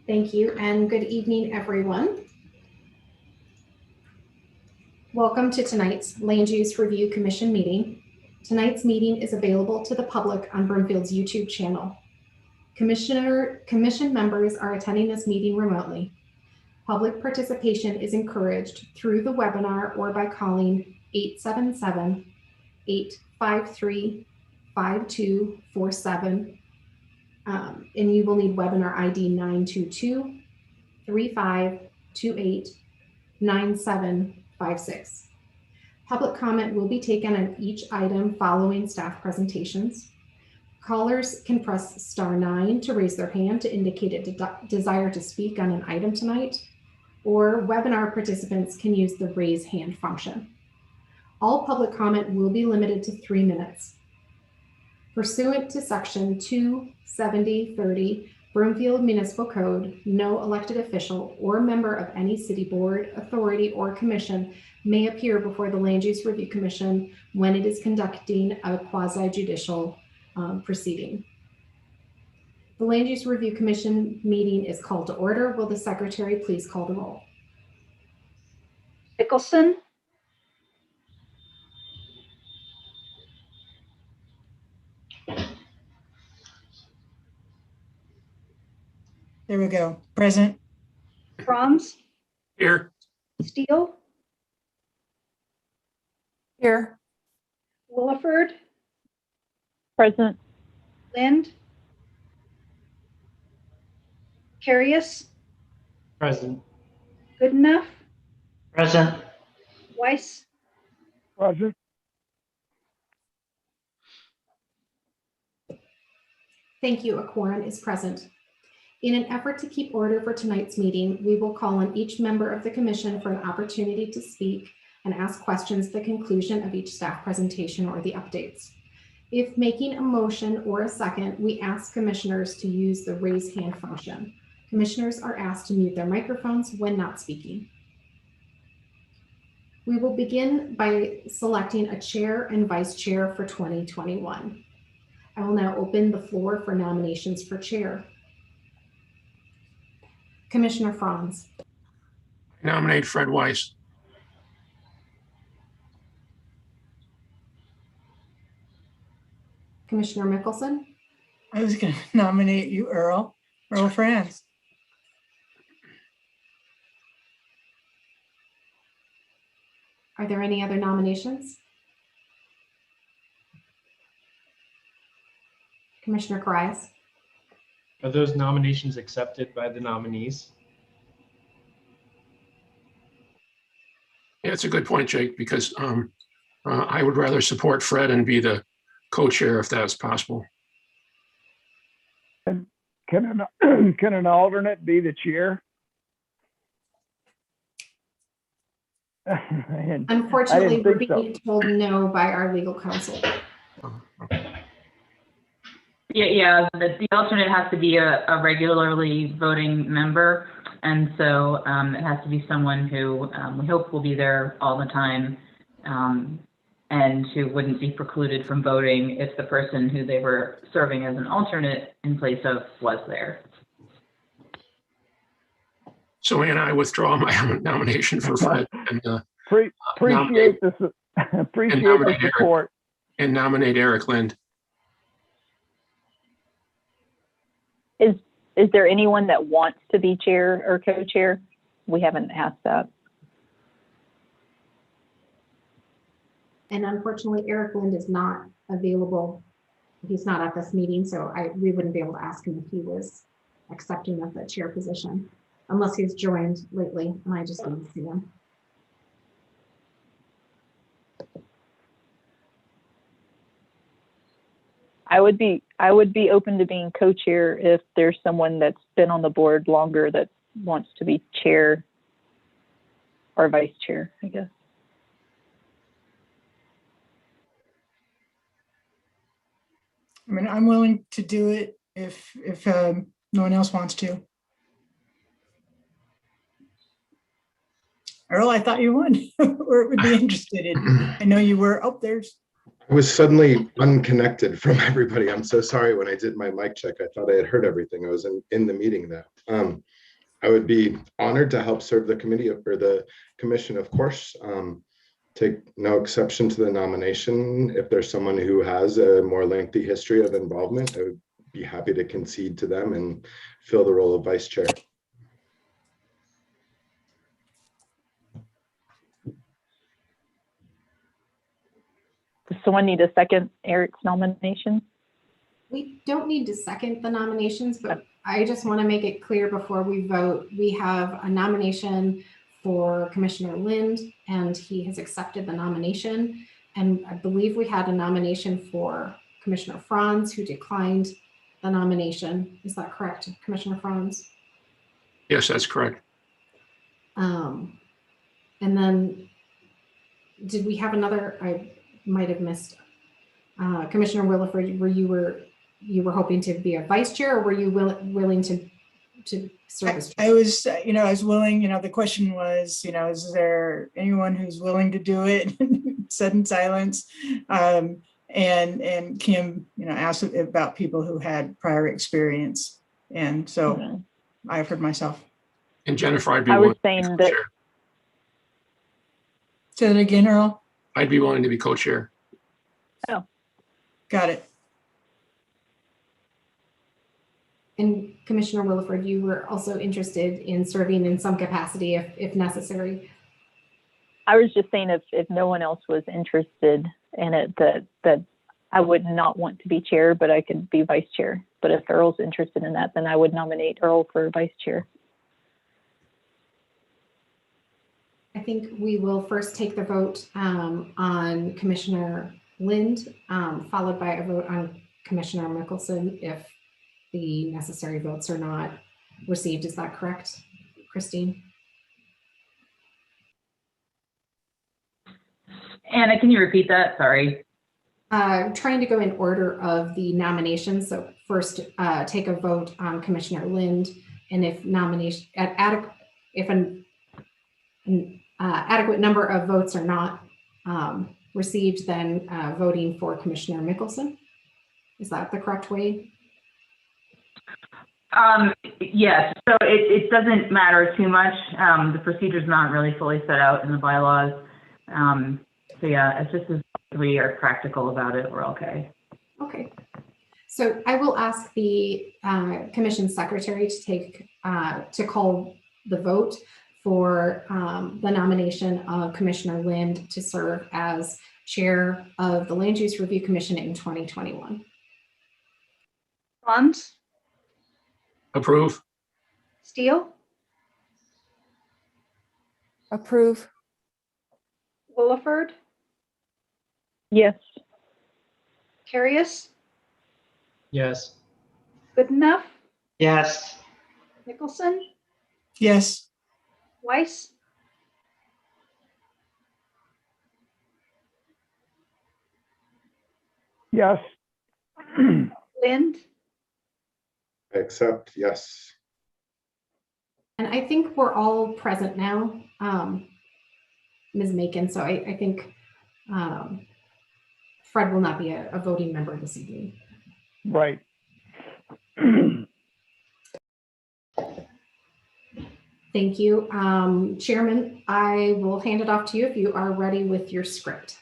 Thank you, and good evening, everyone. Welcome to tonight's Land Use Review Commission meeting. Tonight's meeting is available to the public on Broomfield's YouTube channel. Commission members are attending this meeting remotely. Public participation is encouraged through the webinar or by calling 877-853-5247. And you will need webinar ID 922-3528-9756. Public comment will be taken on each item following staff presentations. Callers can press *9 to raise their hand to indicate a desire to speak on an item tonight, or webinar participants can use the raise hand function. All public comment will be limited to 3 minutes. Pursuant to section 27030 Broomfield Municipal Code, no elected official or member of any city board, authority, or commission may appear before the Land Use Review Commission when it is conducting a quasi-judicial proceeding. The Land Use Review Commission meeting is called to order. Will the secretary please call the roll? Nicholson. There we go. Present. Franz. Here. Steele. Here. Williford. Present. Lind. Carius. Present. Goodenough. Present. Weiss. Present. Thank you. A quorum is present. In an effort to keep order for tonight's meeting, we will call on each member of the commission for an opportunity to speak and ask questions at the conclusion of each staff presentation or the updates. If making a motion or a second, we ask commissioners to use the raise hand function. Commissioners are asked to mute their microphones when not speaking. We will begin by selecting a chair and vice chair for 2021. I will now open the floor for nominations for chair. Commissioner Franz. I nominate Fred Weiss. Commissioner Mickelson. I was going to nominate you, Earl Franz. Are there any other nominations? Commissioner Carias. Are those nominations accepted by the nominees? Yeah, it's a good point, Jake, because I would rather support Fred and be the co-chair if that's possible. And can an alternate be the chair? Unfortunately, we're think so. being told no by our legal counsel. Yeah, the alternate has to be a regularly voting member. And so it has to be someone who we hope will be there all the time and who wouldn't be precluded from voting if the person who they were serving as an alternate in place of was there. So Ann, I withdraw my nomination for Fred and Appreciate the support. And nominate Eric Lind. Is there anyone that wants to be chair or co-chair? We haven't asked that. And unfortunately, Eric Lind is not available. He's not at this meeting, so we wouldn't be able to ask him if he was accepting of the chair position, unless he's joined lately, and I just didn't see him. I would be open to being co-chair if there's someone that's been on the board longer that wants to be chair or vice chair, I guess. I mean, I'm willing to do it if no one else wants to. Earl, I thought you would or would be interested in. I know you were. Oh, there's. I was suddenly unconnected from everybody. I'm so sorry. When I did my mic check, I thought I had heard everything. I was in the meeting now. I would be honored to help serve the committee or the commission, of course. Take no exception to the nomination. If there's someone who has a more lengthy history of involvement, I would be happy to concede to them and fill the role of vice chair. Does someone need a second Eric's nomination? We don't need to second the nominations, but I just want to make it clear before we vote, we have a nomination for Commissioner Lind, and he has accepted the nomination. And I believe we had a nomination for Commissioner Franz, who declined the nomination. Is that correct, Commissioner Franz? Yes, that's correct. And then did we have another? I might have missed. Commissioner Williford, you were hoping to be a vice chair, or were you willing to serve as chair? I was, I was willing, the question was, is there anyone who's willing to do it? Sudden silence. And Kim, asked about people who had prior experience. And so I offered myself. And Jennifer, I'd be I willing was to be saying that. co-chair. Say that again, Earl. I'd be willing to be co-chair. Oh, Got it. And Commissioner Williford, you were also interested in serving in some capacity if necessary. I was just saying if no one else was interested in it, that I would not want to be chair, but I could be vice chair. But if Earl's interested in that, then I would nominate Earl for vice chair. I think we will first take the vote on Commissioner Lind, followed by a vote on Commissioner Mickelson if the necessary votes are not received. Is that correct, Christine? Anna, can you repeat that? Sorry. Trying to go in order of the nominations. So first, take a vote on Commissioner Lind, and if nomination if an adequate number of votes are not received, then voting for Commissioner Mickelson. Is that the correct way? Yes, so it doesn't matter too much. The procedure's not really fully set out in the bylaws. So yeah, it's just as we are practical about it, we're okay. Okay. So I will ask the commission secretary to take to call the vote for the nomination of Commissioner Lind to serve as chair of the Land Use Review Commission in 2021. Franz, Approve. Steele, Approve. Williford, Yes. Carius, Yes. Goodenough, Yes. Mickelson, Yes. Weiss, Yes. Lind, I accept, yes. And I think we're all present now, Ms. Macon. So I think Fred will not be a voting member this evening. Right. Thank you. Chairman, I will hand it off to you if you are ready with your script.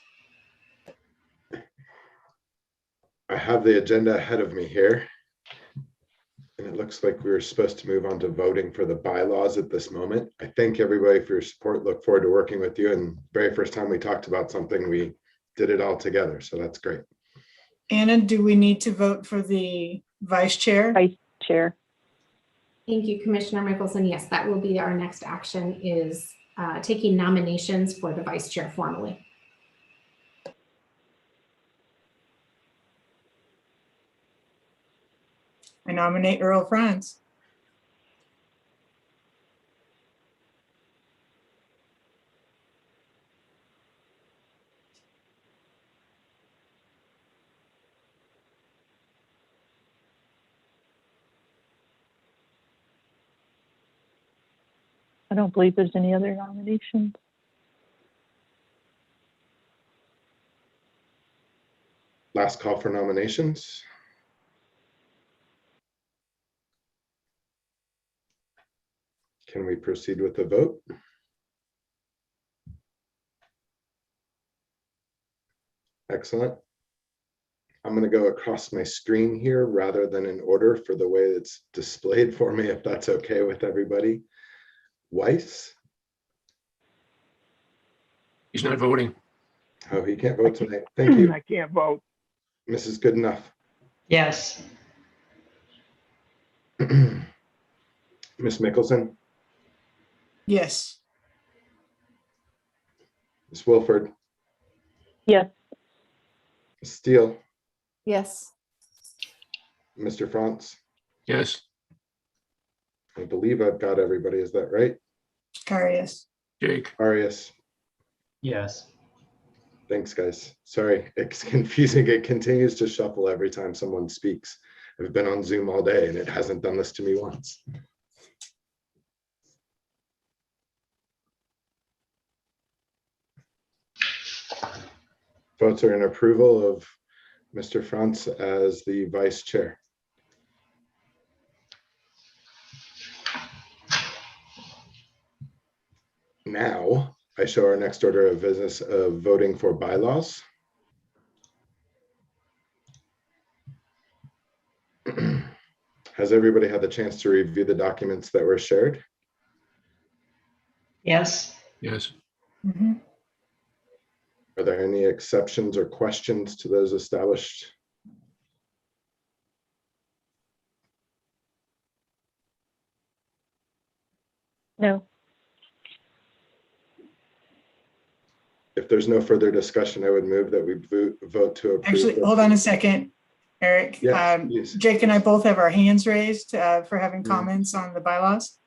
I have the agenda ahead of me here. And it looks like we were supposed to move on to voting for the bylaws at this moment. I thank everybody for your support. Look forward to working with you. And very first time we talked about something, we did it all together. So that's great. Anna, do we need to vote for the vice chair? Vice chair. Thank you, Commissioner Mickelson. Yes, that will be our next action, is taking nominations for the vice chair formally. I nominate Earl Franz. I don't believe there's any other nominations. Last call for nominations. can we proceed with the vote? Excellent. I'm going to go across my screen here rather than in order for the way it's displayed for me, if that's okay with everybody. Weiss? He's not voting. Oh, he can't vote tonight. Thank you. I can't vote. Mrs. Goodenough? Yes. Miss Mickelson? Yes. Ms. Wilford? Yes. Ms. Steele? Yes. Mr. Franz? Yes. I believe I've got everybody. Is that right? Carius. Jake. Arias? Yes. Thanks, guys. Sorry, it's confusing. It continues to shuffle every time someone speaks. I've been on Zoom all day and it hasn't done this to me once. Votes are in approval of Mr. Franz as the vice chair. Now, I show our next order of business of voting for bylaws. Has everybody had the chance to review the documents that were shared? Yes. Yes. Mhm. Are there any exceptions or questions to those established? No. If there's no further discussion, I would move that we vote to approve. Actually, hold on a second, Eric. Yes, please. Jake and I both have our hands raised for having Mm. comments on the bylaws.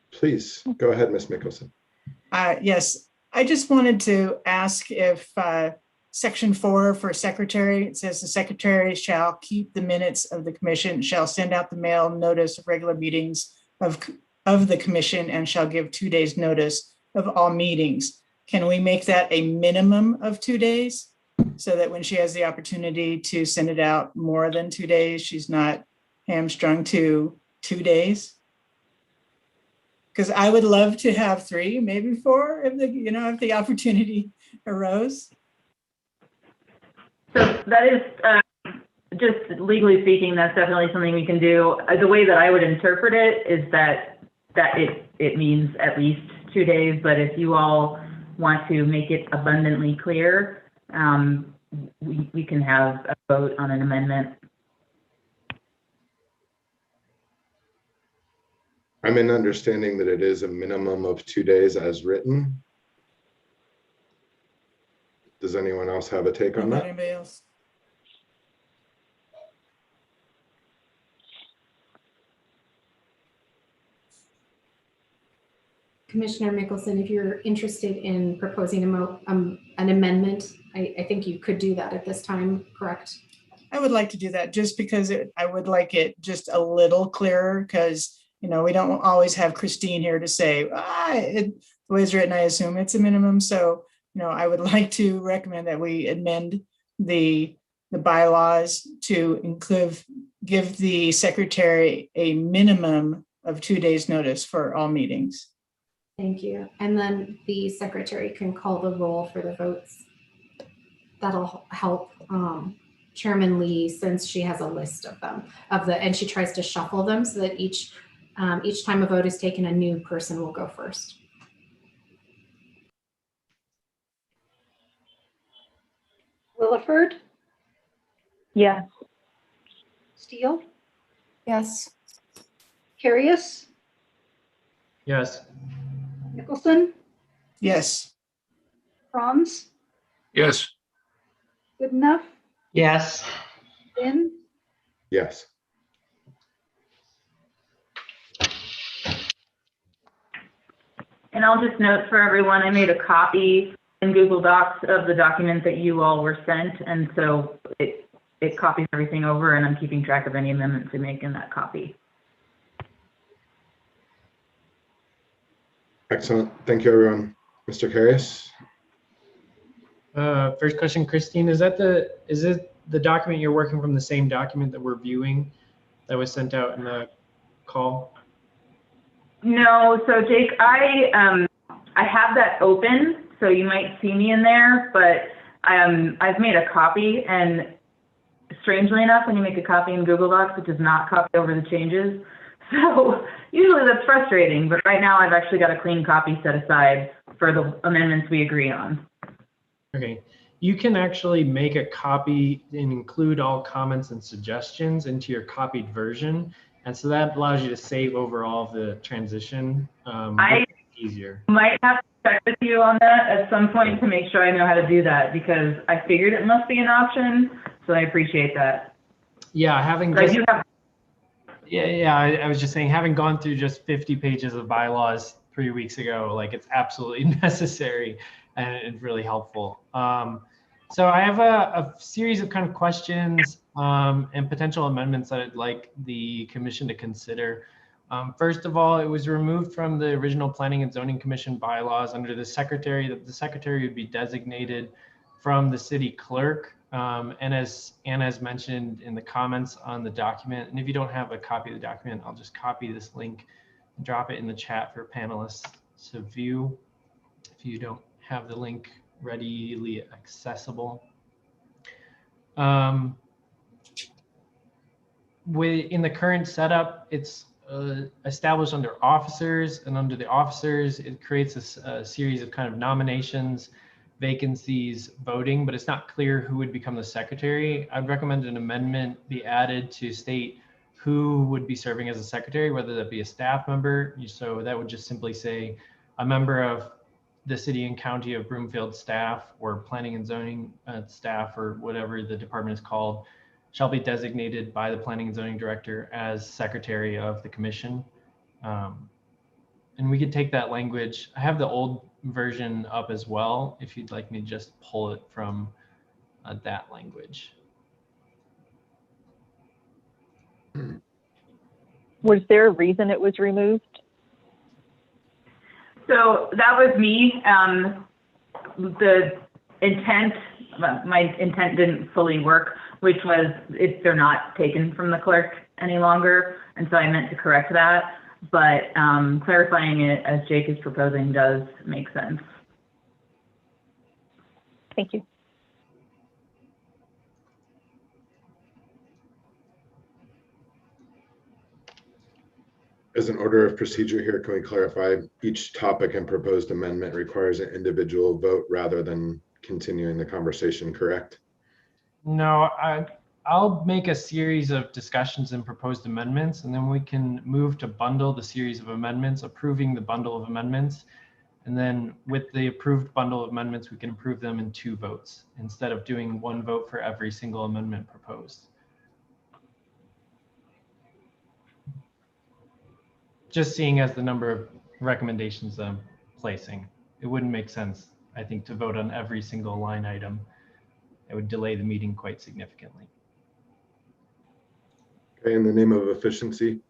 Please, go ahead, Ms. Mickelson. Yes, I just wanted to ask if section 4 for secretary, it says the secretary shall keep the minutes of the commission, shall send out the mail notice of regular meetings of the commission, and shall give 2 days notice of all meetings. Can we make that a minimum of 2 days? So that when she has the opportunity to send it out more than 2 days, she's not hamstrung to 2 days? Because I would love to have 3, maybe 4, if the opportunity arose. So that is, just legally speaking, that's definitely something we can do. The way that I would interpret it is that it means at least 2 days, but if you all want to make it abundantly clear, we can have a vote on an amendment. I'm in understanding that it is a minimum of 2 days as written. Does anyone else have a take on that? Anybody else? Commissioner Mickelson, if you're interested in proposing an amendment, I think you could do that at this time, correct? I would like to do that just because I would like it just a little clearer, because we don't always have Christine here to say, the way it's written, I assume it's a minimum. So, I would like to recommend that we amend the bylaws to give the secretary a minimum of 2 days notice for all meetings. Thank you. And then the secretary can call the roll for the votes. That'll help Chairman Lee, since she has a list of them, and she tries to shuffle them so that each time a vote is taken, a new person will go first. Williford, Yes. Steele, Yes. Carius, Yes. Mickelson, Yes. Franz, Yes. Goodenough, Yes. Lynn, Yes. And I'll just note for everyone, I made a copy in Google Docs of the document that you all were sent, and so it copies everything over, and I'm keeping track of any amendments we make in that copy. Excellent. Thank you, everyone. Mr. Carius? First question, Christine, is it the document you're working from, the same document that we're viewing that was sent out in the call? No, so Jake, I have that open, so you might see me in there, but I've made a copy, and strangely enough, when you make a copy in Google Docs, it does not copy over the changes. So usually that's frustrating, but right now I've actually got a clean copy set aside for the amendments we agree on. Okay. You can actually make a copy and include all comments and suggestions into your copied version. And so that allows you to save over all of the transition. I easier. might have to check with you on that at some point to make sure I know how to do that, because I figured it must be an option. So I appreciate that. Yeah, having But just, I do have. I was just saying, having gone through just 50 pages of bylaws 3 weeks ago, like it's absolutely necessary and it's really helpful. So I have a series of kind of questions and potential amendments that I'd like the commission to consider. First of all, it was removed from the original Planning and Zoning Commission bylaws under the secretary, that the secretary would be designated from the city clerk. And as Anna has mentioned in the comments on the document, and if you don't have a copy of the document, I'll just copy this link and drop it in the chat for panelists to view if you don't have the link readily accessible. In the current setup, it's established under officers, and under the officers, it creates a series of kind of nominations, vacancies, voting, but it's not clear who would become the secretary. I'd recommend an amendment be added to state who would be serving as a secretary, whether that be a staff member. So that would just simply say a member of the city and county of Broomfield staff, or planning and zoning staff, or whatever the department is called, shall be designated by the planning and zoning director as secretary of the commission. And we could take that language. I have the old version up as well, if you'd like me to just pull it from that language. Was there a reason it was removed? So that was me. The intent, my intent didn't fully work, which was if they're not taken from the clerk any longer. And so I meant to correct that. But clarifying it as Jake is proposing does make sense. Thank you. As an order of procedure here, can we clarify each topic and proposed amendment requires an individual vote rather than continuing the conversation, correct? No, I'll make a series of discussions and proposed amendments, and then we can move to bundle the series of amendments, approving the bundle of amendments. And then with the approved bundle of amendments, we can approve them in 2 votes instead of doing 1 vote for every single amendment proposed. Just seeing as the number of recommendations I'm placing, it wouldn't make sense, I think, to vote on every single line item. It would delay the meeting quite significantly. Okay, in the name of efficiency.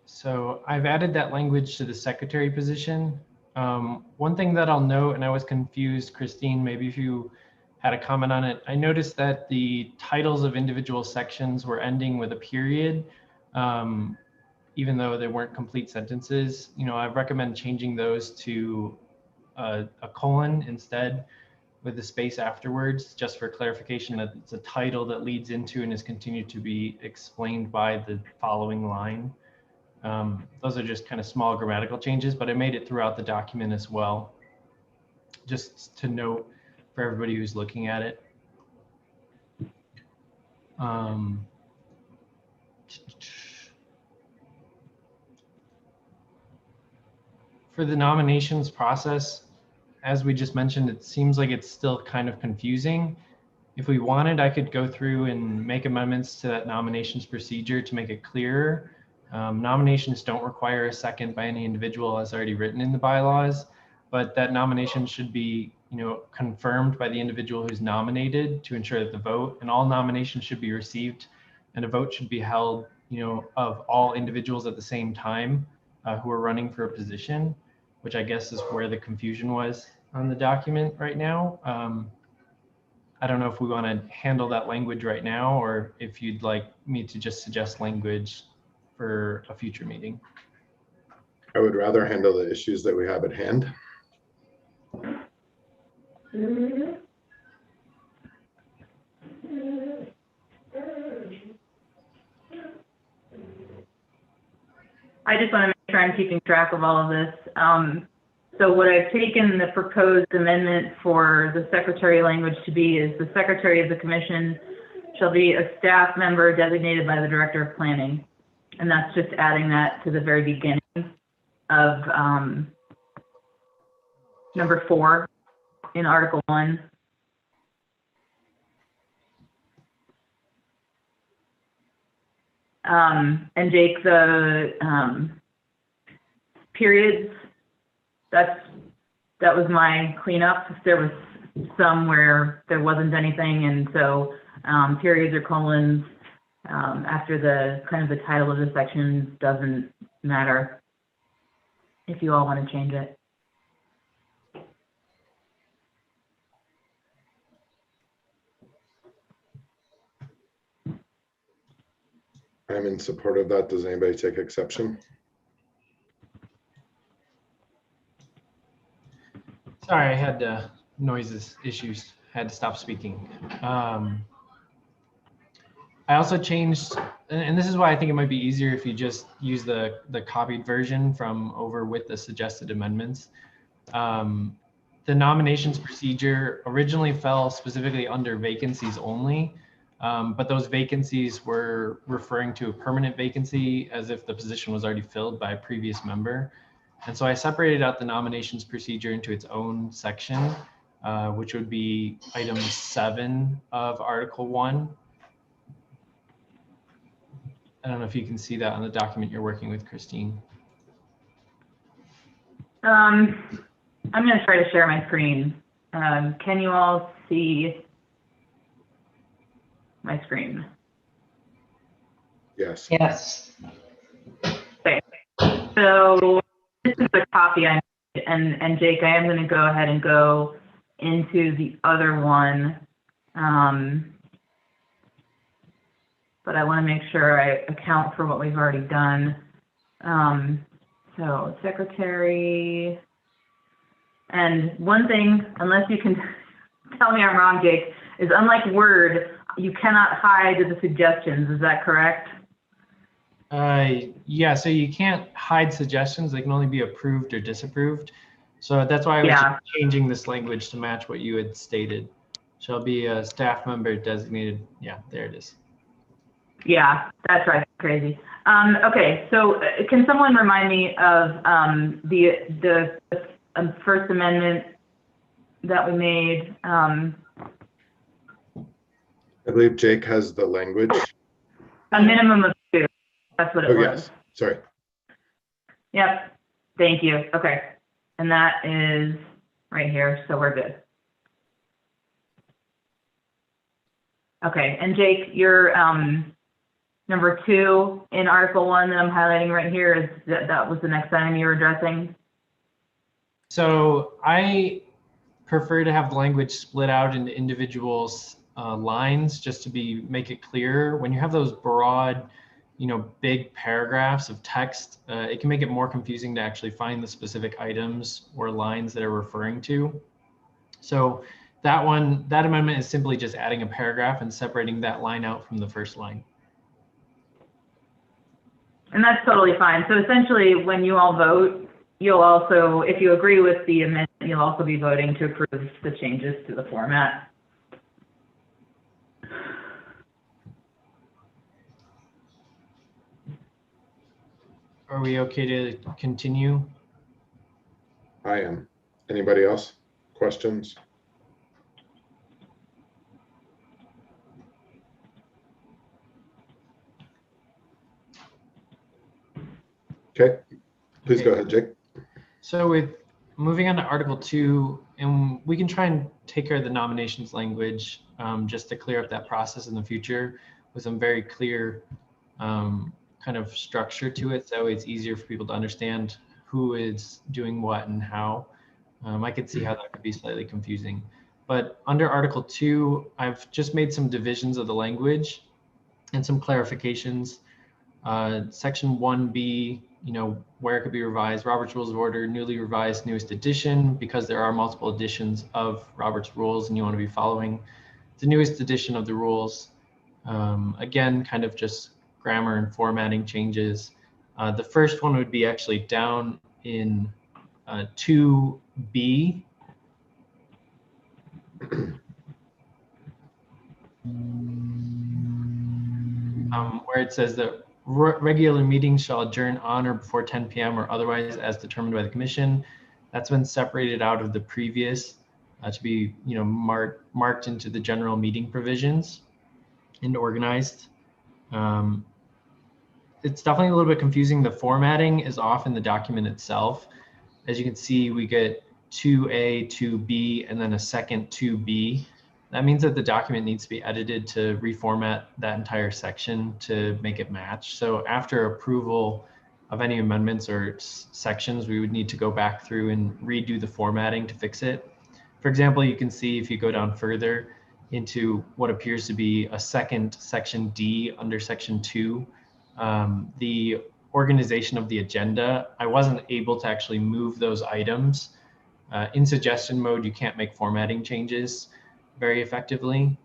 So I've added that language to the secretary position. One thing that I'll note, and I was confused, Christine, maybe if you had a comment on it, I noticed that the titles of individual sections were ending with a period, even though they weren't complete sentences. You know, I recommend changing those to a colon instead, with the space afterwards, just for clarification that it's a title that leads into and is continued to be explained by the following line. Those are just kind of small grammatical changes, but I made it throughout the document as well, just to note for everybody who's looking at it. For the nominations process, as we just mentioned, it seems like it's still kind of confusing. If we wanted, I could go through and make amendments to that nominations procedure to make it clearer. Nominations don't require a second by any individual, as already written in the bylaws, but that nomination should be, you know, confirmed by the individual who's nominated to ensure that the vote, and all nominations should be received, and a vote should be held, you know, of all individuals at the same time who are running for a position, which I guess is where the confusion was on the document right now. I don't know if we want to handle that language right now, or if you'd like me to just suggest language for a future meeting. I would rather handle the issues that we have at hand. I just want to make sure I'm keeping track of all of this. So what I've taken the proposed amendment for the secretary language to be is the secretary of the commission shall be a staff member designated by the director of planning. And that's just adding that to the very beginning of number 4 in Article 1. And Jake, the periods, that was my cleanup. There was some where there wasn't anything, and so periods or colons after the kind of the title of the section doesn't matter if you all want to change it. I'm in support of that. Does anybody take exception? Sorry, I had noises issues, had to stop speaking. I also changed, and this is why I think it might be easier if you just use the copied version from over with the suggested amendments. The nominations procedure originally fell specifically under vacancies only, but those vacancies were referring to a permanent vacancy as if the position was already filled by a previous member. And so I separated out the nominations procedure into its own section, which would be item 7 of Article 1. I don't know if you can see that on the document you're working with, Christine. I'm going to try to share my screen. Can you all see my screen? Yes. Yes. Okay. So this is the copy I made, and Jake, I am going to go ahead and go into the other one. But I want to make sure I account for what we've already done. So secretary, and one thing, unless you can tell me I'm wrong, Jake, is unlike Word, you cannot hide the suggestions. Is that correct? Yeah, so you can't hide suggestions. They can only be approved or disapproved. So that's why I was just changing this language to match what you had stated. Shall be a staff member designated. Yeah, there it is. Yeah, that's right. Crazy. Okay, so can someone remind me of the First Amendment that we made? I believe Jake has the language. A minimum of 2. That's what it was. Yes. Sorry. Yep. Thank you. Okay. And that is right here, so we're good. Okay, and Jake, your number 2 in Article 1 that I'm highlighting right here is that was the next item you were addressing? So I prefer to have the language split out into individual lines just to make it clear. When you have those broad, big paragraphs of text, it can make it more confusing to actually find the specific items or lines that are referring to. So that amendment is simply just adding a paragraph and separating that line out from the first line. And that's totally fine. So essentially, when you all vote, you'll also, if you agree with the amendment, you'll also be voting to approve the changes to the format. Are we okay to continue? I am. Anybody else? Questions? Okay, please go ahead, Jake. So with moving on to Article 2, and we can try and take care of the nominations language just to clear up that process in the future with some very clear kind of structure to it. So it's easier for people to understand who is doing what and how. I could see how that could be slightly confusing. But under Article 2, I've just made some divisions of the language and some clarifications. Section 1B, where it could be revised, Robert's Rules of Order, newly revised, newest edition, because there are multiple editions of Robert's Rules and you want to be following the newest edition of the rules. Again, kind of just grammar and formatting changes. The first one would be actually down in 2B. Where it says that regular meetings shall adjourn on or before 10 p.m. or otherwise as determined by the commission. That's been separated out of the previous to be, marked into the general meeting provisions and organized. It's definitely a little bit confusing. The formatting is off in the document itself. As you can see, we get 2A, 2B, and then a second 2B. That means that the document needs to be edited to reformat that entire section to make it match. So after approval of any amendments or sections, we would need to go back through and redo the formatting to fix it. For example, you can see if you go down further into what appears to be a second section D under section 2, the organization of the agenda, I wasn't able to actually move those items. In suggestion mode, you can't make formatting changes very effectively.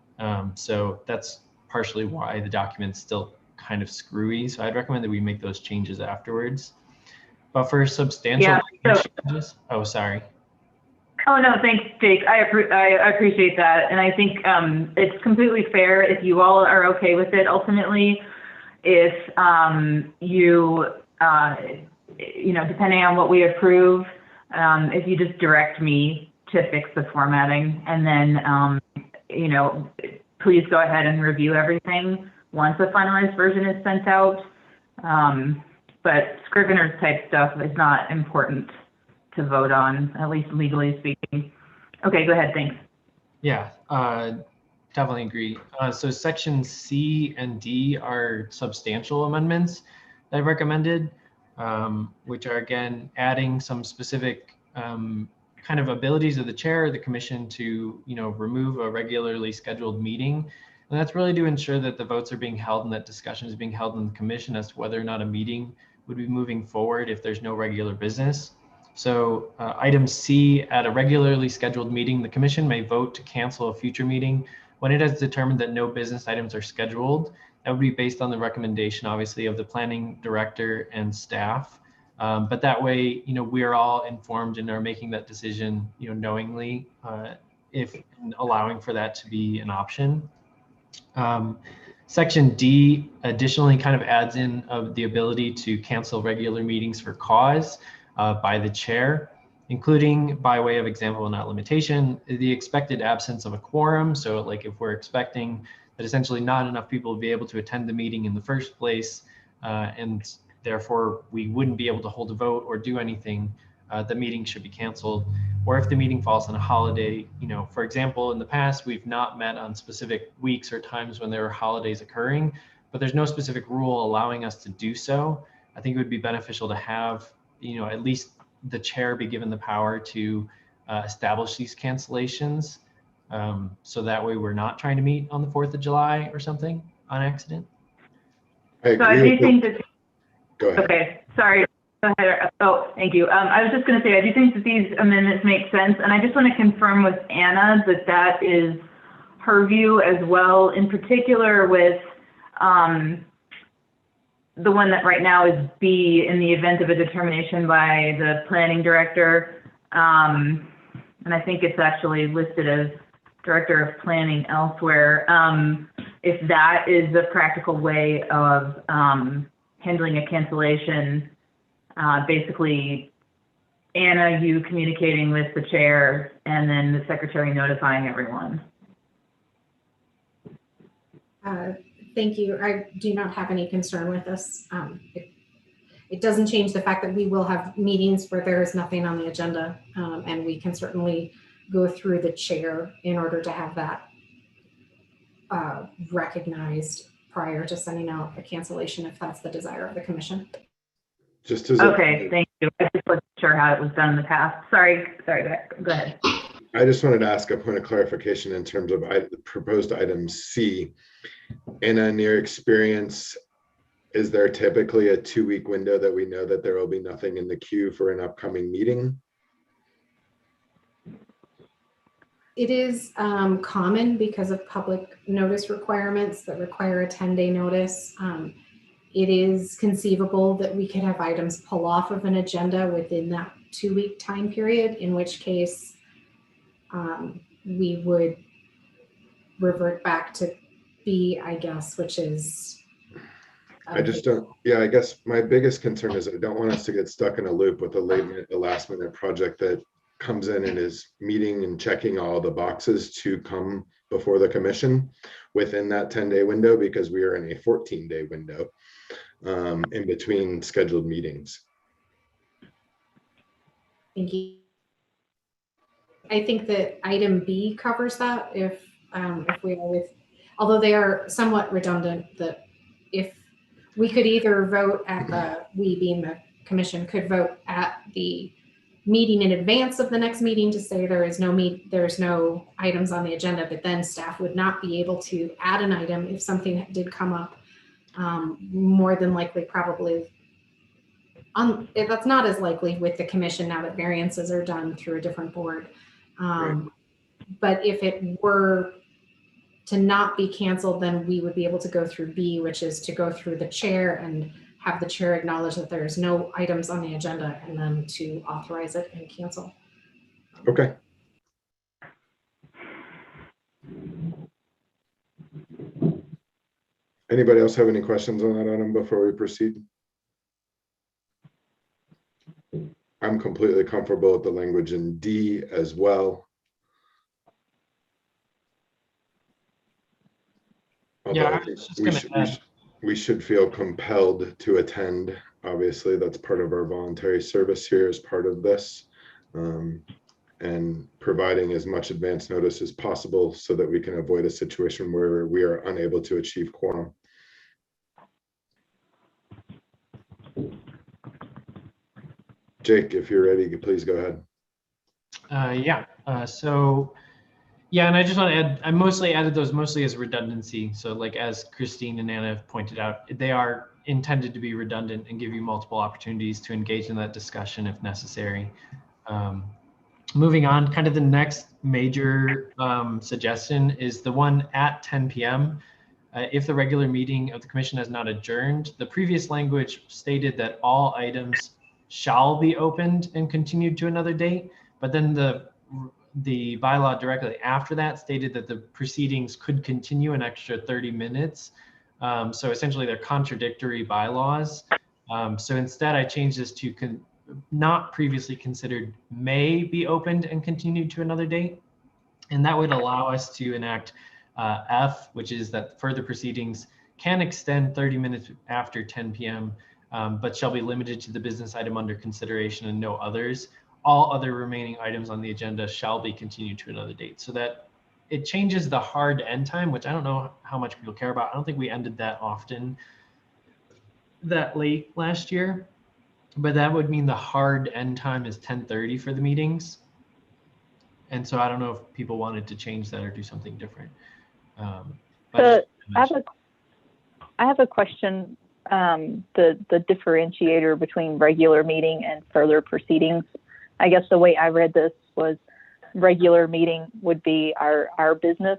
So that's partially why the document's still kind of screwy. So I'd recommend that we make those changes afterwards. But for substantial changes, oh, sorry. Oh, no, thanks, Jake. I appreciate that. And I think it's completely fair if you all are okay with it ultimately. If depending on what we approve, if you just direct me to fix the formatting, and then, please go ahead and review everything once the finalized version is sent out. But Scrivener's type stuff is not important to vote on, at least legally speaking. Okay, go ahead, thanks. Yeah, definitely agree. So section C and D are substantial amendments that I've recommended, which are again adding some specific kind of abilities of the chair or the commission to remove a regularly scheduled meeting. And that's really to ensure that the votes are being held and that discussion is being held in the commission as to whether or not a meeting would be moving forward if there's no regular business. So item C, at a regularly scheduled meeting, the commission may vote to cancel a future meeting when it has determined that no business items are scheduled. That would be based on the recommendation, obviously, of the planning director and staff. But that way, we are all informed and are making that decision, knowingly, if allowing for that to be an option. Section D additionally kind of adds in the ability to cancel regular meetings for cause by the chair, including, by way of example and not limitation, the expected absence of a quorum. So like if we're expecting that essentially not enough people will be able to attend the meeting in the first place, and therefore we wouldn't be able to hold a vote or do anything, the meeting should be canceled. Or if the meeting falls on a holiday, for example, in the past, we've not met on specific weeks or times when there are holidays occurring, but there's no specific rule allowing us to do so. I think it would be beneficial to have, at least the chair be given the power to establish these cancellations. So that way we're not trying to meet on the 4th of July or something on accident. I agree. So I do think that, Go ahead. okay, sorry. Go ahead. Oh, thank you. I was just going to say, I do think that these amendments make sense, and I just want to confirm with Anna that that is her view as well, in particular with the one that right now is B, in the event of a determination by the planning director. And I think it's actually listed as director of planning elsewhere. If that is the practical way of handling a cancellation, basically Anna, you communicating with the chair, and then the secretary notifying everyone. Thank you. I do not have any concern with this. It doesn't change the fact that we will have meetings where there is nothing on the agenda, and we can certainly go through the chair in order to have that recognized prior to sending out a cancellation if that's the desire of the commission. Just as okay, thank you. I just wasn't sure how it was done in the past. Sorry, go ahead. I just wanted to ask a point of clarification in terms of the proposed item C. In your experience, is there typically a 2-week window that we know that there will be nothing in the queue for an upcoming meeting? It is common because of public notice requirements that require a 10-day notice. It is conceivable that we could have items pull off of an agenda within that 2-week time period, in which case we would revert back to B, I guess, which is. I just don't, yeah, I guess my biggest concern is I don't want us to get stuck in a loop with a last minute project that comes in and is meeting and checking all the boxes to come before the commission within that 10-day window, because we are in a 14-day window in between scheduled meetings. Thank you. I think that item B covers that if we are with, although they are somewhat redundant, that if we could either vote at the, we being the commission could vote at the meeting in advance of the next meeting to say there's no items on the agenda, but then staff would not be able to add an item if something did come up. More than likely, probably, that's not as likely with the commission now that variances are done through a different board. Right. But if it were to not be canceled, then we would be able to go through B, which is to go through the chair and have the chair acknowledge that there's no items on the agenda and then to authorize it and cancel. Okay. Anybody else have any questions on that item before we proceed? I'm completely comfortable with the language in D as well. Although Yeah, I I think was just going to add. we should feel compelled to attend. Obviously, that's part of our voluntary service here as part of this. And providing as much advance notice as possible so that we can avoid a situation where we are unable to achieve quorum. Jake, if you're ready, please go ahead. Yeah, and I just want to add, I mostly added those mostly as redundancy. So like as Christine and Anna have pointed out, they are intended to be redundant and give you multiple opportunities to engage in that discussion if necessary. Moving on, kind of the next major suggestion is the one at 10 p.m. If the regular meeting of the commission has not adjourned, the previous language stated that all items shall be opened and continued to another date, but then the bylaw directly after that stated that the proceedings could continue an extra 30 minutes. So essentially they're contradictory bylaws. So instead I changed this to not previously considered may be opened and continued to another date. And that would allow us to enact F, which is that further proceedings can extend 30 minutes after 10 p.m., but shall be limited to the business item under consideration and no others. All other remaining items on the agenda shall be continued to another date. So that it changes the hard end time, which I don't know how much people care about. I don't think we ended that often that late last year, but that would mean the hard end time is 10:30 for the meetings. And so I don't know if people wanted to change that or do something different. I have a question. The differentiator between regular meeting and further proceedings. I guess the way I read this was regular meeting would be our business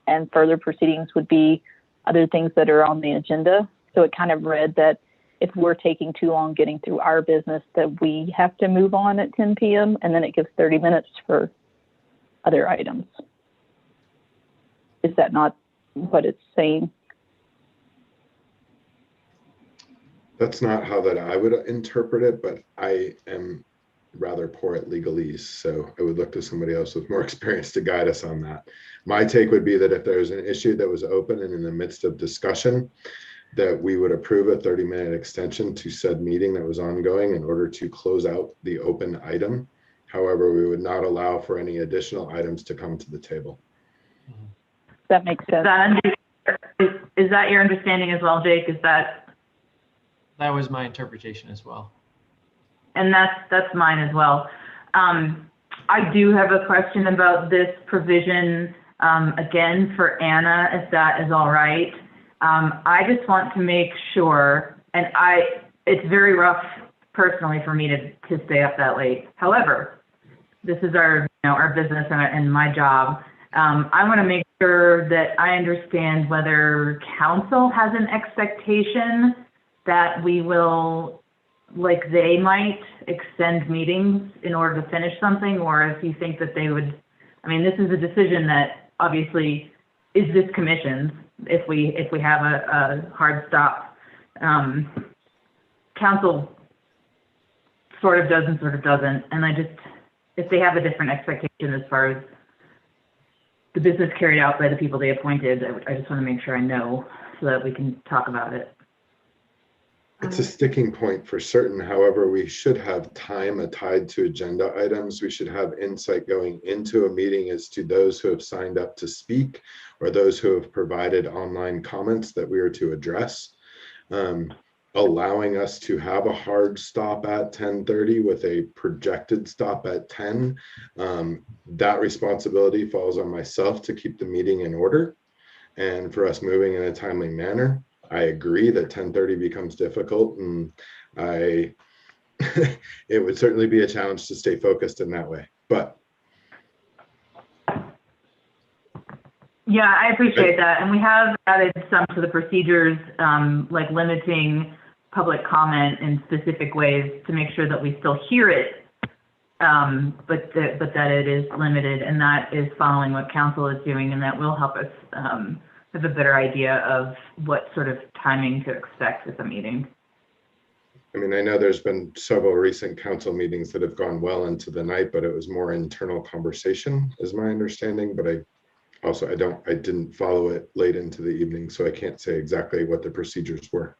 and further proceedings would be other things that are on the agenda. So it kind of read that if we're taking too long getting through our business, that we have to move on at 10 p.m. and then it gives 30 minutes for other items. Is that not what it's saying? That's not how that I would interpret it, but I am rather poor at legalese, so I would look to somebody else with more experience to guide us on that. My take would be that if there's an issue that was open and in the midst of discussion, that we would approve a 30-minute extension to said meeting that was ongoing in order to close out the open item. However, we would not allow for any additional items to come to the table. That makes sense. Is that your understanding as well, Jake? That was my interpretation as well. And that's mine as well. I do have a question about this provision, again, for Anna, if that is all right. I just want to make sure, and it's very rough personally for me to stay up that late. However, this is our business and my job. I want to make sure that I understand whether council has an expectation that we will, like they might, extend meetings in order to finish something, or if you think that they would. I mean, this is a decision that obviously is this commission's. If we have a hard stop, council sort of does and sort of doesn't, and if they have a different expectation as far as the business carried out by the people they appointed, I just want to make sure I know so that we can talk about it. It's a sticking point for certain. However, we should have time tied to agenda items. We should have insight going into a meeting as to those who have signed up to speak or those who have provided online comments that we are to address. Allowing us to have a hard stop at 10:30 with a projected stop at 10. That responsibility falls on myself to keep the meeting in order and for us moving in a timely manner. I agree that 10:30 becomes difficult, and it would certainly be a challenge to stay focused in that way, but. Yeah, I appreciate that. And we have added some to the procedures, like limiting public comment in specific ways to make sure that we still hear it, but that it is limited, and that is following what council is doing, and that will help us have a better idea of what sort of timing to expect with the meeting. I mean, I know there's been several recent council meetings that have gone well into the night, but it was more internal conversation is my understanding, but I didn't follow it late into the evening, so I can't say exactly what the procedures were.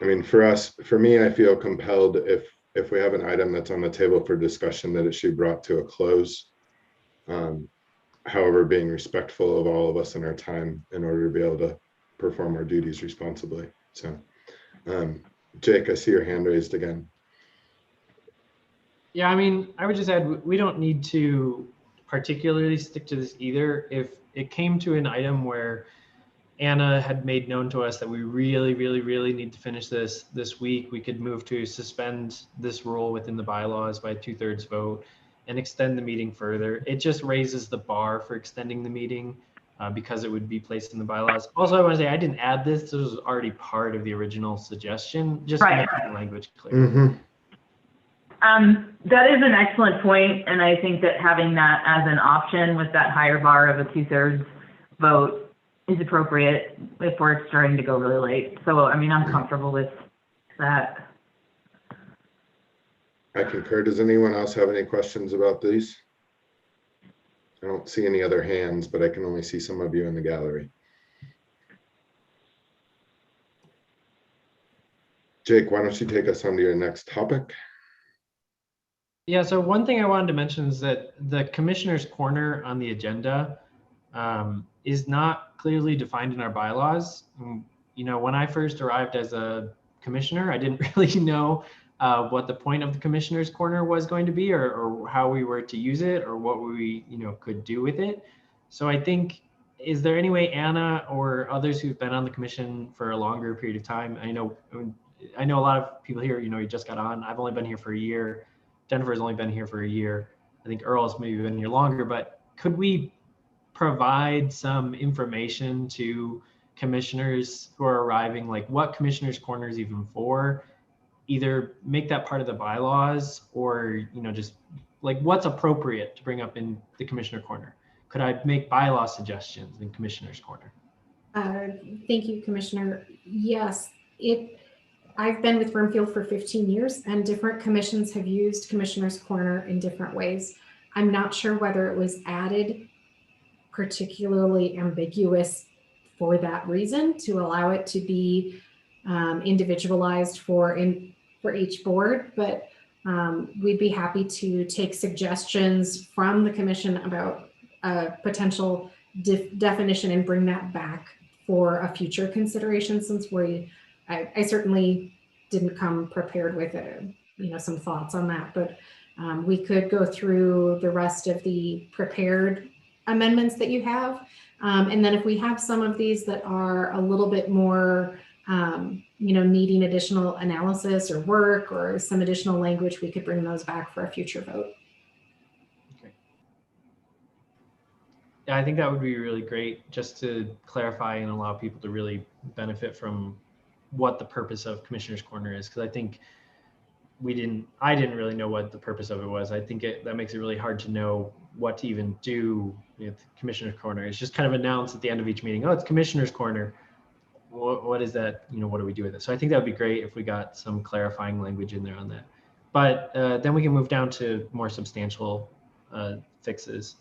I mean, for me, I feel compelled if we have an item that's on the table for discussion that it should be brought to a close. However, being respectful of all of us and our time in order to be able to perform our duties responsibly. So, Jake, I see your hand raised again. Yeah, I mean, I would just add, we don't need to particularly stick to this either. If it came to an item where Anna had made known to us that we really, really, really need to finish this week, we could move to suspend this rule within the bylaws by 2/3 vote and extend the meeting further. It just raises the bar for extending the meeting because it would be placed in the bylaws. Also, I want to say I didn't add this. This was already part of the original suggestion, just to make the language clear. Mm-hmm. That is an excellent point, and I think that having that as an option with that higher bar of a 2/3 vote is appropriate if we're starting to go really late. So, I mean, I'm comfortable with that. I concur. Does anyone else have any questions about these? I don't see any other hands, but I can only see some of you in the gallery. Jake, why don't you take us on to your next topic? Yeah, so one thing I wanted to mention is that the commissioner's corner on the agenda is not clearly defined in our bylaws. You know, when I first arrived as a commissioner, I didn't really know what the point of the commissioner's corner was going to be, or how we were to use it, or what we, could do with it. So I think, is there any way Anna or others who've been on the commission for a longer period of time? I know a lot of people here, you just got on. I've only been here for a year. Jennifer's only been here for a year. I think Earl's maybe been here longer, but could we provide some information to commissioners who are arriving, like what commissioner's corner is even for? Either make that part of the bylaws, or just like what's appropriate to bring up in the commissioner corner. Could I make bylaw suggestions in commissioner's corner? Thank you, Commissioner. Yes, I've been with Broomfield for 15 years, and different commissions have used Commissioner's Corner in different ways. I'm not sure whether it was added particularly ambiguous for that reason, to allow it to be individualized for each board, but we'd be happy to take suggestions from the commission about a potential definition and bring that back for a future consideration, since we I certainly didn't come prepared with some thoughts on that, but we could go through the rest of the prepared amendments that you have. And then if we have some of these that are a little bit more, needing additional analysis or work or some additional language, we could bring those back for a future vote. Okay. Yeah, I think that would be really great, just to clarify and allow people to really benefit from what the purpose of Commissioner's Corner is, because I think I didn't really know what the purpose of it was. I think that makes it really hard to know what to even do with Commissioner's Corner. It's just kind of announced at the end of each meeting, oh, it's Commissioner's Corner. What is that? What do we do with it? So I think that would be great if we got some clarifying language in there on that. But then we can move down to more substantial fixes.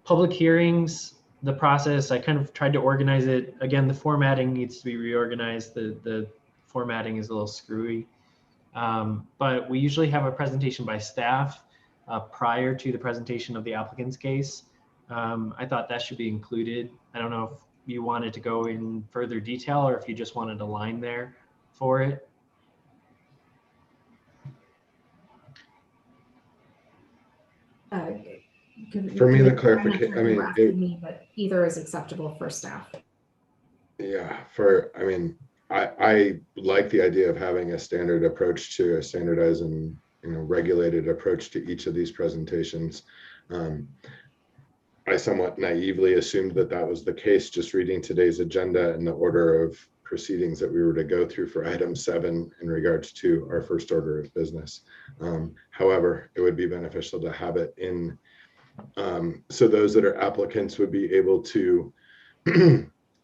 Public hearings, the process, I kind of tried to organize it. Again, the formatting needs to be reorganized. The formatting is a little screwy. But we usually have a presentation by staff prior to the presentation of the applicant's case. I thought that should be included. I don't know if you wanted to go in further detail or if you just wanted a line there for it. For me, the clarification, but either is acceptable for staff. Yeah, I like the idea of having a standard approach to a standardized and regulated approach to each of these presentations. I somewhat naively assumed that was the case, just reading today's agenda and the order of proceedings that we were to go through for item 7 in regards to our first order of business. However, it would be beneficial to have it in so those that are applicants would be able to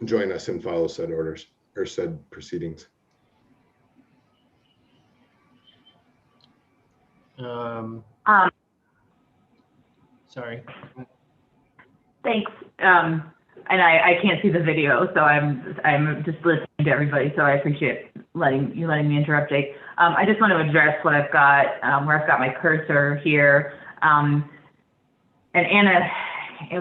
join us and follow said orders or said proceedings. Sorry. Thanks. And I can't see the video, so I'm just listening to everybody. So I appreciate letting me interrupt, Jake. I just want to address what I've got, where I've got my cursor here. And Anna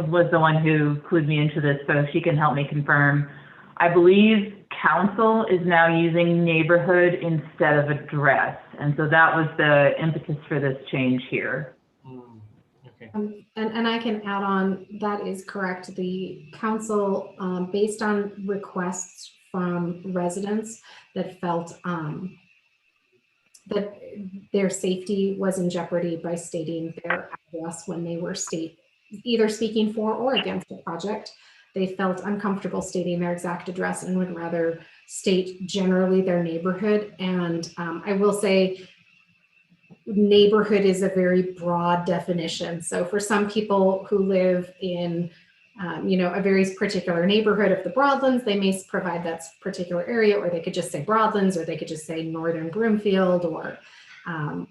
was the one who clued me into this, so she can help me confirm. I believe council is now using neighborhood instead of address, and so that was the impetus for this change here. Okay. And I can add on, that is correct. The council, based on requests from residents that felt that their safety was in jeopardy by stating their address when they were either speaking for or against the project, they felt uncomfortable stating their exact address and would rather state generally their neighborhood. And I will say, neighborhood is a very broad definition. So for some people who live in, a very particular neighborhood of the Broadlands, they may provide that particular area, or they could just say Broadlands, or they could just say Northern Broomfield, or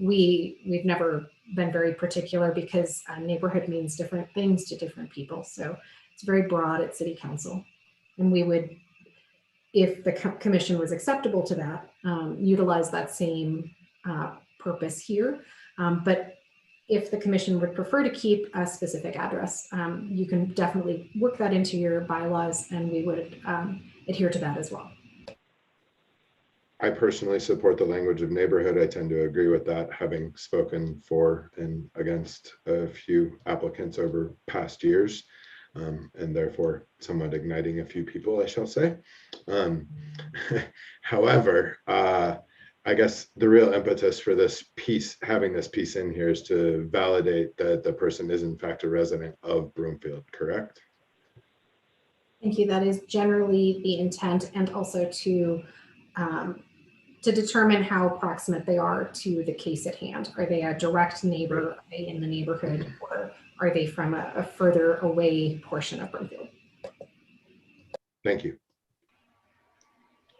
we've never been very particular because a neighborhood means different things to different people. So it's very broad at City Council. And we would, if the commission was acceptable to that, utilize that same purpose here. But if the commission would prefer to keep a specific address, you can definitely work that into your bylaws, and we would adhere to that as well. I personally support the language of neighborhood. I tend to agree with that, having spoken for and against a few applicants over past years, and therefore somewhat igniting a few people, I shall say. However, I guess the real impetus for this piece, having this piece in here, is to validate that the person is in fact a resident of Broomfield, correct? Thank you. That is generally the intent, and also to determine how proximate they are to the case at hand. Are they a direct neighbor? Are they in the neighborhood, or are they from a further away portion of Broomfield? Thank you.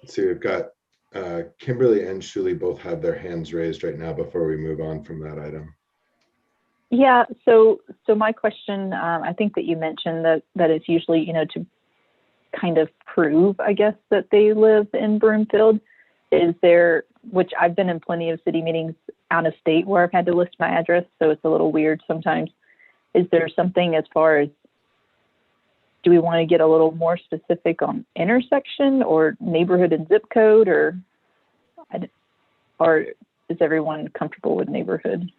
Let's see, we've got Kimberly and Shuli both have their hands raised right now before we move on from that item. Yeah, so my question, I think that you mentioned that it's usually, to kind of prove, I guess, that they live in Broomfield. Is there, which I've been in plenty of city meetings out of state where I've had to list my address, so it's a little weird sometimes. Is there something as far as do we want to get a little more specific on intersection or neighborhood and zip code, or is everyone comfortable with neighborhood?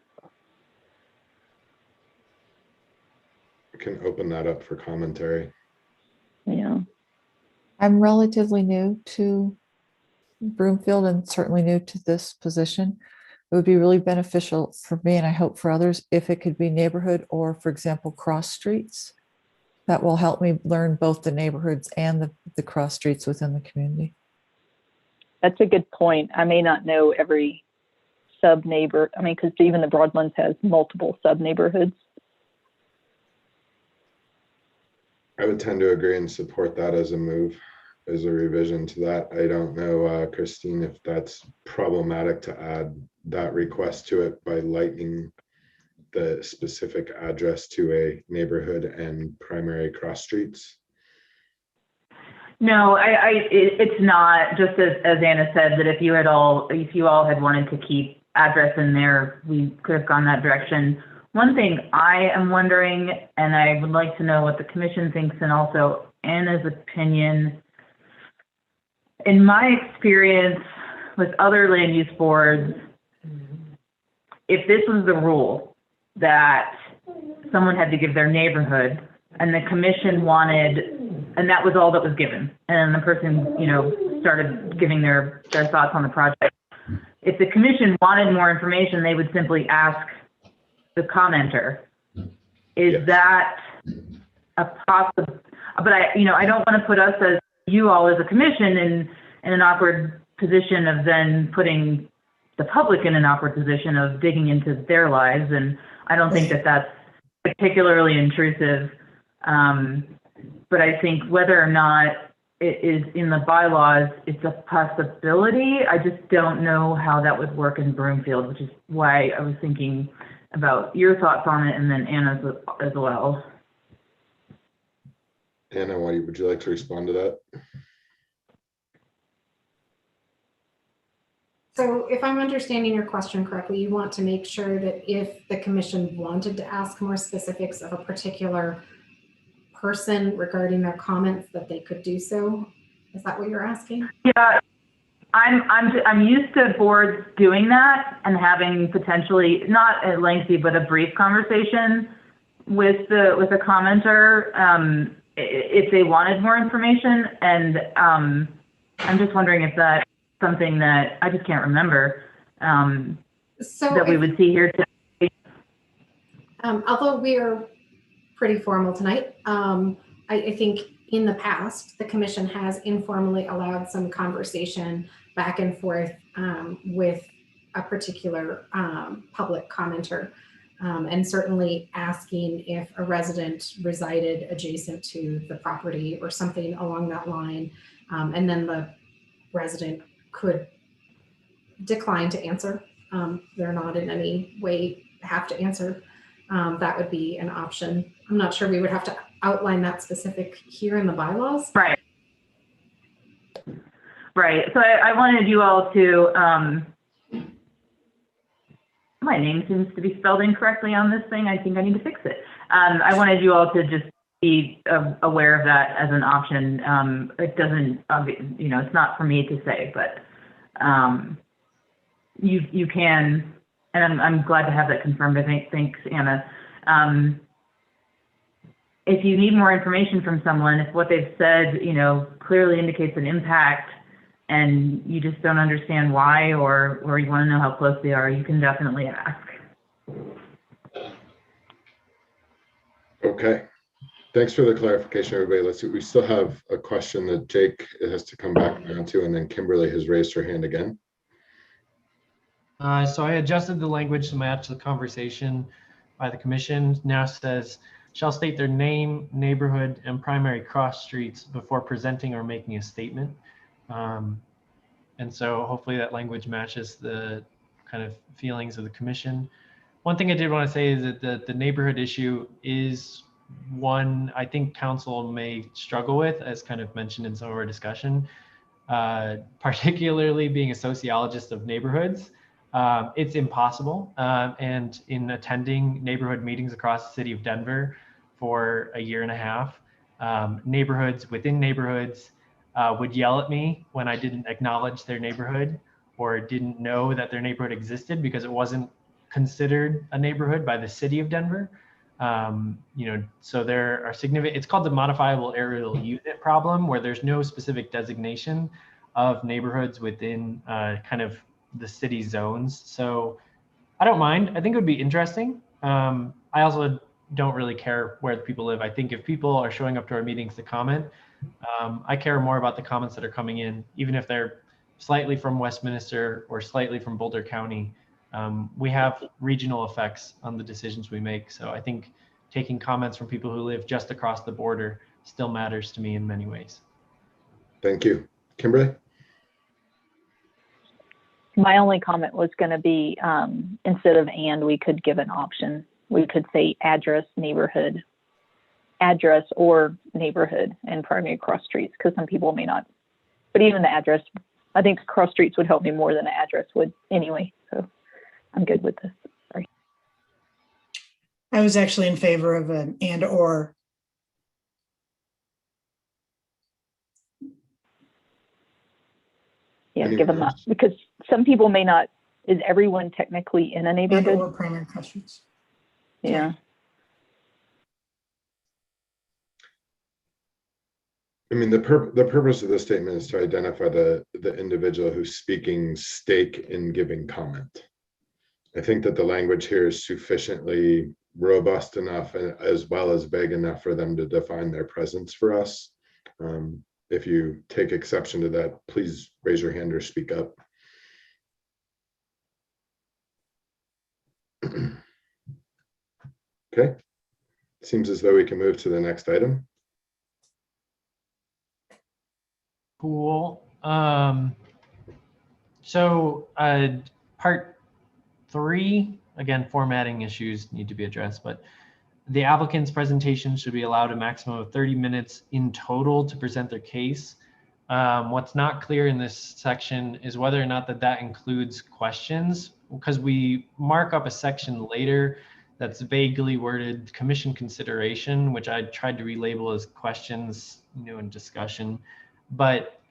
We can open that up for commentary. Yeah. I'm relatively new to Broomfield and certainly new to this position. It would be really beneficial for me, and I hope for others, if it could be neighborhood or, for example, cross streets. That will help me learn both the neighborhoods and the cross streets within the community. That's a good point. I may not know every sub neighbor. I mean, because even the Broadlands has multiple sub neighborhoods. I would tend to agree and support that as a move, as a revision to that. I don't know, Christine, if that's problematic to add that request to it by lightening the specific address to a neighborhood and primary cross streets. No, it's not. Just as Anna said, that if you all had wanted to keep address in there, we could have gone that direction. One thing I am wondering, and I would like to know what the commission thinks, and also Anna's opinion. In my experience with other land use boards, if this was the rule that someone had to give their neighborhood and the commission wanted, and that was all that was given, and then the person, started giving their thoughts on the project. If the commission wanted more information, they would simply ask the commenter. Is Yes. that a possible? But I don't want to put us as you all as a commission in an awkward position of then putting the public in an awkward position of digging into their lives, and I don't think that that's particularly intrusive. But I think whether or not it is in the bylaws, it's a possibility. I just don't know how that would work in Broomfield, which is why I was thinking about your thoughts on it, and then Anna's as well. Anna, would you like to respond to that? So if I'm understanding your question correctly, you want to make sure that if the commission wanted to ask more specifics of a particular person regarding their comments, that they could do so. Is that what you're asking? Yeah, I'm used to boards doing that and having potentially not a lengthy but a brief conversation with a commenter if they wanted more information, and I'm just wondering if that's something that I just can't remember that we would see here today. Although we are pretty formal tonight, I think in the past, the commission has informally allowed some conversation back and forth with a particular public commenter, and certainly asking if a resident resided adjacent to the property or something along that line, and then the resident could decline to answer. They're not in any way have to answer. That would be an option. I'm not sure we would have to outline that specific here in the bylaws. Right. Right. So I wanted you all to, my name seems to be spelled incorrectly on this thing. I think I need to fix it. I wanted you all to just be aware of that as an option. It doesn't, it's not for me to say, but you can, and I'm glad to have that confirmed. I think, thanks, Anna. If you need more information from someone, if what they've said, clearly indicates an impact, and you just don't understand why, or you want to know how close they are, you can definitely ask. Okay. Thanks for the clarification, everybody. Let's see. We still have a question that Jake has to come back around to, and then Kimberly has raised her hand again. So I adjusted the language to match the conversation by the commission. Now says, shall state their name, neighborhood, and primary cross streets before presenting or making a statement. And so hopefully that language matches the kind of feelings of the commission. One thing I did want to say is that the neighborhood issue is one I think council may struggle with, as kind of mentioned in some of our discussion, particularly being a sociologist of neighborhoods. It's impossible. And in attending neighborhood meetings across the city of Denver for a year and a half, neighborhoods within neighborhoods would yell at me when I didn't acknowledge their neighborhood or didn't know that their neighborhood existed because it wasn't considered a neighborhood by the city of Denver. So there are significant, it's called the modifiable aerial unit problem, where there's no specific designation of neighborhoods within kind of the city zones. So I don't mind. I think it would be interesting. I also don't really care where the people live. I think if people are showing up to our meetings to comment, I care more about the comments that are coming in, even if they're slightly from Westminster or slightly from Boulder County. We have regional effects on the decisions we make. So I think taking comments from people who live just across the border still matters to me in many ways. Thank you. Kimberly? My only comment was going to be instead of and, we could give an option. We could say address, neighborhood, address or neighborhood and primary cross streets, because some people may not. But even the address, I think cross streets would help me more than the address would anyway. So I'm good with this. Sorry. I was actually in favor of an and or. Yeah, Anyone give them that, else? because some people may not. Is everyone technically in a And neighborhood? or primary questions. Yeah. I mean, the purpose of this statement is to identify the individual who's speaking stake in giving comment. I think that the language here is sufficiently robust enough and as well as vague enough for them to define their presence for us. If you take exception to that, please raise your hand or speak up. Okay, seems as though we can move to the next item. Cool. So part 3, again, formatting issues need to be addressed, but the applicant's presentation should be allowed a maximum of 30 minutes in total to present their case. What's not clear in this section is whether or not that includes questions, because we mark up a section later that's vaguely worded commission consideration, which I tried to relabel as questions, and discussion. But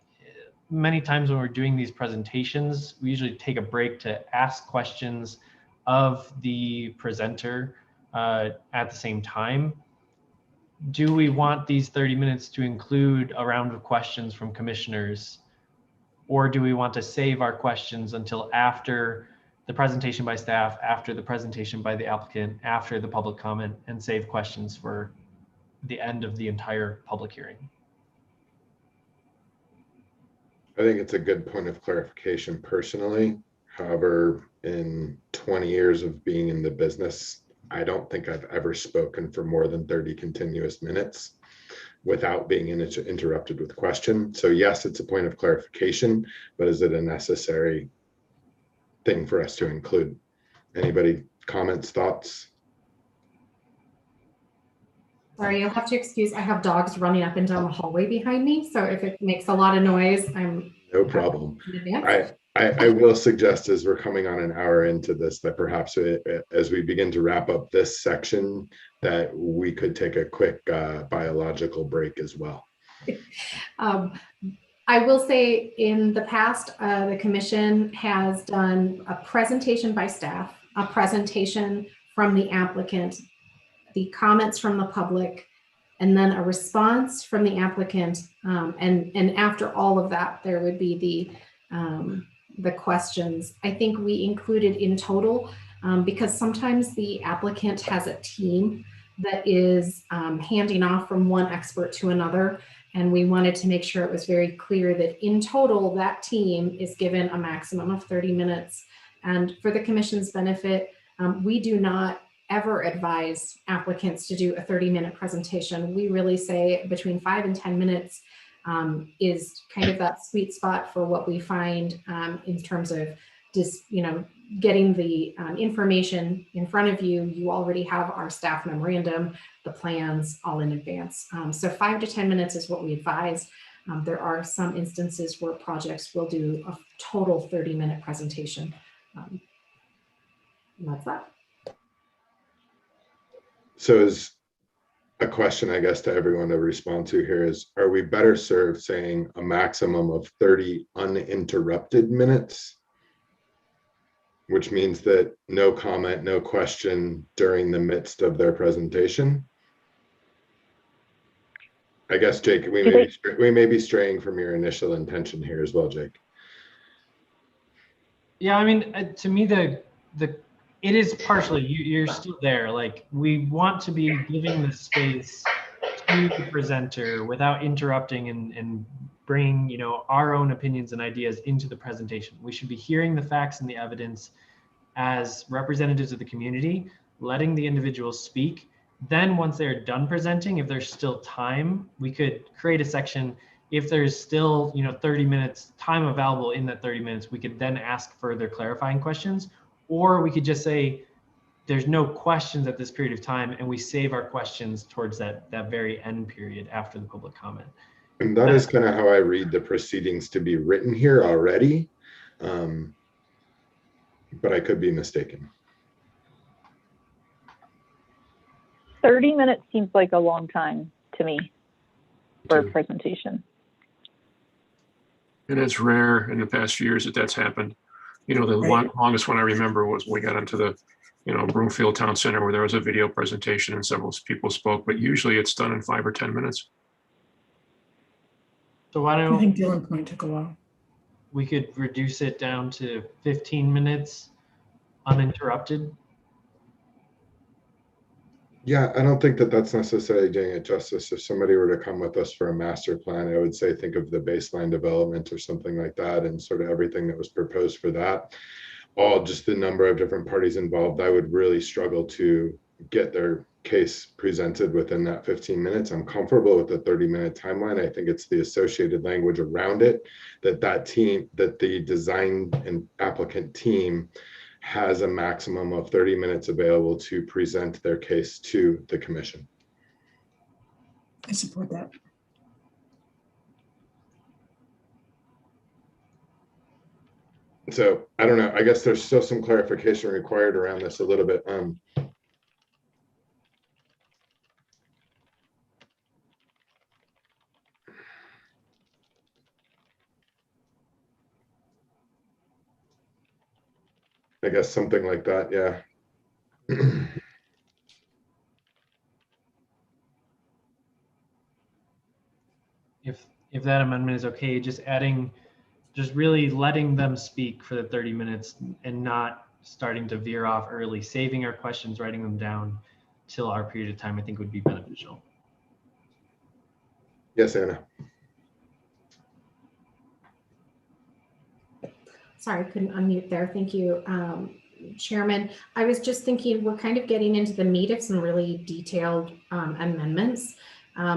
many times when we're doing these presentations, we usually take a break to ask questions of the presenter at the same time. Do we want these 30 minutes to include a round of questions from commissioners, or do we want to save our questions until after the presentation by staff, after the presentation by the applicant, after the public comment, and save questions for the end of the entire public hearing? I think it's a good point of clarification personally. However, in 20 years of being in the business, I don't think I've ever spoken for more than 30 continuous minutes without being interrupted with question. So yes, it's a point of clarification, but is it a necessary thing for us to include? Anybody comments, thoughts? Sorry, you'll have to excuse, I have dogs running up and down the hallway behind me. So if it makes a lot of noise, I'm No problem. in advance. I will suggest, as we're coming on an hour into this, that perhaps as we begin to wrap up this section, that we could take a quick biological break as well. I will say in the past, the commission has done a presentation by staff, a presentation from the applicant, the comments from the public, and then a response from the applicant. And after all of that, there would be the questions. I think we included in total because sometimes the applicant has a team that is handing off from one expert to another. And we wanted to make sure it was very clear that in total, that team is given a maximum of 30 minutes. And for the commission's benefit, we do not ever advise applicants to do a 30-minute presentation. We really say between 5 and 10 minutes is kind of that sweet spot for what we find in terms of just, getting the information in front of you. You already have our staff memorandum, the plans all in advance. So 5 to 10 minutes is what we advise. There are some instances where projects will do a total 30-minute presentation. And that's that. So a question, I guess, to everyone to respond to here is, are we better served saying a maximum of 30 uninterrupted minutes? Which means that no comment, no question during the midst of their presentation. I guess, Jake, we may be straying from your initial intention here as well, Jake. Yeah, I mean, to me, it is partially, you're still there. Like, we want to be giving the space to the presenter without interrupting and bringing, you know, our own opinions and ideas into the presentation. We should be hearing the facts and the evidence as representatives of the community, letting the individuals speak. Then once they're done presenting, if there's still time, we could create a section. If there's still, you know, 30 minutes time available in that 30 minutes, we could then ask further clarifying questions, or we could just say there's no questions at this period of time, and we save our questions towards that very end period after the public comment. And that is kind of how I read the proceedings to be written here already, but I could be mistaken. 30 minutes seems like a long time to me for a presentation. And it's rare in the past few years that that's happened. You know, the longest one I remember was when we got into the, you know, Broomfield Town Center, where there was a video presentation and several people spoke, but usually it's done in 5 or 10 minutes. So why I don't think Dylan Point took a while. we could reduce it down to 15 minutes uninterrupted? Yeah, I don't think that that's necessarily doing it justice. If somebody were to come with us for a master plan, I would say think of the baseline development or something like that, and sort of everything that was proposed for that. All just the number of different parties involved, I would really struggle to get their case presented within that 15 minutes. I'm comfortable with the 30-minute timeline. I think it's the associated language around it that the design and applicant team has a maximum of 30 minutes available to present their case to the commission. I support that. So I don't know, I guess there's still some clarification required around this a little bit. I guess something like that, yeah. If that amendment is okay, just really letting them speak for the 30 minutes and not starting to veer off early, saving our questions, writing them down till our period of time, I think would be beneficial. Yes, Anna. Sorry, I couldn't unmute there. Thank you, Chairman. I was just thinking we're kind of getting into the meat of some really detailed amendments.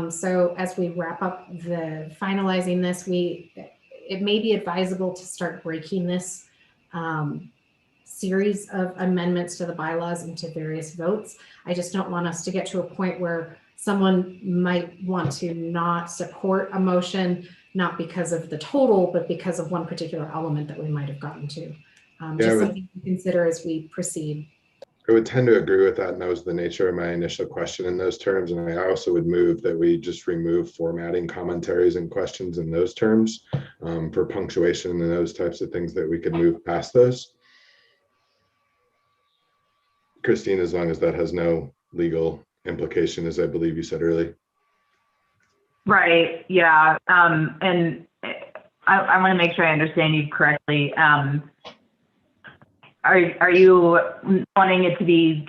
So as we wrap up finalizing this, it may be advisable to start breaking this series of amendments to the bylaws into various votes. I just don't want us to get to a point where someone might want to not support a motion, not because of the total, but because of one particular element that we might have gotten to. Just something to consider as we proceed. I would tend to agree with that, and that was the nature of my initial question in those terms. And I also would move that we just remove formatting commentaries and questions in those terms for punctuation and those types of things, that we could move past those. Christine, as long as that has no legal implication, as I believe you said earlier. Right, yeah, and I want to make sure I understand you correctly. Are you wanting it to be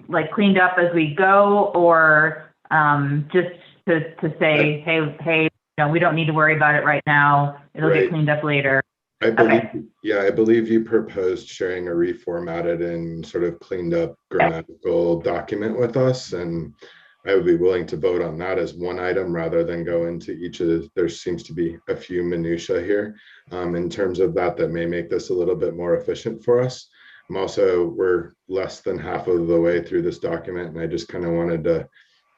like cleaned up as we go, or just to say, hey, you know, we don't need to worry about it right now. It'll get cleaned up later. I believe, yeah, I believe you proposed sharing a reformatted and sort of cleaned up grammatical document with us, and I would be willing to vote on that as one item rather than go into each of there seems to be a few minutia here in terms of that may make this a little bit more efficient for us. We're less than half of the way through this document, and I just kind of wanted to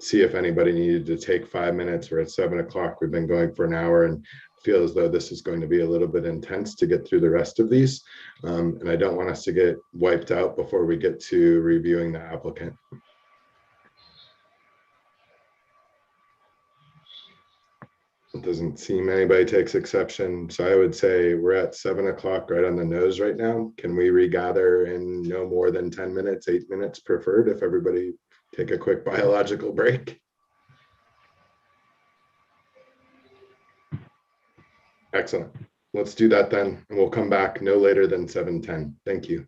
see if anybody needed to take 5 minutes. We're at 7 o'clock. We've been going for an hour and feel as though this is going to be a little bit intense to get through the rest of these. And I don't want us to get wiped out before we get to reviewing the applicant. It doesn't seem anybody takes exception. So I would say we're at 7 o'clock right on the nose right now. Can we regather in no more than 10 minutes, 8 minutes preferred if everybody take a quick biological break? Excellent. Let's do that then. And we'll come back no later than 7:10. Thank you.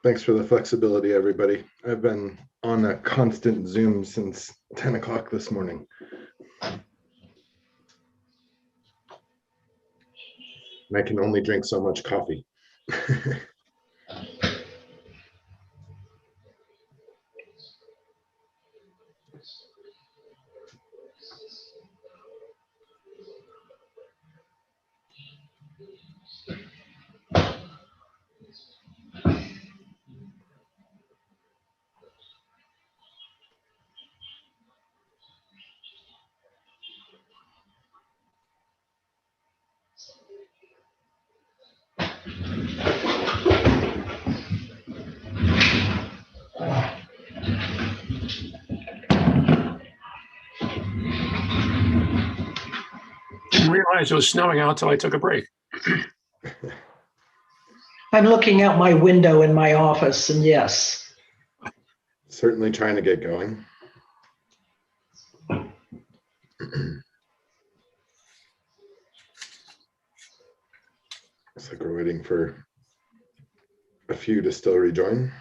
Thanks for the flexibility, everybody. I've been on a constant Zoom since 10 o'clock this morning. And I can only drink so much coffee. Didn't realize it was snowing out till I took a break. I'm looking out my window in my office, and yes. Certainly trying to get going. Looks like we're waiting for a few to still rejoin.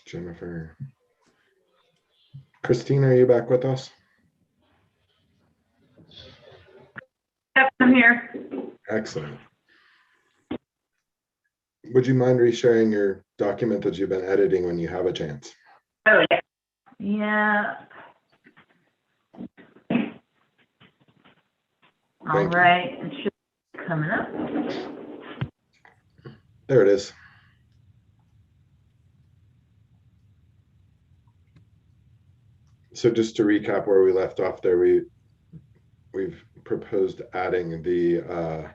Jennifer. Christine, are you back with us? Yep, I'm here. Excellent. Would you mind resharing your document that you've been editing when you have a chance? Oh, yeah. Yeah. All Thank you. right, it should be coming up. There it is. So just to recap where we left off there, we've proposed adding the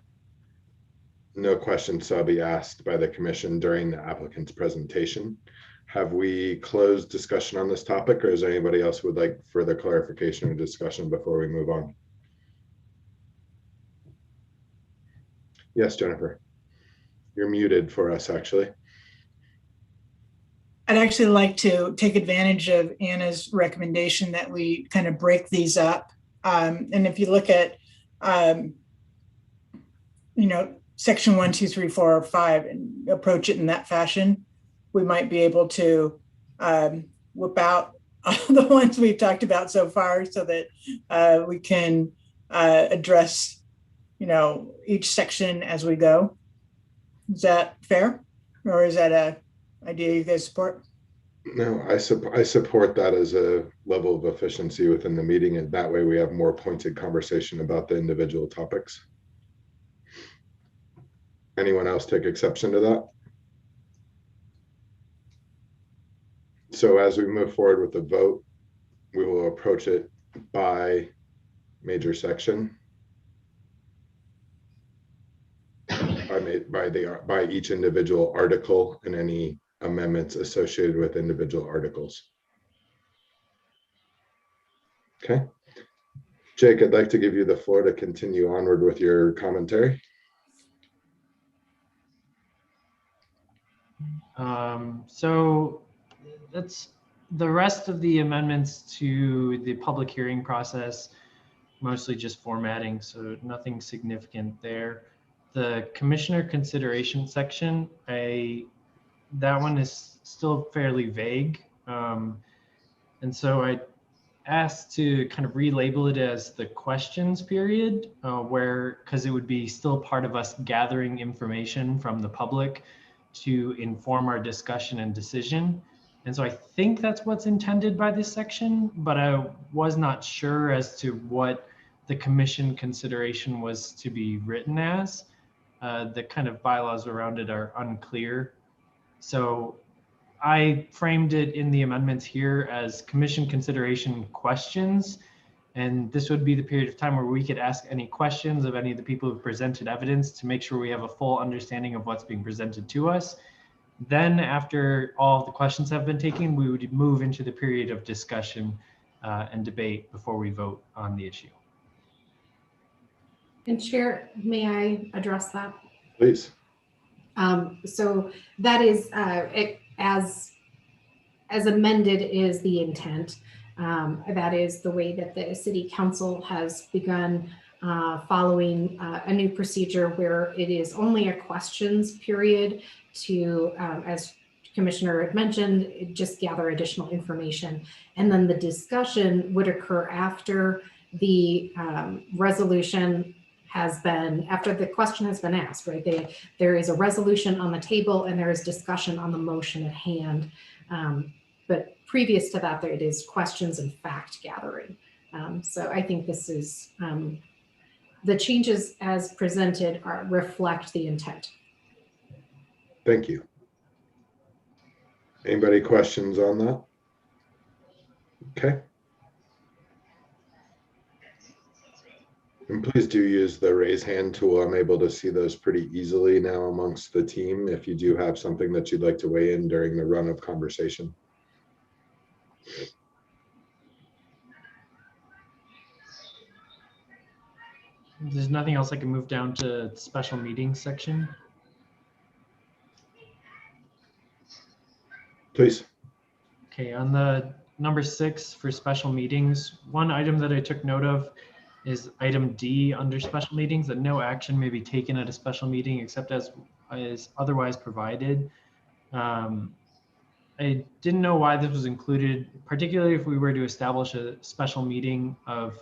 no questions shall be asked by the commission during the applicant's presentation. Have we closed discussion on this topic, or is there anybody else who would like further clarification or discussion before we move on? Yes, Jennifer, you're muted for us actually. I'd actually like to take advantage of Anna's recommendation that we kind of break these up. And if you look at, section 1, 2, 3, 4, or 5 and approach it in that fashion, we might be able to whip out the ones we've talked about so far so that we can address, each section as we go. Is that fair? Or is that a idea you guys support? No, I support that as a level of efficiency within the meeting, and that way we have more pointed conversation about the individual topics. Anyone else take exception to that? So as we move forward with the vote, we will approach it by major section, by each individual article and any amendments associated with individual articles. Okay. Jake, I'd like to give you the floor to continue onward with your commentary. So that's the rest of the amendments to the public hearing process, mostly just formatting, so nothing significant there. The commissioner consideration section, that one is still fairly vague. And so I asked to kind of relabel it as the questions period, because it would be still part of us gathering information from the public to inform our discussion and decision. And so I think that's what's intended by this section, but I was not sure as to what the commission consideration was to be written as. The kind of bylaws around it are unclear. So I framed it in the amendments here as commission consideration questions. And this would be the period of time where we could ask any questions of any of the people who presented evidence to make sure we have a full understanding of what's being presented to us. Then after all of the questions have been taken, we would move into the period of discussion and debate before we vote on the issue. And Chair, may I address that? Please. So that is, as as amended is the intent. That is the way that the city council has begun following a new procedure where it is only a questions period to, as Commissioner had mentioned, just gather additional information. And then the discussion would occur after the resolution has been, after the question has been asked, right? There is a resolution on the table and there is discussion on the motion at hand. But previous to that, it is questions and fact gathering. So I think this is, the changes as presented reflect the intent. Thank you. Anybody questions on that? Okay. And please do use the raise hand tool. I'm able to see those pretty easily now amongst the team if you do have something that you'd like to weigh in during the run of conversation. There's nothing else I can move down to special meetings section. Please. Okay, on the number 6 for special meetings, one item that I took note of is item D under special meetings, that no action may be taken at a special meeting except as otherwise provided. I didn't know why this was included, particularly if we were to establish a special meeting of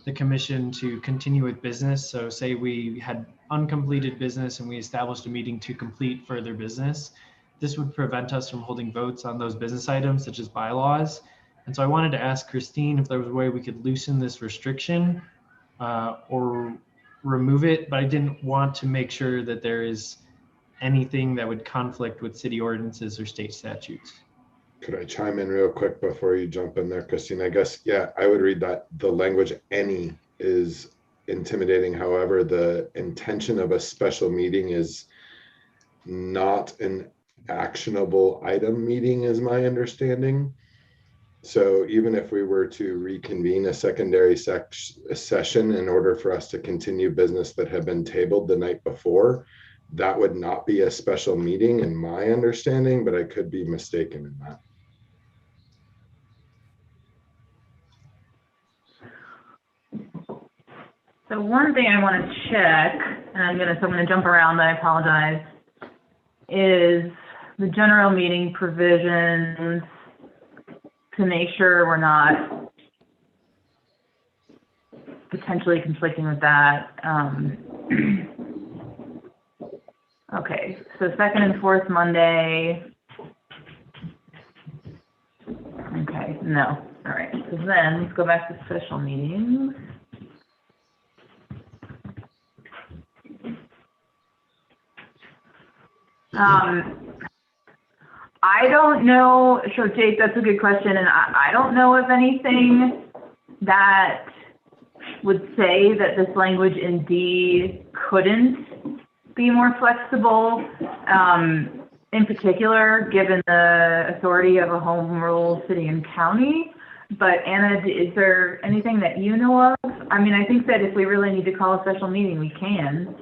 the commission to continue with business. So say we had uncompleted business and we established a meeting to complete further business. This would prevent us from holding votes on those business items such as bylaws. And so I wanted to ask Christine if there was a way we could loosen this restriction or remove it, but I didn't want to make sure that there is anything that would conflict with city ordinances or state statutes. Could I chime in real quick before you jump in there, Christine? I guess, yeah, I would read that the language any is intimidating. However, the intention of a special meeting is not an actionable item meeting is my understanding. So even if we were to reconvene a secondary session in order for us to continue business that had been tabled the night before, that would not be a special meeting in my understanding, but I could be mistaken in that. So one thing I want to check, and I'm gonna jump around, I apologize, is the general meeting provisions to make sure we're not potentially conflicting with that. Okay, so second and fourth Monday. Okay, no, all right, so then let's go back to special meetings. I don't know, sure, Jake, that's a good question, and I don't know of anything that would say that this language in D couldn't be more flexible, in particular, given the authority of a home rule city and county. But Anna, is there anything that you know of? I mean, I think that if we really need to call a special meeting, we can.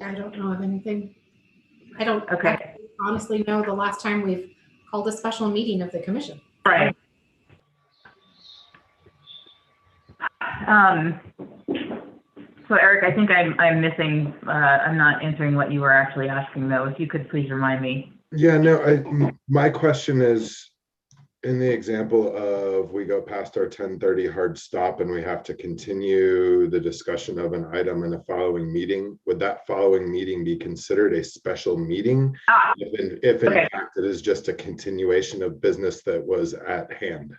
I don't know of anything. I don't Okay. honestly know the last time we've called a special meeting of the commission. Right. So Eric, I think I'm missing, I'm not answering what you were actually asking though. If you could please remind me. Yeah, no, my question is, in the example of we go past our 10:30 hard stop and we have to continue the discussion of an item in a following meeting, would that following meeting be considered a special meeting? If in fact it is just a continuation of business that was at hand?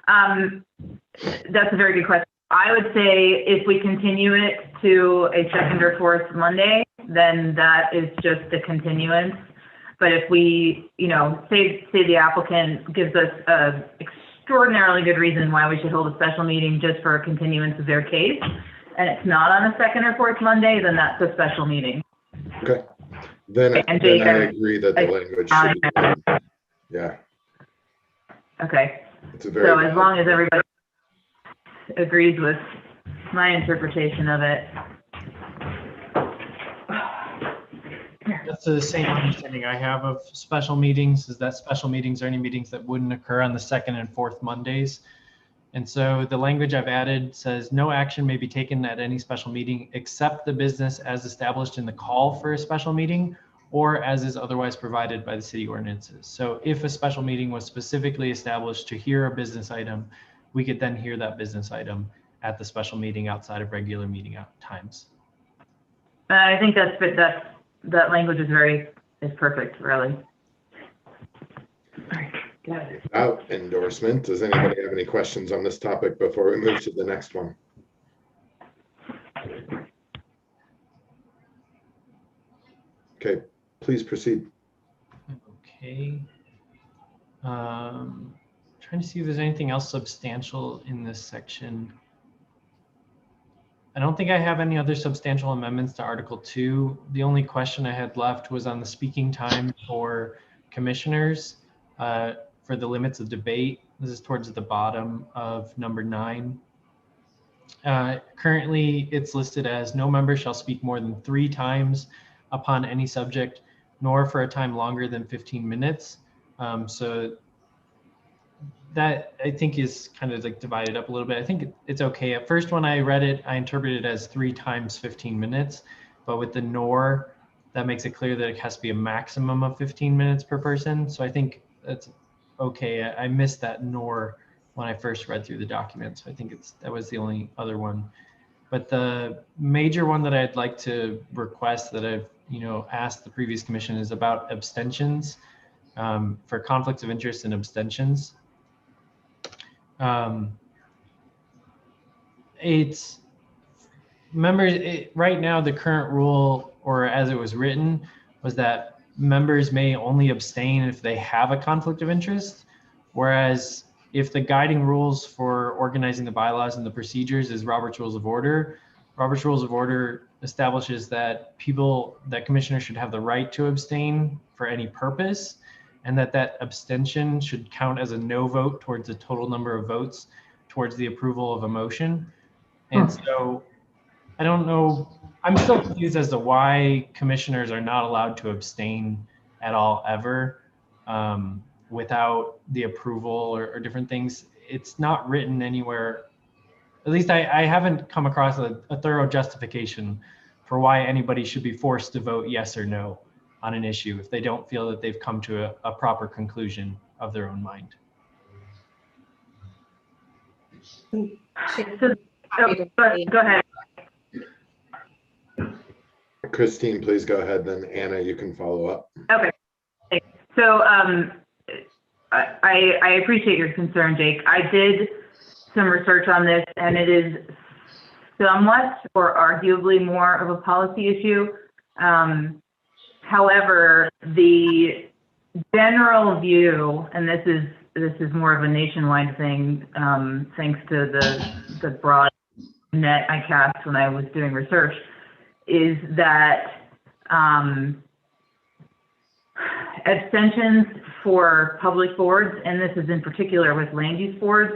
That's a very good question. I would say if we continue it to a second or fourth Monday, then that is just a continuance. But if we, say the applicant gives us an extraordinarily good reason why we should hold a special meeting just for a continuance of their case, and it's not on a second or fourth Monday, then that's a special meeting. Okay. Then I agree that the language should be, yeah. Okay. It's a very so as long as everybody agrees with my interpretation of it. that's the same understanding I have of special meetings, is that special meetings are any meetings that wouldn't occur on the second and fourth Mondays. And so the language I've added says no action may be taken at any special meeting except the business as established in the call for a special meeting or as is otherwise provided by the city ordinances. So if a special meeting was specifically established to hear a business item, we could then hear that business item at the special meeting outside of regular meeting times. I think that language is perfect, really. All right, got it. Without endorsement, does anybody have any questions on this topic before we move to the next one? Okay, please proceed. Okay. Trying to see if there's anything else substantial in this section. I don't think I have any other substantial amendments to Article 2. The only question I had left was on the speaking time for commissioners for the limits of debate. This is towards the bottom of number 9. Currently, it's listed as no member shall speak more than 3 times upon any subject, nor for a time longer than 15 minutes. So that I think is kind of like divided up a little bit. I think it's okay. At first, when I read it, I interpreted it as 3 times 15 minutes, but with the nor, that makes it clear that it has to be a maximum of 15 minutes per person. So I think that's okay. I missed that nor when I first read through the document. So I think that was the only other one. But the major one that I'd like to request that I've asked the previous commission is about abstentions, for conflicts of interest and abstentions. It's members right now, the current rule, or as it was written, was that members may only abstain if they have a conflict of interest, whereas if the guiding rules for organizing the bylaws and the procedures is Robert's Rules of Order, Robert's Rules of Order establishes that commissioners should have the right to abstain for any purpose, and that abstention should count as a no vote towards the total number of votes towards the approval of a motion. And so I don't know, I'm still confused as to why commissioners are not allowed to abstain at all ever without the approval or different things. It's not written anywhere, at least I haven't come across a thorough justification for why anybody should be forced to vote yes or no on an issue if they don't feel that they've come to a proper conclusion of their own mind. So, go ahead. Christine, please go ahead. Then Anna, you can follow up. Okay. So I appreciate your concern, Jake. I did some research on this, and it is somewhat or arguably more of a policy issue. However, the general view, and this is more of a nationwide thing, thanks to the broad net I cast when I was doing research, is that abstentions for public boards, and this is in particular with land use boards,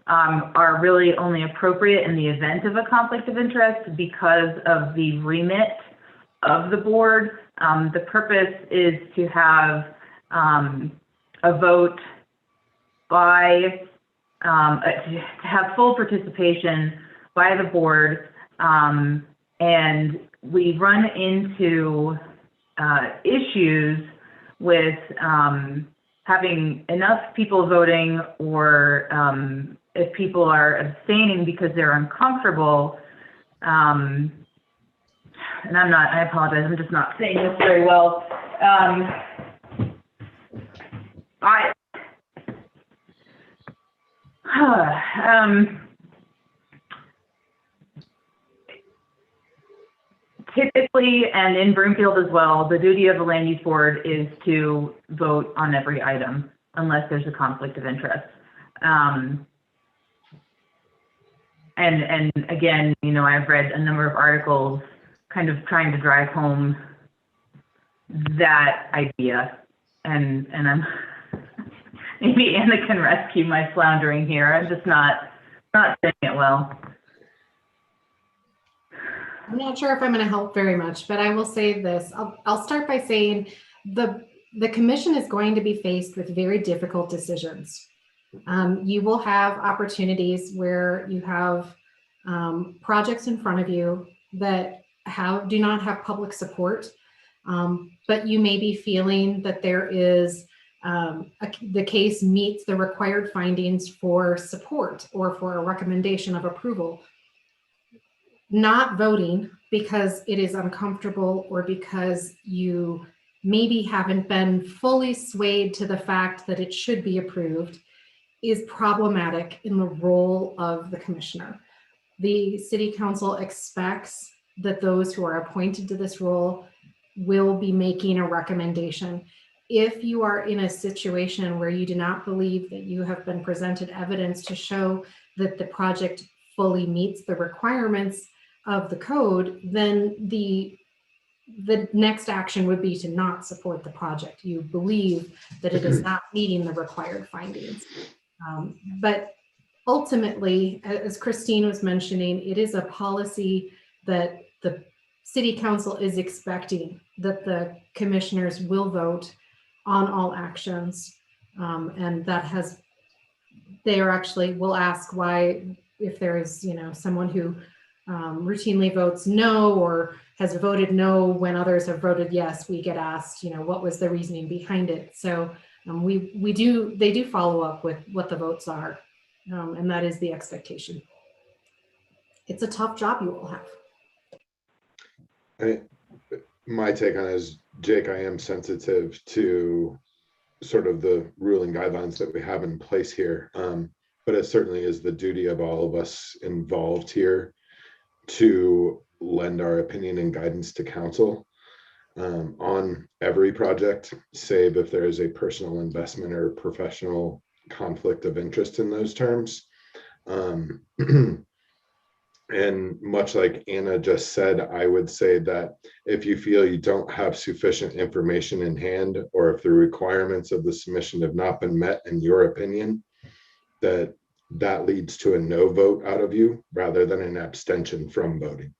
are really only appropriate in the event of a conflict of interest because of the remit of the board. The purpose is to have a vote by, to have full participation by the board, and we run into issues with having enough people voting, or if people are abstaining because they're uncomfortable, and I apologize, I'm just not saying this very well. Typically, and in Broomfield as well, the duty of the land use board is to vote on every item unless there's a conflict of interest. And again, I've read a number of articles kind of trying to drive home that idea, and I'm maybe Anna can rescue my floundering here. I'm just not saying it well. I'm not sure if I'm going to help very much, but I will say this. I'll start by saying the commission is going to be faced with very difficult decisions. You will have opportunities where you have projects in front of you that do not have public support, but you may be feeling that there is the case meets the required findings for support or for a recommendation of approval. Not voting because it is uncomfortable or because you maybe haven't been fully swayed to the fact that it should be approved is problematic in the role of the commissioner. The city council expects that those who are appointed to this role will be making a recommendation. If you are in a situation where you do not believe that you have been presented evidence to show that the project fully meets the requirements of the code, then the next action would be to not support the project. You believe that it is not meeting the required findings. But ultimately, as Christine was mentioning, it is a policy that the city council is expecting that the commissioners will vote on all actions. And that they are actually will ask why, if there is, someone who routinely votes no or has voted no when others have voted yes, we get asked, what was the reasoning behind it? So they do follow up with what the votes are, and that is the expectation. It's a tough job you will have. My take on it is, Jake, I am sensitive to sort of the ruling guidelines that we have in place here, but it certainly is the duty of all of us involved here to lend our opinion and guidance to council on every project, save if there is a personal investment or professional conflict of interest in those terms. And much like Anna just said, I would say that if you feel you don't have sufficient information in hand, or if the requirements of the submission have not been met in your opinion, that leads to a no vote out of you rather than an abstention from voting.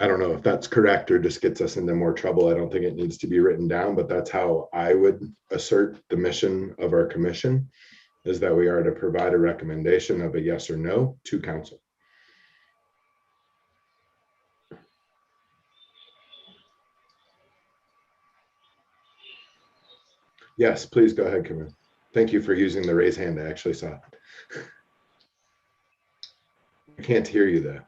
I don't know if that's correct or just gets us into more trouble. I don't think it needs to be written down, but that's how I would assert the mission of our commission, is that we are to provide a recommendation of a yes or no to council. Yes, please go ahead, Camille. Thank you for using the raise hand. I actually saw it. I can't hear you though.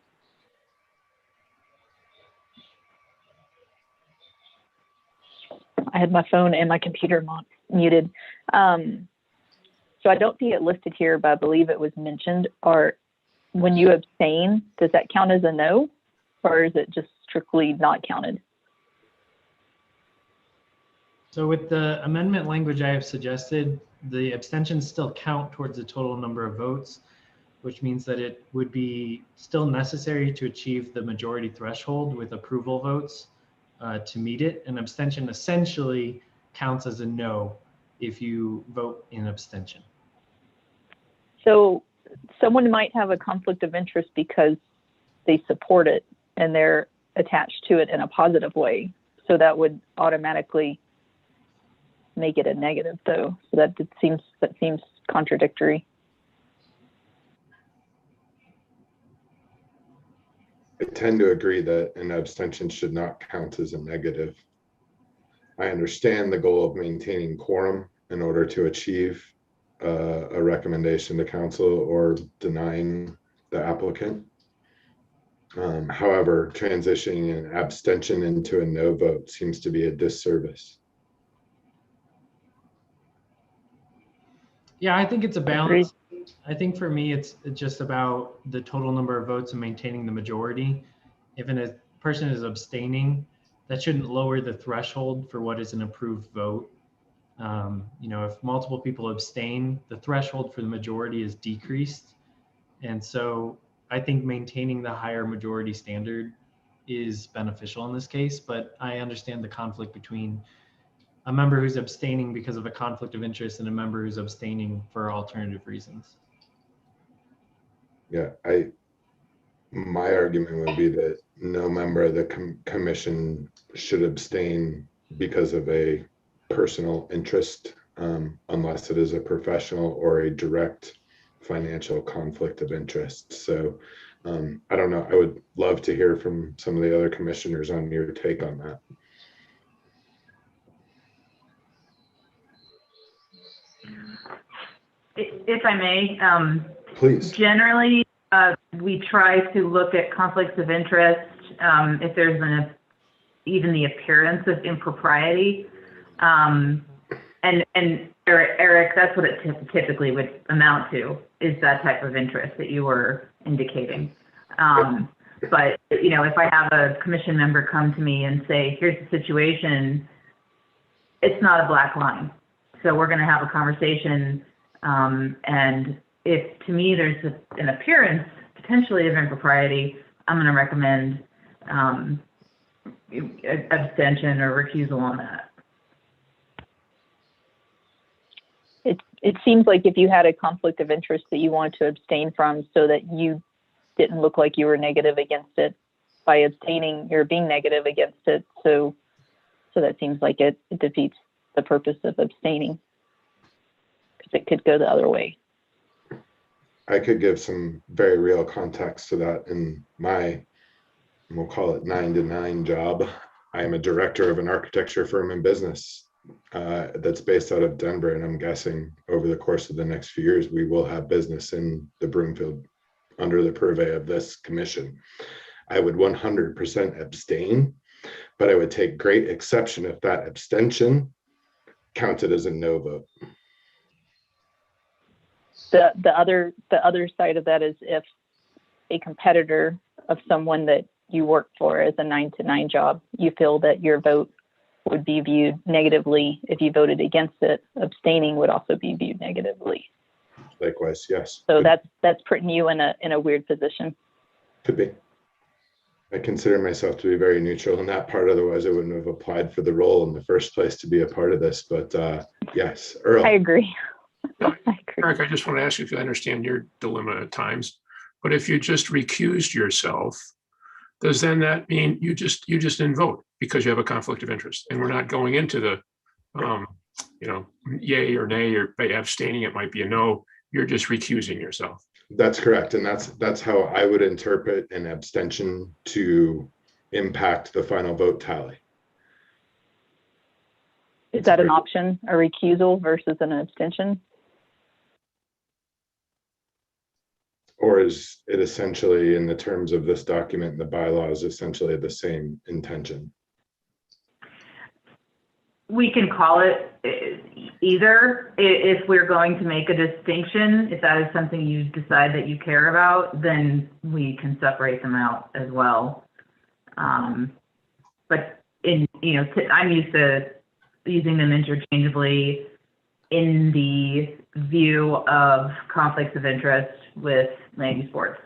I had my phone and my computer muted. So I don't see it listed here, but I believe it was mentioned. Or when you abstain, does that count as a no, or is it just strictly not counted? So with the amendment language I have suggested, the abstentions still count towards the total number of votes, which means that it would be still necessary to achieve the majority threshold with approval votes to meet it. An abstention essentially counts as a no if you vote in abstention. So someone might have a conflict of interest because they support it and they're attached to it in a positive way. So that would automatically make it a negative, though. So that seems contradictory. I tend to agree that an abstention should not count as a negative. I understand the goal of maintaining quorum in order to achieve a recommendation to council or denying the applicant. However, transitioning an abstention into a no vote seems to be a disservice. Yeah, I think it's a balance. I think for me, it's just about the total number of votes and maintaining the majority. If a person is abstaining, that shouldn't lower the threshold for what is an approved vote. If multiple people abstain, the threshold for the majority is decreased. And so I think maintaining the higher majority standard is beneficial in this case, but I understand the conflict between a member who's abstaining because of a conflict of interest and a member who's abstaining for alternative reasons. Yeah, I My argument would be that no member of the commission should abstain because of a personal interest, unless it is a professional or a direct financial conflict of interest. So I don't know. I would love to hear from some of the other commissioners on your take on that. If I may, Please. generally, we try to look at conflicts of interest if there's even the appearance of impropriety. And Eric, that's what it typically would amount to, is that type of interest that you were indicating. But, you know, if I have a commission member come to me and say, here's the situation, it's not a black line. So we're going to have a conversation. And if to me there's an appearance potentially of impropriety, I'm going to recommend abstention or recusal on that. It seems like if you had a conflict of interest that you wanted to abstain from so that you didn't look like you were negative against it, by abstaining, you're being negative against it. So that seems like it defeats the purpose of abstaining, because it could go the other way. I could give some very real context to that. In my, we'll call it 9 to 9 job, I am a director of an architecture firm in business that's based out of Denver. And I'm guessing over the course of the next few years, we will have business in the Broomfield under the purvey of this commission. I would 100% abstain, but I would take great exception if that abstention counted as a no vote. The other side of that is if a competitor of someone that you work for as a 9 to 9 job, you feel that your vote would be viewed negatively if you voted against it, abstaining would also be viewed negatively. Likewise, yes. So that's putting you in a weird position. Could be. I consider myself to be very neutral in that part. Otherwise, I wouldn't have applied for the role in the first place to be a part of this. But yes, Earl. I agree. Eric, I just want to ask you if I understand your dilemma at times. But if you just recused yourself, does then that mean you just didn't vote because you have a conflict of interest? And we're not going into the, yay or nay, or by abstaining, it might be a no. You're just recusing yourself. That's correct. And that's how I would interpret an abstention to impact the final vote tally. Is that an option, a recusal versus an abstention? Or is it essentially, in the terms of this document, the bylaws, essentially the same intention? We can call it either. If we're going to make a distinction, if that is something you decide that you care about, then we can separate them out as well. But I'm used to using them interchangeably in the view of conflicts of interest with land use boards,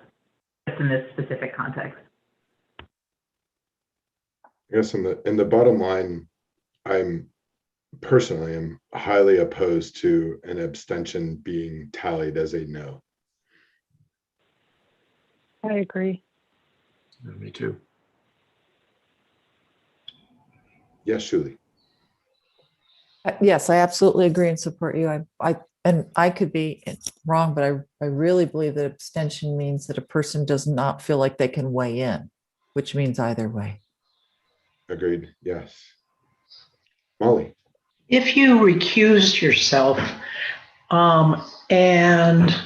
just in this specific context. I guess in the bottom line, I'm highly opposed to an abstention being tallied as a no. I agree. Me too. Yes, Shuli. Yes, I absolutely agree and support you. I could be wrong, but I really believe that abstention means that a person does not feel like they can weigh in, which means either way. Agreed. Yes. Molly. If you recused yourself and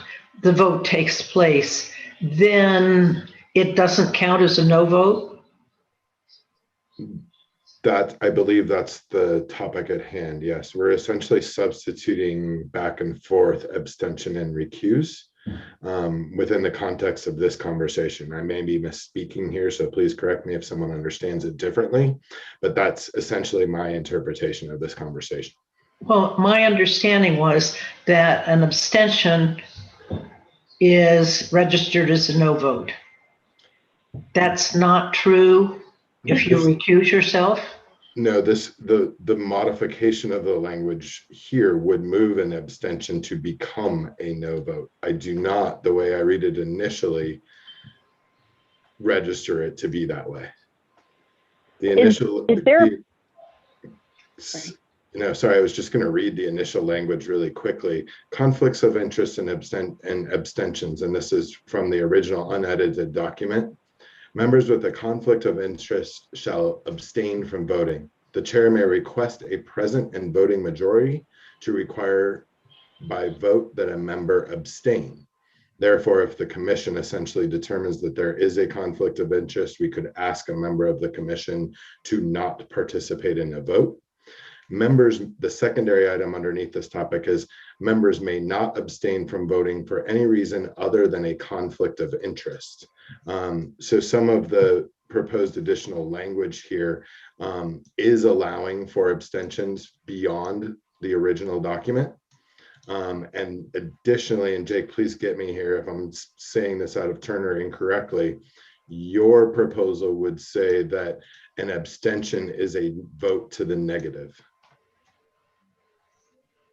the vote takes place, then it doesn't count as a no vote? I believe that's the topic at hand. Yes, we're essentially substituting back and forth abstention and recuse within the context of this conversation. I may be misspeaking here, so please correct me if someone understands it differently, but that's essentially my interpretation of this conversation. Well, my understanding was that an abstention is registered as a no vote. That's not true if you recuse yourself? No, the modification of the language here would move an abstention to become a no vote. I do not, the way I read it initially, register it to be that way. The Is initial, there- sorry, I was just going to read the initial language really quickly. Conflicts of interest and abstentions, and this is from the original unedited document. Members with a conflict of interest shall abstain from voting. The chair may request a present and voting majority to require by vote that a member abstain. Therefore, if the commission essentially determines that there is a conflict of interest, we could ask a member of the commission to not participate in a vote. Members, the secondary item underneath this topic is members may not abstain from voting for any reason other than a conflict of interest. So some of the proposed additional language here is allowing for abstentions beyond the original document. And additionally, and Jake, please get me here if I'm saying this out of turn or incorrectly, your proposal would say that an abstention is a vote to the negative.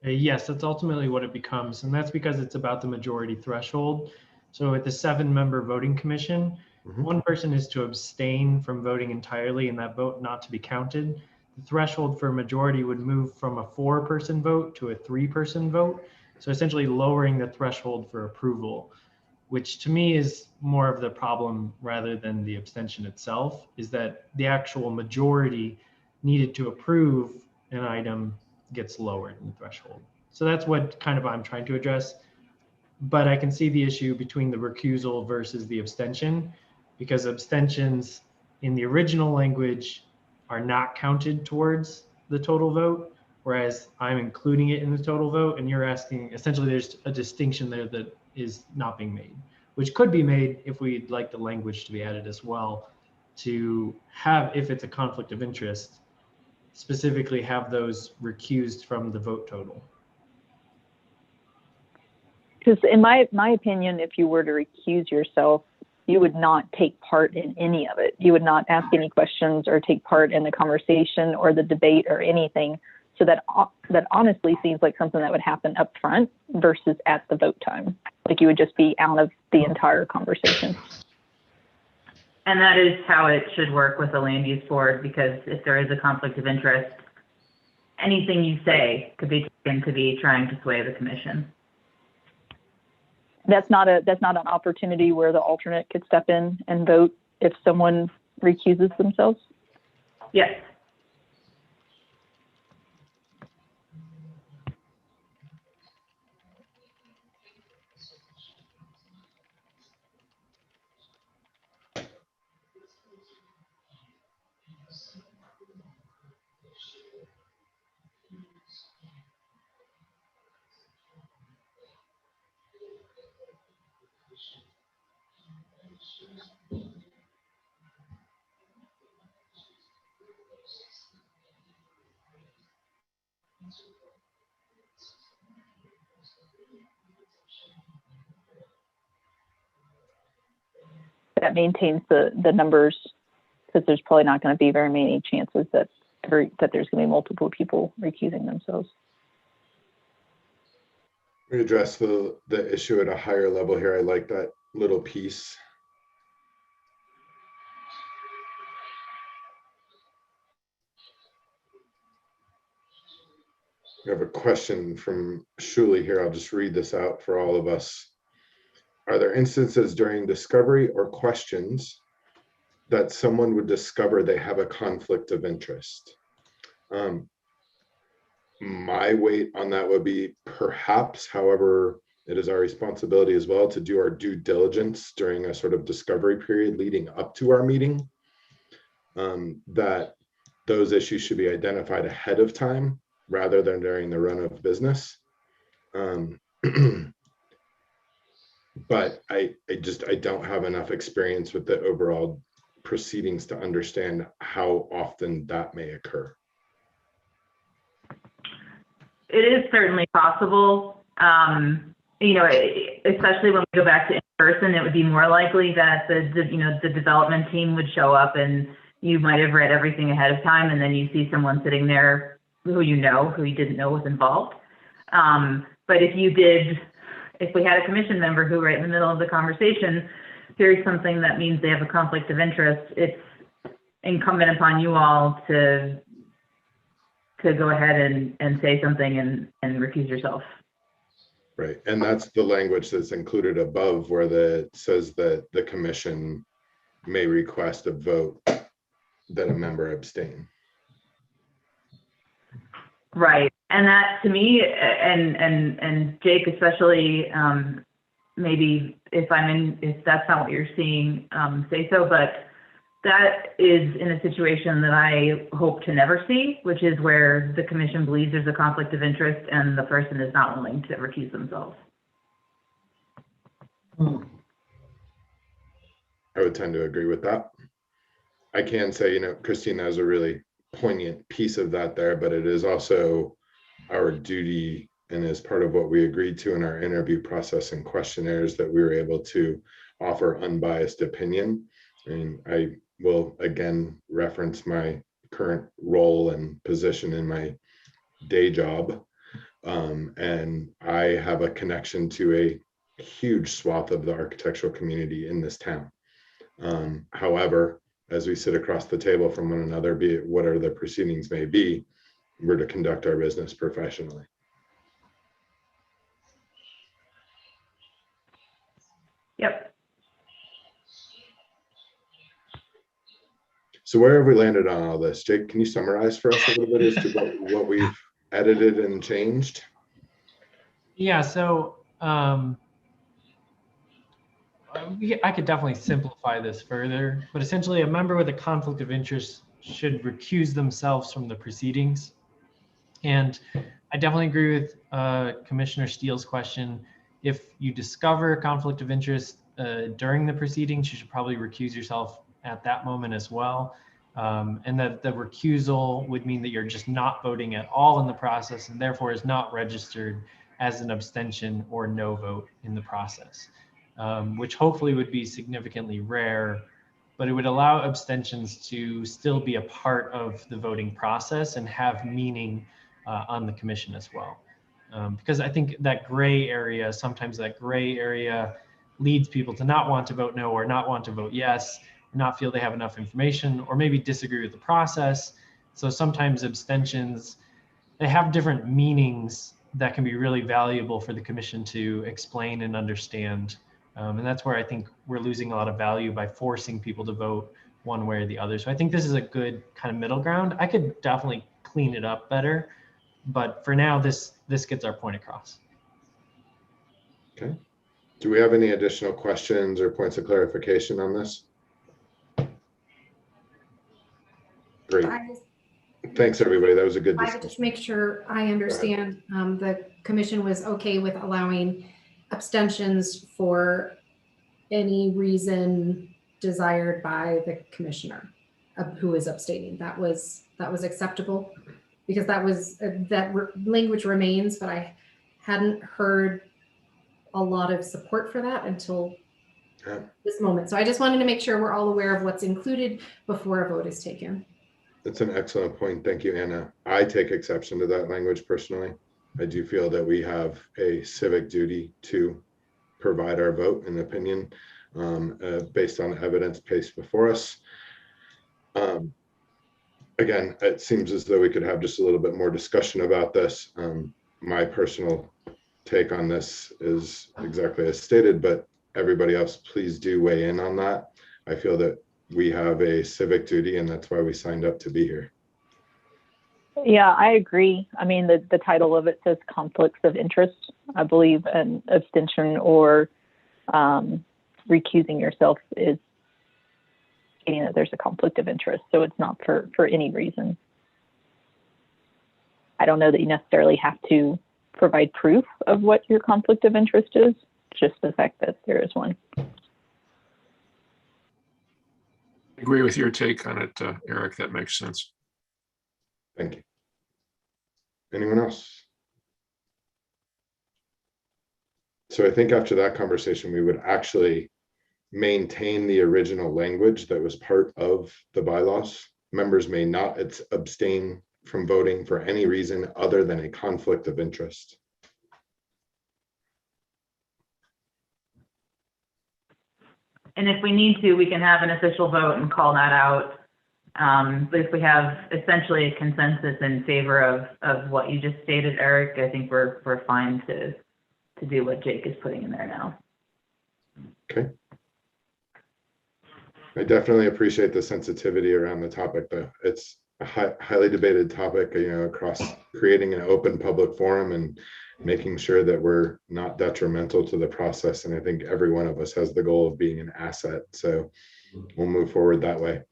Yes, that's ultimately what it becomes. And that's because it's about the majority threshold. So at the 7-member voting commission, one person is to abstain from voting entirely and that vote not to be counted. The threshold for a majority would move from a 4-person vote to a 3-person vote. So essentially lowering the threshold for approval, which to me is more of the problem rather than the abstention itself, is that the actual majority needed to approve an item gets lowered in the threshold. So that's what kind of I'm trying to address. But I can see the issue between the recusal versus the abstention, because abstentions in the original language are not counted towards the total vote, whereas I'm including it in the total vote, and you're asking, essentially there's a distinction there that is not being made, which could be made if we'd like the language to be added as well, to have, if it's a conflict of interest, specifically have those recused from the vote total. Because in my opinion, if you were to recuse yourself, you would not take part in any of it. You would not ask any questions or take part in the conversation or the debate or anything. So that honestly seems like something that would happen up front versus at the vote time. Like you would just be out of the entire conversation. And that is how it should work with the land use board, because if there is a conflict of interest, anything you say could be taken to be trying to sway the commission. That's not an opportunity where the alternate could step in and vote if someone recuses themselves? Yes. That maintains the numbers, because there's probably not going to be very many chances that there's going to be multiple people recusing themselves. We address the issue at a higher level here. I like that little piece. We have a question from Shuli here. I'll just read this out for all of us. Are there instances during discovery or questions that someone would discover they have a conflict of interest? My weight on that would be perhaps, however, it is our responsibility as well to do our due diligence during a sort of discovery period leading up to our meeting, that those issues should be identified ahead of time rather than during the run of business. But I don't have enough experience with the overall proceedings to understand how often that may occur. It is certainly possible. You know, especially when we go back to in person, it would be more likely that the development team would show up and you might have read everything ahead of time, and then you see someone sitting there who you didn't know was involved. But if we had a commission member who right in the middle of the conversation here's something that means they have a conflict of interest, it's incumbent upon you all to go ahead and say something and recuse yourself. Right, and that's the language that's included above where it says that the commission may request a vote that a member abstain. Right, and that to me, and Jake especially, maybe if that's not what you're seeing, say so, but that is in a situation that I hope to never see, which is where the commission believes there's a conflict of interest and the person is not willing to recuse themselves. I would tend to agree with that. I can say, Christina has a really poignant piece of that there, but it is also our duty and as part of what we agreed to in our interview process and questionnaires that we were able to offer unbiased opinion. And I will again reference my current role and position in my day job. And I have a connection to a huge swath of the architectural community in this town. However, as we sit across the table from one another, be it whatever the proceedings may be, we're to conduct our business professionally. Yep. So where have we landed on all this? Jake, can you summarize for us a little bit as to what we've edited and changed? Yeah, so I could definitely simplify this further, but essentially a member with a conflict of interest should recuse themselves from the proceedings. And I definitely agree with Commissioner Steele's question. If you discover a conflict of interest during the proceedings, you should probably recuse yourself at that moment as well. And that the recusal would mean that you're just not voting at all in the process and therefore is not registered as an abstention or no vote in the process, which hopefully would be significantly rare, but it would allow abstentions to still be a part of the voting process and have meaning on the commission as well. Because I think that gray area, sometimes that gray area leads people to not want to vote no or not want to vote yes, not feel they have enough information, or maybe disagree with the process. So sometimes abstentions, they have different meanings that can be really valuable for the commission to explain and understand. And that's where I think we're losing a lot of value by forcing people to vote one way or the other. So I think this is a good kind of middle ground. I could definitely clean it up better, but for now, this gets our point across. Okay. Do we have any additional questions or points of clarification on this? Great. Thanks, everybody. That was a good discussion. I would just make sure I understand the commission was okay with allowing abstentions for any reason desired by the commissioner who is abstaining. That was acceptable, because that language remains, but I hadn't heard a lot of support for that until this moment. So I just wanted to make sure we're all aware of what's included before a vote is taken. That's an excellent point. Thank you, Anna. I take exception to that language personally. I do feel that we have a civic duty to provide our vote and opinion based on evidence placed before us. Again, it seems as though we could have just a little bit more discussion about this. My personal take on this is exactly as stated, but everybody else, please do weigh in on that. I feel that we have a civic duty, and that's why we signed up to be here. Yeah, I agree. I mean, the title of it says conflicts of interest. I believe an abstention or recusing yourself is stating that there's a conflict of interest. So it's not for any reason. I don't know that you necessarily have to provide proof of what your conflict of interest is, just the fact that there is one. I agree with your take on it, Eric. That makes sense. Thank you. Anyone else? So I think after that conversation, we would actually maintain the original language that was part of the bylaws. Members may not abstain from voting for any reason other than a conflict of interest. And if we need to, we can have an official vote and call that out. But if we have essentially a consensus in favor of what you just stated, Eric, I think we're fine to do what Jake is putting in there now. Okay. I definitely appreciate the sensitivity around the topic, though. It's a highly debated topic, across creating an open public forum and making sure that we're not detrimental to the process. And I think every one of us has the goal of being an asset. So we'll move forward that way.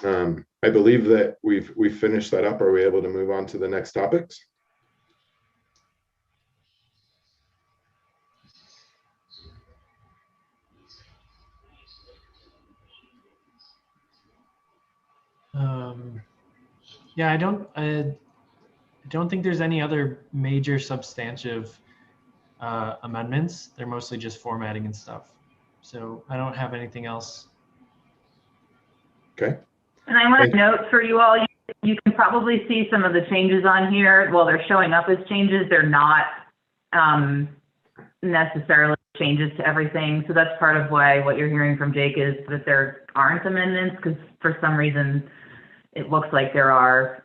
I believe that we've finished that up. Are we able to move on to the next topics? Yeah, I don't think there's any other major substantive amendments. They're mostly just formatting and stuff. So I don't have anything else. Okay. And I want to note for you all, you can probably see some of the changes on here. Well, they're showing up as changes. They're not necessarily changes to everything. So that's part of why what you're hearing from Jake is that there aren't amendments, because for some reason it looks like there are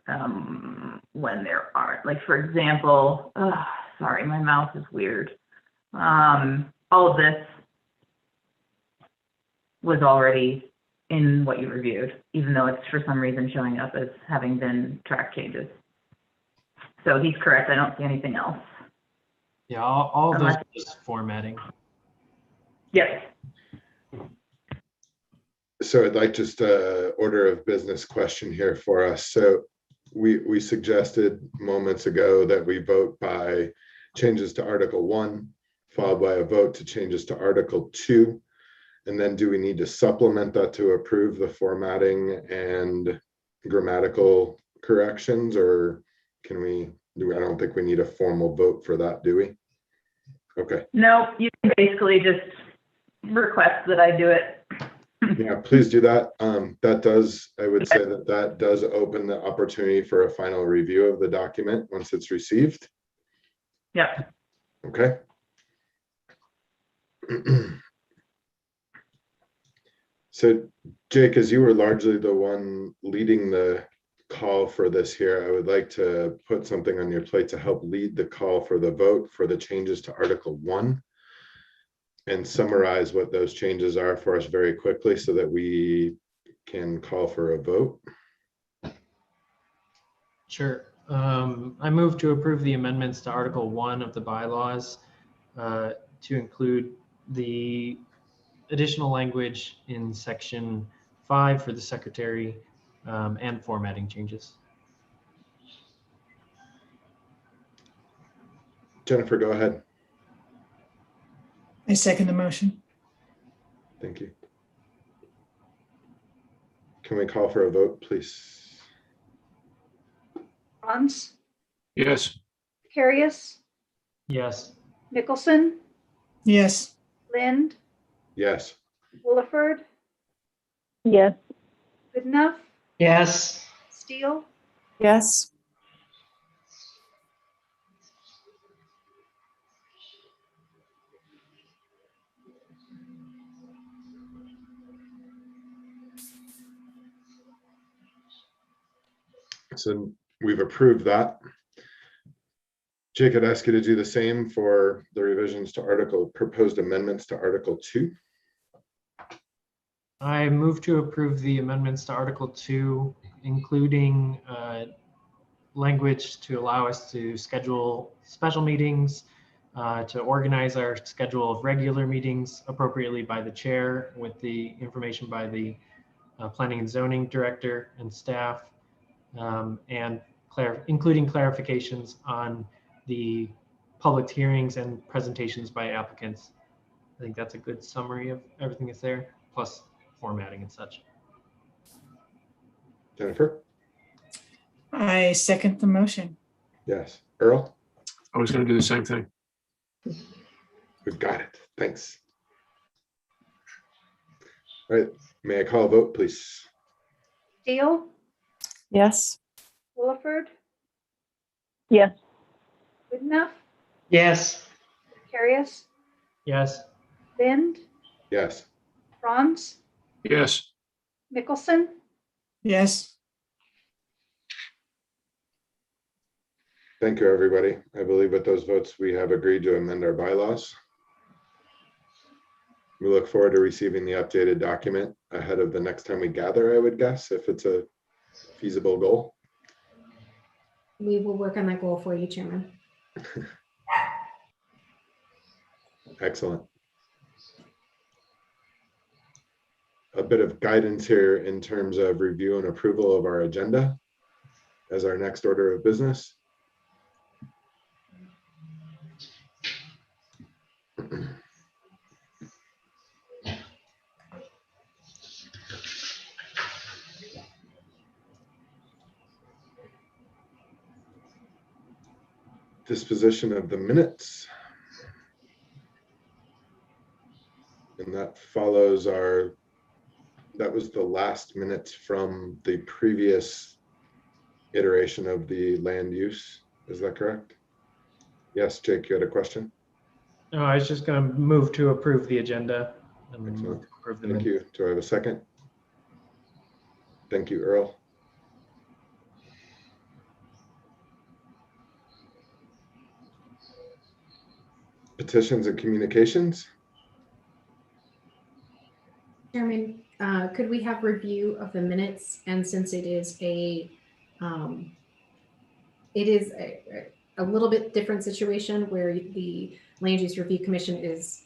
when there aren't. Like, for example, sorry, my mouse is weird. All of this was already in what you reviewed, even though it's for some reason showing up as having been track changes. So he's correct. I don't see anything else. Yeah, all of those are just formatting. Yes. So I'd like just a order of business question here for us. So we suggested moments ago that we vote by changes to Article 1, followed by a vote to changes to Article 2. And then do we need to supplement that to approve the formatting and grammatical corrections, or can we I don't think we need a formal vote for that, do we? Okay. No, you can basically just request that I do it. Yeah, please do that. That does, I would say that does open the opportunity for a final review of the document once it's received. Yep. Okay. So Jake, as you were largely the one leading the call for this here, I would like to put something on your plate to help lead the call for the vote for the changes to Article 1 and summarize what those changes are for us very quickly so that we can call for a vote. Sure. I move to approve the amendments to Article 1 of the bylaws to include the additional language in Section 5 for the secretary and formatting changes. Jennifer, go ahead. I second the motion. Thank you. Can we call for a vote, please? Franz, Yes. Carius, Yes. Nicholson, Yes. Lind, Yes. Williford, Yes. Goodenough, Yes. Steele, Yes. So we've approved that. Jake, I'd ask you to do the same for the revisions to proposed amendments to Article 2. I move to approve the amendments to Article 2, including language to allow us to schedule special meetings, to organize our schedule of regular meetings appropriately by the chair with the information by the planning and zoning director and staff, and including clarifications on the public hearings and presentations by applicants. I think that's a good summary of everything that's there, plus formatting and such. Jennifer? I second the motion. Yes. Earl? I was going to do the same thing. We've got it. Thanks. All right. May I call a vote, please? Steele, Yes. Williford, Yes. Goodenough, Yes. Carius, Yes. Lind, Yes. Franz, Yes. Nicholson, Yes, Thank you, everybody. I believe with those votes, we have agreed to amend our bylaws. We look forward to receiving the updated document ahead of the next time we gather, I would guess, if it's a feasible goal. We will work on that goal for you, Chairman. Excellent. A bit of guidance here in terms of review and approval of our agenda as our next order of business. Disposition of the minutes. And that follows that was the last minutes from the previous iteration of the land use. Is that correct? Yes, Jake, you had a question? No, I was just going to move to approve the agenda. I'm going to move to approve the Thank minutes. you. Do I have a second? Thank you, Earl. Petitions and communications. Chairman, could we have review of the minutes? And since it is a little bit different situation where the Land Use Review Commission is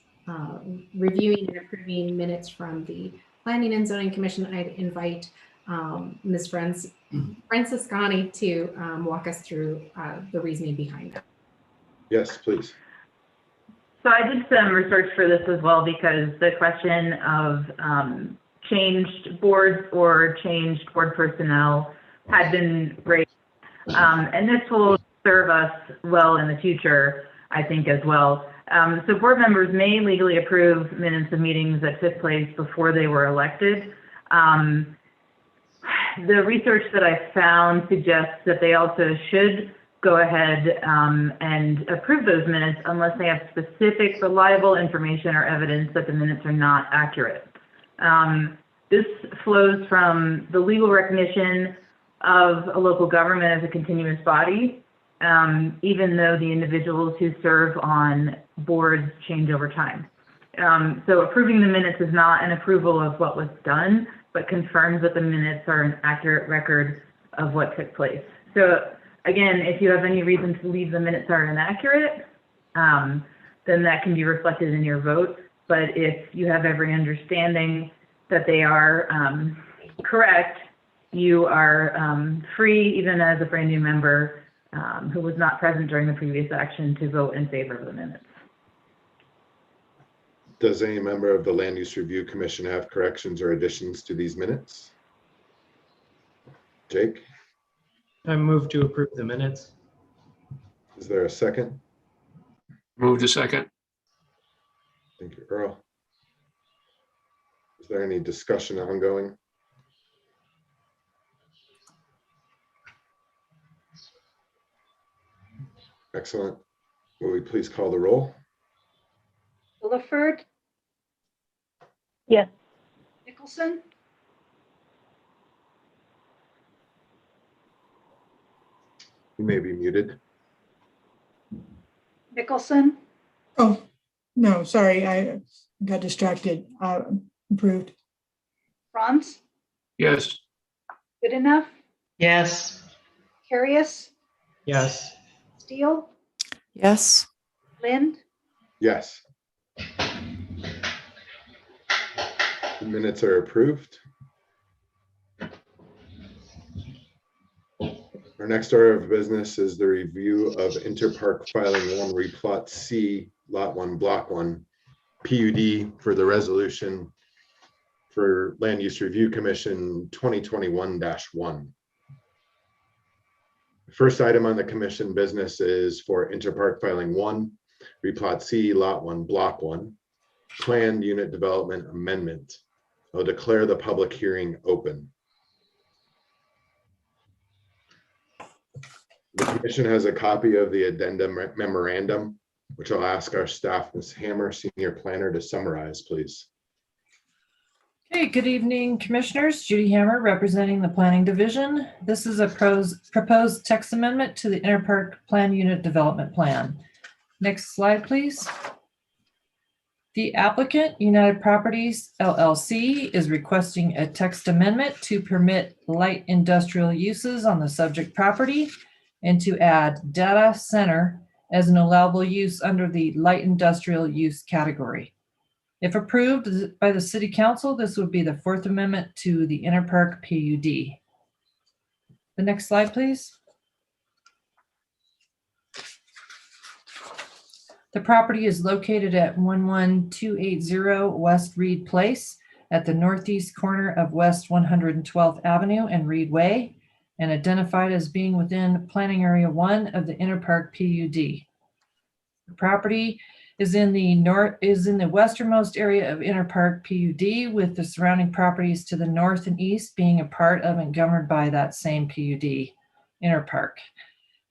reviewing and approving minutes from the Planning and Zoning Commission, I'd invite Ms. Franciscani to walk us through the reasoning behind that. Yes, please. So I did some research for this as well, because the question of changed boards or changed board personnel had been raised. And this will serve us well in the future, I think, as well. So board members may legally approve minutes of meetings that took place before they were elected. The research that I found suggests that they also should go ahead and approve those minutes unless they have specific, reliable information or evidence that the minutes are not accurate. This flows from the legal recognition of a local government as a continuous body, even though the individuals who serve on boards change over time. So approving the minutes is not an approval of what was done, but confirms that the minutes are an accurate record of what took place. So again, if you have any reason to believe the minutes are inaccurate, then that can be reflected in your vote. But if you have every understanding that they are correct, you are free, even as a brand new member who was not present during the previous action, to vote in favor of the minutes. Does any member of the Land Use Review Commission have corrections or additions to these minutes? Jake? I move to approve the minutes. Is there a second? Move to second. Thank you, Earl. Is there any discussion ongoing? Excellent. Will we please call the roll? Williford, Yes. Nicholson, You may be muted. Nicholson, oh, no, sorry, I got distracted. Approved. Franz, Yes. good enough, Yes. Carius, Yes. Steele, Yes. Lind, Yes. The minutes are approved. Our next order of business is the review of Interpark Filing 1 Replot C, Lot 1, Block 1, PUD for the resolution for Land Use Review Commission 2021-1. The first item on the commission business is for Interpark Filing 1, Replot C, Lot 1, Block 1, Planned Unit Development Amendment. I'll declare the public hearing open. The commission has a copy of the addendum memorandum, which I'll ask our staff, Ms. Hammer, senior planner, to summarize, please. Okay, good evening, Commissioners. Judy Hammer, representing the Planning Division. This is a proposed text amendment to the Interpark Plan Unit Development Plan. Next slide, please. The applicant, United Properties LLC, is requesting a text amendment to permit light industrial uses on the subject property and to add data center as an allowable use under the light industrial use category. If approved by the City Council, this would be the Fourth Amendment to the Interpark PUD. The next slide, please. The property is located at 11280 West Reed Place at the northeast corner of West 112th Avenue and Reed Way, and identified as being within Planning Area 1 of the Interpark PUD. The property is in the westernmost area of Interpark PUD, with the surrounding properties to the north and east being a part of and governed by that same PUD, Interpark.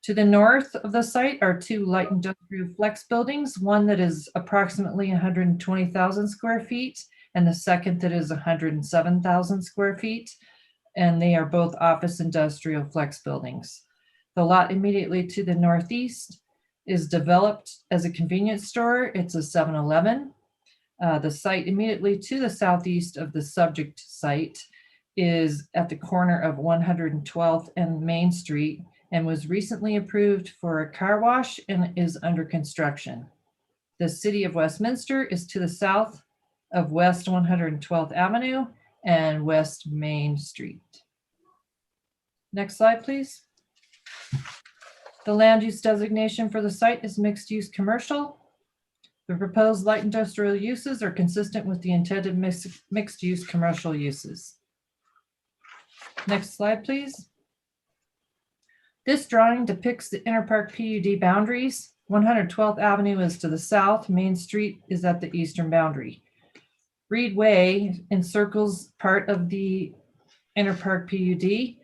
To the north of the site are two light industrial flex buildings, one that is approximately 120,000 square feet, and the second that is 107,000 square feet, and they are both office industrial flex buildings. The lot immediately to the northeast is developed as a convenience store. It's a 7-Eleven. The site immediately to the southeast of the subject site is at the corner of 112th and Main Street and was recently approved for a car wash and is under construction. The City of Westminster is to the south of West 112th Avenue and West Main Street. Next slide, please. The land use designation for the site is mixed use commercial. The proposed light industrial uses are consistent with the intended mixed use commercial uses. Next slide, please. This drawing depicts the Interpark PUD boundaries. 112th Avenue is to the south. Main Street is at the eastern boundary. Reed Way encircles part of the Interpark PUD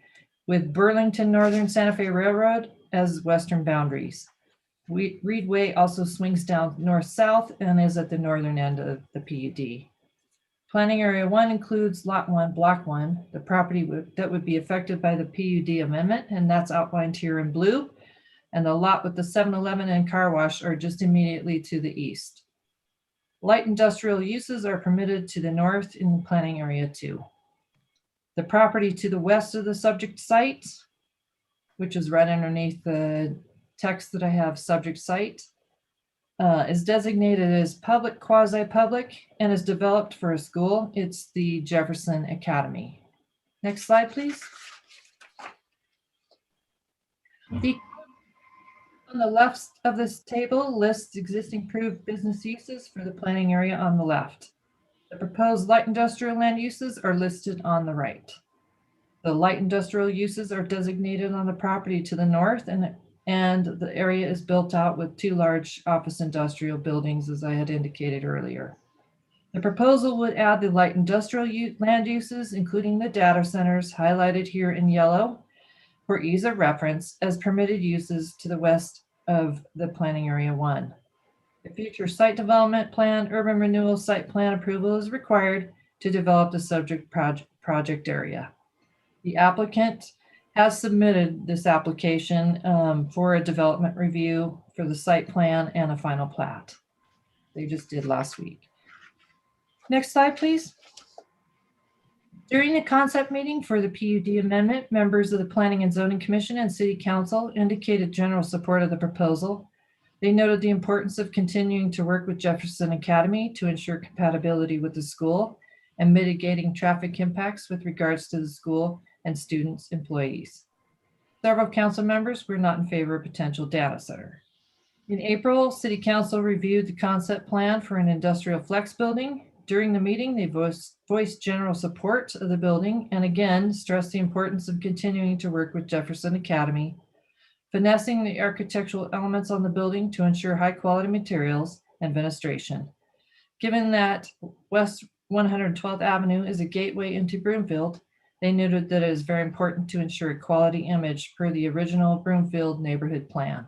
with Burlington Northern Santa Fe Railroad as western boundaries. Reed Way also swings down north-south and is at the northern end of the PUD. Planning Area 1 includes Lot 1, Block 1, the property that would be affected by the PUD amendment, and that's outlined here in blue. And the lot with the 7-Eleven and car wash are just immediately to the east. Light industrial uses are permitted to the north in Planning Area 2. The property to the west of the subject site, which is right underneath the text that I have, subject site, is designated as public, quasi-public, and is developed for a school. It's the Jefferson Academy. Next slide, please. On the left of this table lists existing approved business uses for the planning area on the left. The proposed light industrial land uses are listed on the right. The light industrial uses are designated on the property to the north, and the area is built out with two large office industrial buildings, as I had indicated earlier. The proposal would add the light industrial land uses, including the data centers highlighted here in yellow for ease of reference as permitted uses to the west of the Planning Area 1. The future site development plan, urban renewal site plan approval is required to develop the subject project area. The applicant has submitted this application for a development review for the site plan and a final plat. They just did last week. Next slide, please. During the concept meeting for the PUD amendment, members of the Planning and Zoning Commission and City Council indicated general support of the proposal. They noted the importance of continuing to work with Jefferson Academy to ensure compatibility with the school and mitigating traffic impacts with regards to the school and students, employees. Several council members were not in favor of potential data center. In April, City Council reviewed the concept plan for an industrial flex building. During the meeting, they voiced general support of the building and again stressed the importance of continuing to work with Jefferson Academy, finessing the architectural elements on the building to ensure high quality materials and fenestration. Given that West 112th Avenue is a gateway into Broomfield, they noted that it is very important to ensure a quality image per the original Broomfield neighborhood plan.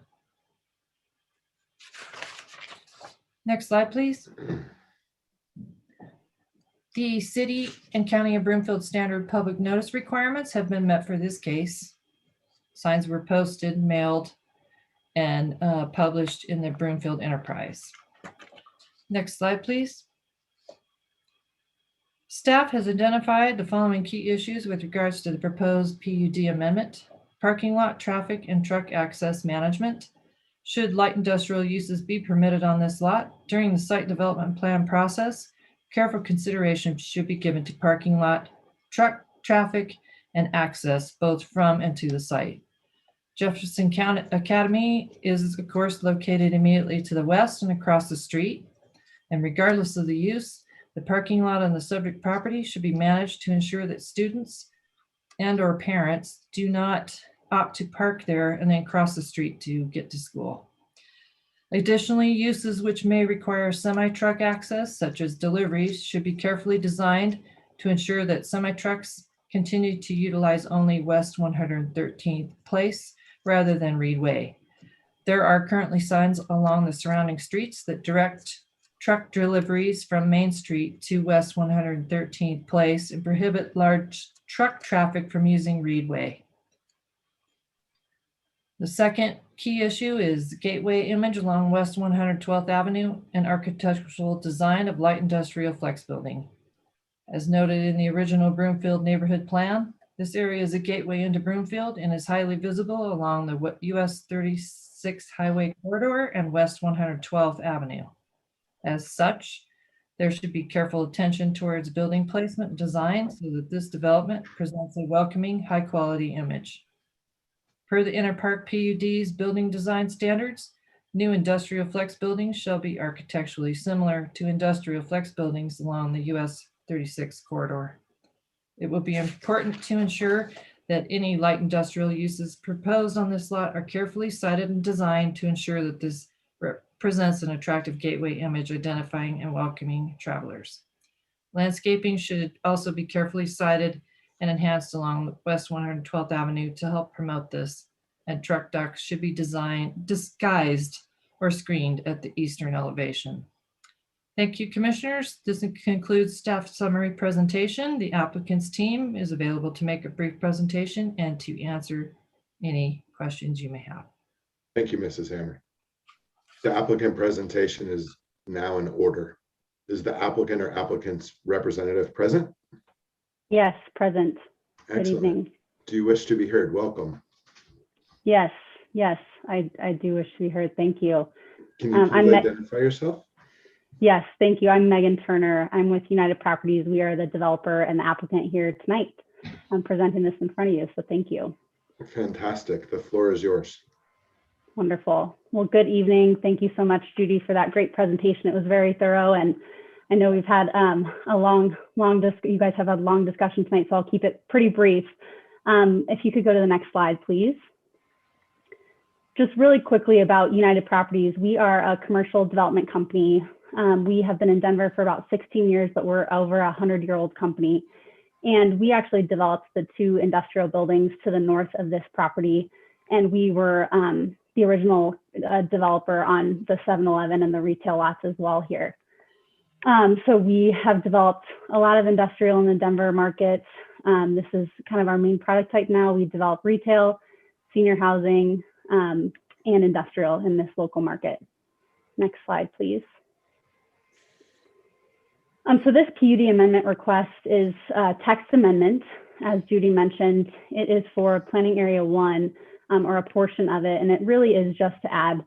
Next slide, please. The city and county of Broomfield standard public notice requirements have been met for this case. Signs were posted, mailed, and published in the Broomfield Enterprise. Next slide, please. Staff has identified the following key issues with regards to the proposed PUD amendment: parking lot, traffic, and truck access management. Should light industrial uses be permitted on this lot during the site development plan process, careful consideration should be given to parking lot, truck traffic, and access both from and to the site. Jefferson County Academy is, of course, located immediately to the west and across the street. And regardless of the use, the parking lot on the subject property should be managed to ensure that students and/or parents do not opt to park there and then cross the street to get to school. Additionally, uses which may require semi-truck access, such as deliveries, should be carefully designed to ensure that semi-trucks continue to utilize only West 113th Place rather than Reed Way. There are currently signs along the surrounding streets that direct truck deliveries from Main Street to West 113th Place and prohibit large truck traffic from using Reed Way. The second key issue is the gateway image along West 112th Avenue and architectural design of light industrial flex building. As noted in the original Broomfield neighborhood plan, this area is a gateway into Broomfield and is highly visible along the US 36 highway corridor and West 112th Avenue. As such, there should be careful attention towards building placement and design so that this development presents a welcoming, high-quality image. Per the Interpark PUD's building design standards, new industrial flex buildings shall be architecturally similar to industrial flex buildings along the US 36 corridor. It will be important to ensure that any light industrial uses proposed on this lot are carefully sited and designed to ensure that this presents an attractive gateway image identifying and welcoming travelers. Landscaping should also be carefully sited and enhanced along West 112th Avenue to help promote this, and truck docks should be disguised or screened at the eastern elevation. Thank you, commissioners. This concludes staff summary presentation. The applicant's team is available to make a brief presentation and to answer any questions you may have. Thank you, Mrs. Hammer. The applicant presentation is now in order. Is the applicant or applicant's representative present? Yes, present. Excellent. Good evening. Do you wish to be heard? Welcome. Yes, I do wish to be heard. Thank you. Can you please identify yourself? Yes, thank you. I'm Megan Turner. I'm with United Properties. We are the developer and the applicant here tonight. I'm presenting this in front of you, so thank you. Fantastic. The floor is yours. Wonderful. Well, good evening. Thank you so much, Judy, for that great presentation. It was very thorough, and I know we've had you guys have had long discussion tonight, so I'll keep it pretty brief. If you could go to the next slide, please. Just really quickly about United Properties. We are a commercial development company. We have been in Denver for about 16 years, but we're over a 100-year-old company. And we actually developed the two industrial buildings to the north of this property. And we were the original developer on the 7-Eleven and the retail lots as well here. So we have developed a lot of industrial in the Denver market. This is kind of our main product type now. We develop retail, senior housing, and industrial in this local market. Next slide, please. So this PUD amendment request is a text amendment. As Judy mentioned, it is for Planning Area 1 or a portion of it, and it really is just to add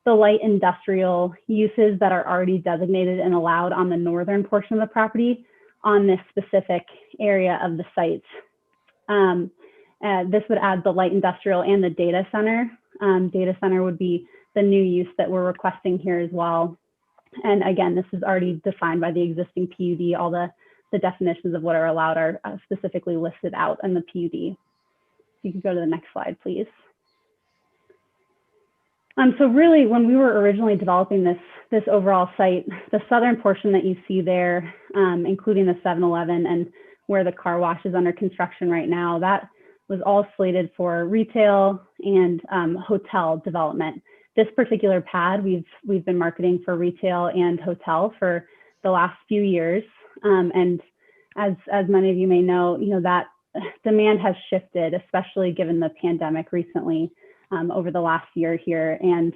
the light industrial uses that are already designated and allowed on the northern portion of the property on this specific area of the site. This would add the light industrial and the data center. Data center would be the new use that we're requesting here as well. And again, this is already defined by the existing PUD. All the definitions of what are allowed are specifically listed out in the PUD. You can go to the next slide, please. So really, when we were originally developing this overall site, the southern portion that you see there, including the 7-Eleven and where the car wash is under construction right now, that was all slated for retail and hotel development. This particular pad, we've been marketing for retail and hotel for the last few years. And as many of you may know, that demand has shifted, especially given the pandemic recently over the last year here. And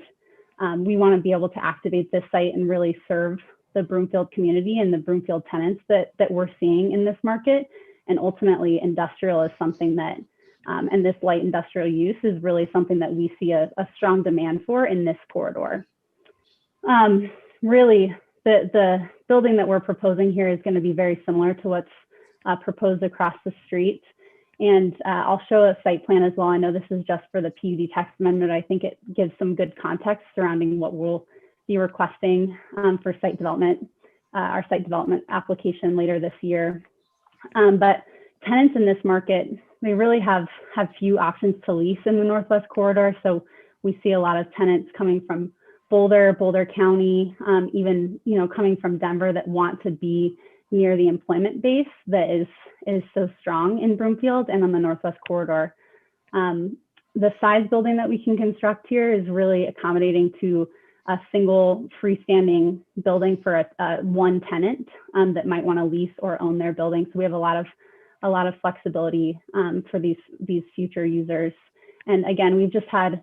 we want to be able to activate this site and really serve the Broomfield community and the Broomfield tenants that we're seeing in this market. And ultimately, industrial is something that, and this light industrial use is really something that we see a strong demand for in this corridor. Really, the building that we're proposing here is going to be very similar to what's proposed across the street. And I'll show a site plan as well. I know this is just for the PUD text amendment. I think it gives some good context surrounding what we'll be requesting for site development, our site development application later this year. But tenants in this market, they really have few options to lease in the Northwest Corridor. So we see a lot of tenants coming from Boulder County, even coming from Denver that want to be near the employment base that is so strong in Broomfield and on the Northwest Corridor. The size building that we can construct here is really accommodating to a single freestanding building for one tenant that might want to lease or own their building. So we have a lot of flexibility for these future users. And again, we've just had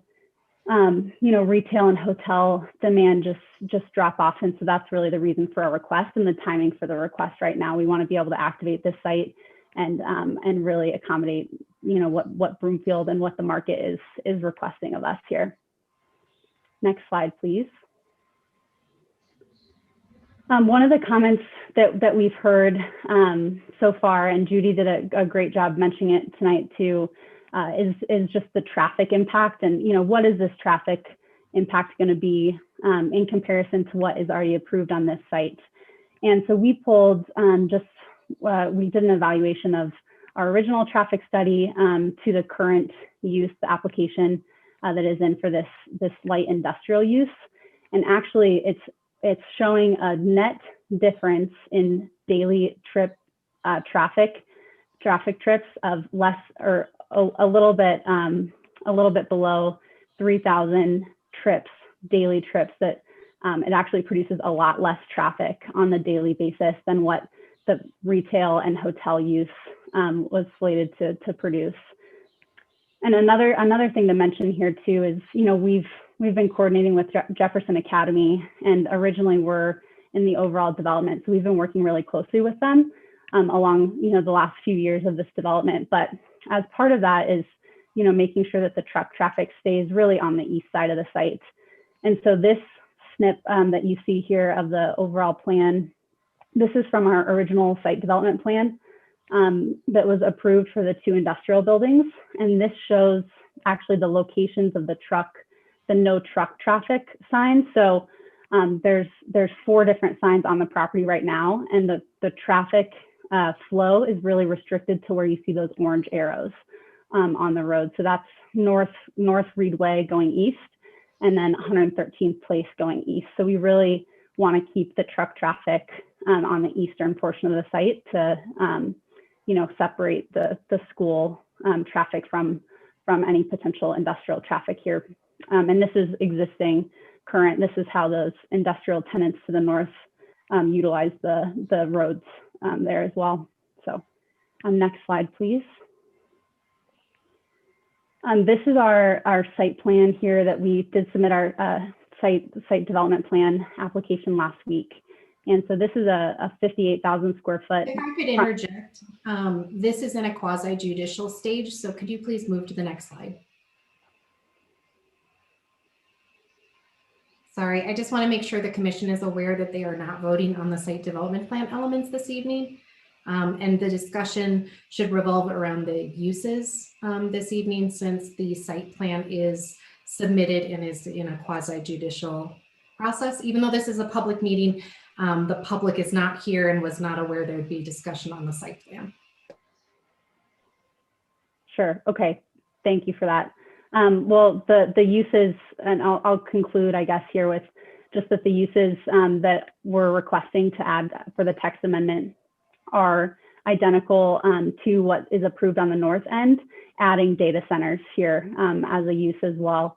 retail and hotel demand just drop off. And so that's really the reason for our request and the timing for the request right now. We want to be able to activate this site and really accommodate, what Broomfield and what the market is requesting of us here. Next slide, please. One of the comments that we've heard so far, and Judy did a great job mentioning it tonight too, is just the traffic impact. And, what is this traffic impact going to be in comparison to what is already approved on this site? And so we pulled we did an evaluation of our original traffic study to the current use, the application that is in for this light industrial use. And actually it's showing a net difference in daily trip traffic trips of less, or a little bit below 3,000 daily trips, that it actually produces a lot less traffic on the daily basis than what the retail and hotel use was slated to produce. And another thing to mention here too is, we've been coordinating with Jefferson Academy, and originally we're in the overall development. So we've been working really closely with them along, the last few years of this development. But as part of that is, making sure that the truck traffic stays really on the east side of the site. And so this snip that you see here of the overall plan, this is from our original site development plan that was approved for the 2 industrial buildings. And this shows actually the locations of the no truck traffic signs. So there's 4 different signs on the property right now, and the traffic flow is really restricted to where you see those orange arrows on the road. So that's North Reedway going east, and then 113th Place going east. So we really want to keep the truck traffic on the eastern portion of the site to separate the school traffic from any potential industrial traffic here. And this is existing current. This is how those industrial tenants to the north utilize the roads there as well. So next slide, please. This is our site plan here that we did submit our site development plan application last week. And so this is a 58,000 square foot. If I could interject, this is in a quasi judicial stage. So could you please move to the next slide? Sorry, I just want to make sure the commission is aware that they are not voting on the site development plan elements this evening. And the discussion should revolve around the uses this evening, since the site plan is submitted and is in a quasi judicial process. Even though this is a public meeting, the public is not here and was not aware there would be discussion on the site plan. Sure. Okay. Thank you for that. Well, the uses, and I'll conclude, I guess, here with just that the uses that we're requesting to add for the text amendment are identical to what is approved on the north end, adding data centers here as a use as well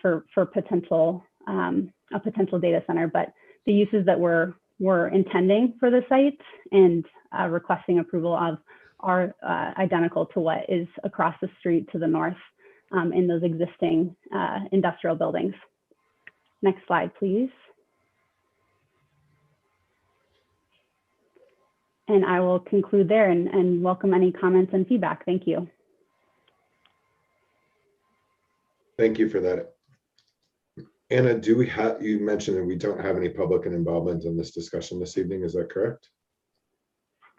for potential a potential data center. But the uses that we're we're intending for the site and requesting approval of are identical to what is across the street to the north in those existing industrial buildings. Next slide, please. And I will conclude there and welcome any comments and feedback. Thank you. Thank you for that. Anna, do we have, you mentioned that we don't have any public involvement in this discussion this evening, is that correct?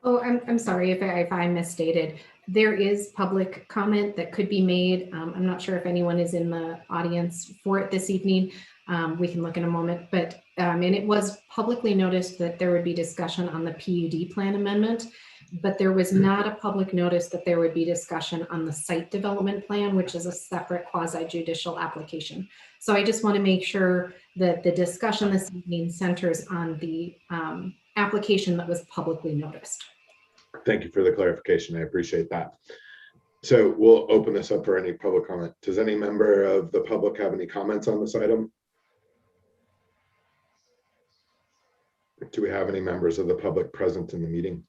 Oh, I'm sorry if I misstated. There is public comment that could be made. I'm not sure if anyone is in the audience for it this evening. We can look in a moment, but and it was publicly noticed that there would be discussion on the PUD plan amendment, but there was not a public notice that there would be discussion on the site development plan, which is a separate quasi-judicial application. So I just want to make sure that the discussion this evening centers on the application that was publicly noticed. Thank you for the clarification. I appreciate that. So we'll open this up for any public comment. Does any member of the public have any comments on this item? Do we have any members of the public present in the meeting?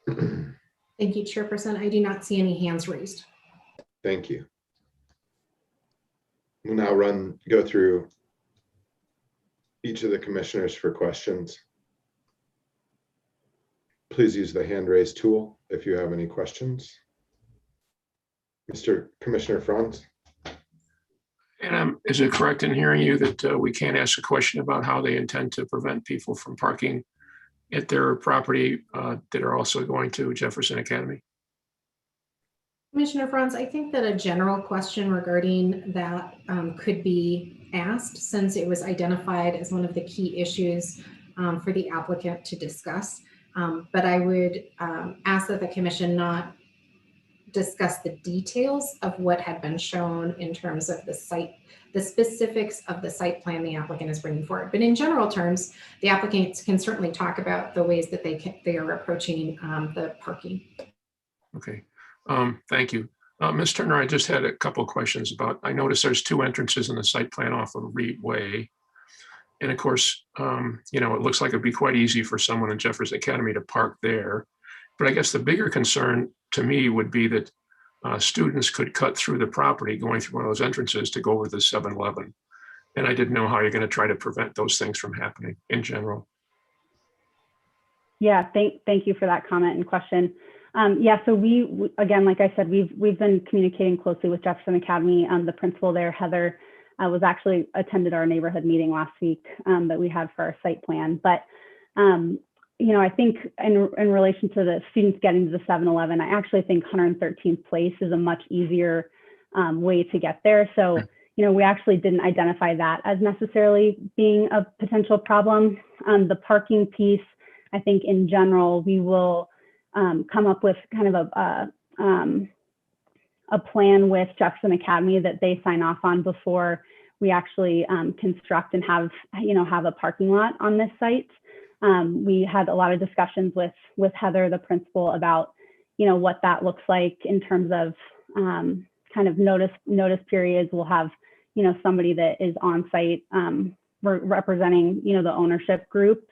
Thank you, Chairperson. I do not see any hands raised. Thank you. We'll now go through each of the commissioners for questions. Please use the hand raise tool if you have any questions. Mr. Commissioner Franz. And is it correct in hearing you that we can't ask a question about how they intend to prevent people from parking at their property that are also going to Jefferson Academy? Commissioner Franz, I think that a general question regarding that could be asked, since it was identified as one of the key issues for the applicant to discuss. But I would ask that the commission not discuss the details of what had been shown in terms of the site, the specifics of the site plan the applicant is bringing forward. But in general terms, the applicants can certainly talk about the ways that they are approaching the parking. Okay, thank you. Ms. Turner, I just had a couple of questions about, I noticed there's two entrances in the site plan off of Reed Way. And of course, you know, it looks like it'd be quite easy for someone in Jefferson Academy to park there. But I guess the bigger concern to me would be that students could cut through the property going through one of those entrances to go over the 7-Eleven. And I didn't know how you're going to try to prevent those things from happening in general. Yeah, thank you for that comment and question. Yeah, so we again, like I said, we've been communicating closely with Jefferson Academy. The principal there, Heather, was actually attended our neighborhood meeting last week that we had for our site plan. But you know, I think in relation to the students getting to the 7-Eleven, I actually think 113th Place is a much easier way to get there. So, you know, we actually didn't identify that as necessarily being a potential problem. The parking piece, I think in general, we will come up with kind of a plan with Jefferson Academy that they sign off on before we actually construct and have a parking lot on this site. We had a lot of discussions with Heather, the principal, about, you know, what that looks like in terms of kind of notice periods. We'll have, you know, somebody that is on site representing, you know, the ownership groups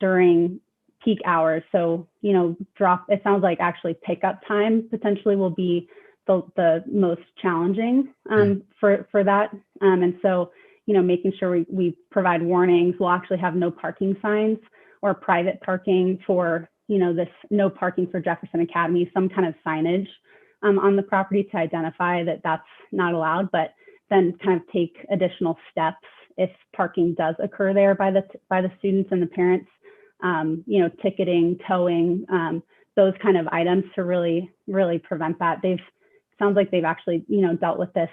during peak hours. So, you know, it sounds like actually pickup time potentially will be the most challenging for that. And so, you know, making sure we provide warnings. We'll actually have no parking signs or private parking for, you know, this no parking for Jefferson Academy, some kind of signage on the property to identify that that's not allowed, but then kind of take additional steps if parking does occur there by the students and the parents, you know, ticketing, towing, those kind of items to really prevent that. Sounds like they've actually, you know, dealt with this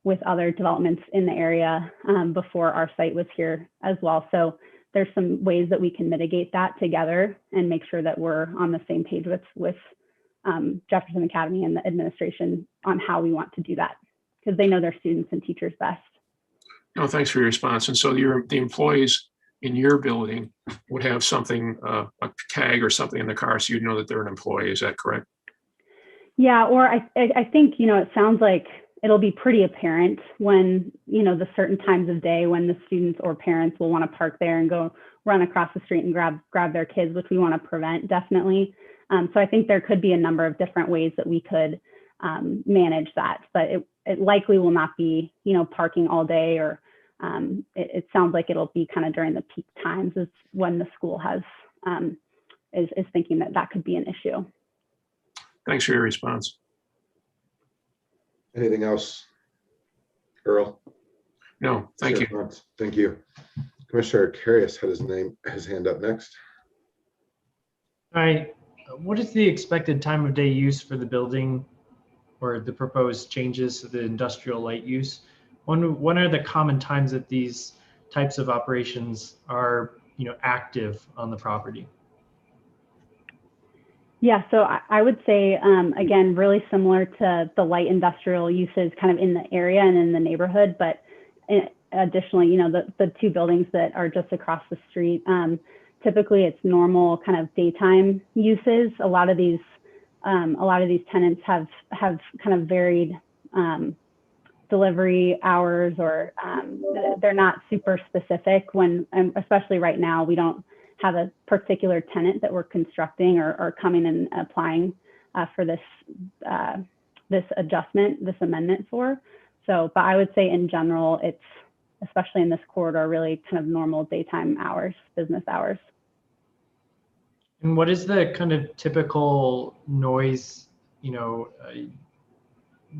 with other developments in the area before our site was here as well. So there's some ways that we can mitigate that together and make sure that we're on the same page with Jefferson Academy and the administration on how we want to do that, because they know their students and teachers best. No, thanks for your response. And so the employees in your building would have something, a tag or something in the car, so you'd know that they're an employee. Is that correct? Yeah, or I think, you know, it sounds like it'll be pretty apparent when, the certain times of day when the students or parents will want to park there and go run across the street and grab their kids, which we want to prevent, definitely. So I think there could be a number of different ways that we could manage that, but it likely will not be, parking all day, or it sounds like it'll be kind of during the peak times is when the school has is thinking that could be an issue. Thanks for your response. Anything else? Earl? No, thank you. Thank you. Commissioner Carius had his hand up next. Hi, what is the expected time of day use for the building or the proposed changes to the industrial light use? When are the common times that these types of operations are, active on the property? Yeah, so I would say, again, really similar to the light industrial uses kind of in the area and in the neighborhood, but additionally, the two buildings that are just across the street, typically it's normal kind of daytime uses. A lot of these tenants have kind of varied delivery hours, or they're not super specific especially right now, we don't have a particular tenant that we're constructing or coming and applying for this amendment for. So, but I would say in general, it's, especially in this corridor, really kind of normal daytime hours, business hours. And what is the kind of typical noise,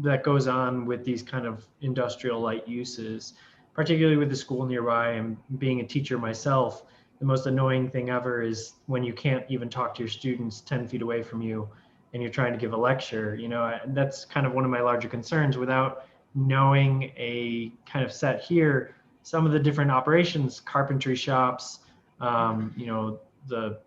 that goes on with these kind of industrial light uses, particularly with the school nearby? And being a teacher myself, the most annoying thing ever is when you can't even talk to your students 10 feet away from you and you're trying to give a lecture. That's kind of one of my larger concerns. Without knowing a kind of set here, some of the different operations, carpentry shops, the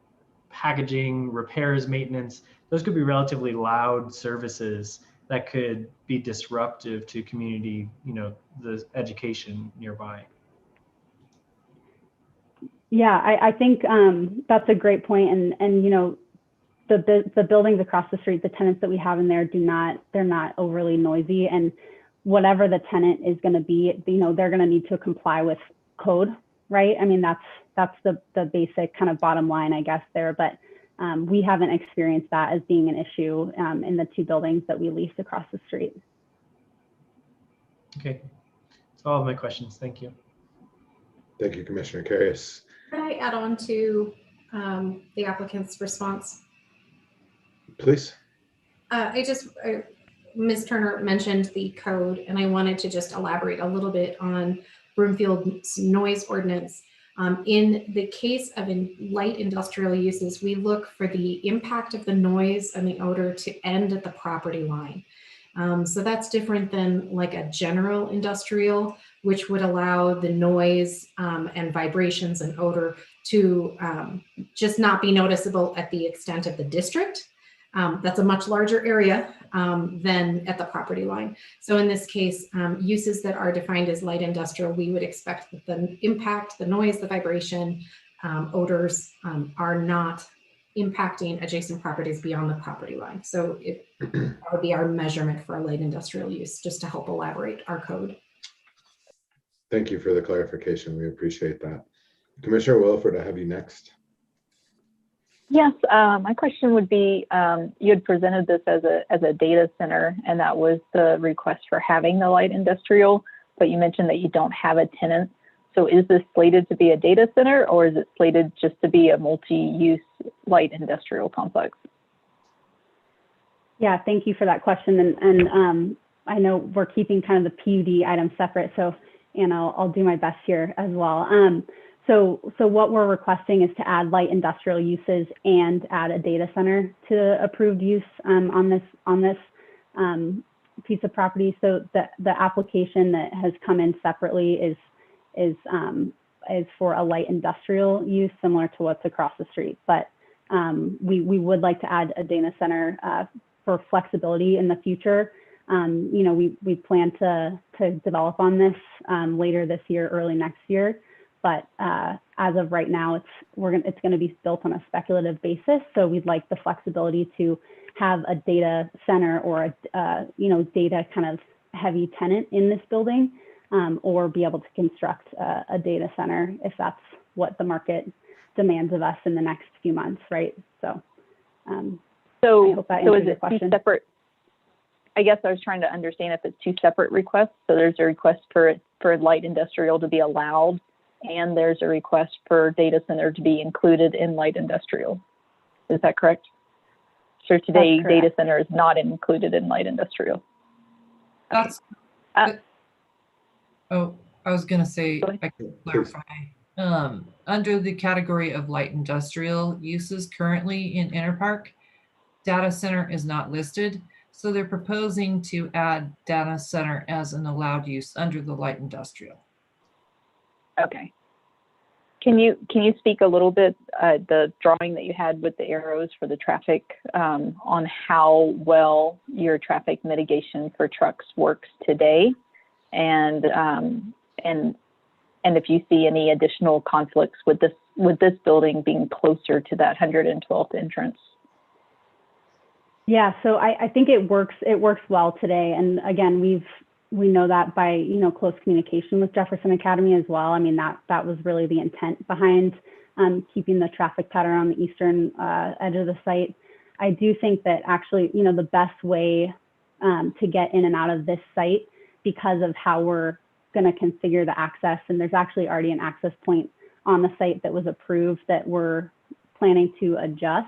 packaging, repairs, maintenance, those could be relatively loud services that could be disruptive to community, the education nearby. Yeah, I think that's a great point. And the buildings across the street, the tenants that we have in there they're not overly noisy. And whatever the tenant is going to be, they're going to need to comply with code, right? I mean, that's the basic kind of bottom line, I guess, there. But we haven't experienced that as being an issue in the two buildings that we lease across the street. Okay, that's all of my questions. Thank you. Thank you, Commissioner Carius. Could I add on to the applicant's response? Please. Ms. Turner mentioned the code, and I wanted to just elaborate a little bit on Broomfield's noise ordinance. In the case of light industrial uses, we look for the impact of the noise and the odor to end at the property line. So that's different than like a general industrial, which would allow the noise and vibrations and odor to just not be noticeable at the extent of the district. That's a much larger area than at the property line. So in this case, uses that are defined as light industrial, we would expect that the impact, the noise, the vibration, odors are not impacting adjacent properties beyond the property line. So that would be our measurement for a light industrial use, just to help elaborate our code. Thank you for the clarification. We appreciate that. Commissioner Wilford, I have you next. Yes, my question would be, you had presented this as a data center, and that was the request for having the light industrial, but you mentioned that you don't have a tenant. So is this slated to be a data center, or is it slated just to be a multi-use light industrial complex? Yeah, thank you for that question. And I know we're keeping kind of the PUD item separate, so I'll do my best here as well. So what we're requesting is to add light industrial uses and add a data center to approved use on this piece of property. So the application that has come in separately is for a light industrial use similar to what's across the street. But we would like to add a data center for flexibility in the future. We plan to develop on this later this year, early next year. But as of right now, it's going to be built on a speculative basis. So we'd like the flexibility to have a data center or a data kind of heavy tenant in this building, or be able to construct a data center if that's what the market demands of us in the next few months, right? So, I hope that answers is your it question. two separate? I guess I was trying to understand if it's two separate requests. So there's a request for light industrial to be allowed, and there's a request for data center to be included in light industrial. Is that correct? So today, data center is not included in light industrial. That's, oh, I was gonna say, I can clarify. Under the category of light industrial uses currently in Interpark, data center is not listed. So they're proposing to add data center as an allowed use under the light industrial. Okay. Can you speak a little bit, the drawing that you had with the arrows for the traffic, on how well your traffic mitigation for trucks works today, and if you see any additional conflicts with this building being closer to that 112th entrance? Yeah, so I think it works well today. And again, we know that by, you know, close communication with Jefferson Academy as well. I mean, that was really the intent behind keeping the traffic pattern on the eastern edge of the site. I do think that actually, you know, the best way to get in and out of this site, because of how we're going to configure the access, and there's actually already an access point on the site that was approved that we're planning to adjust,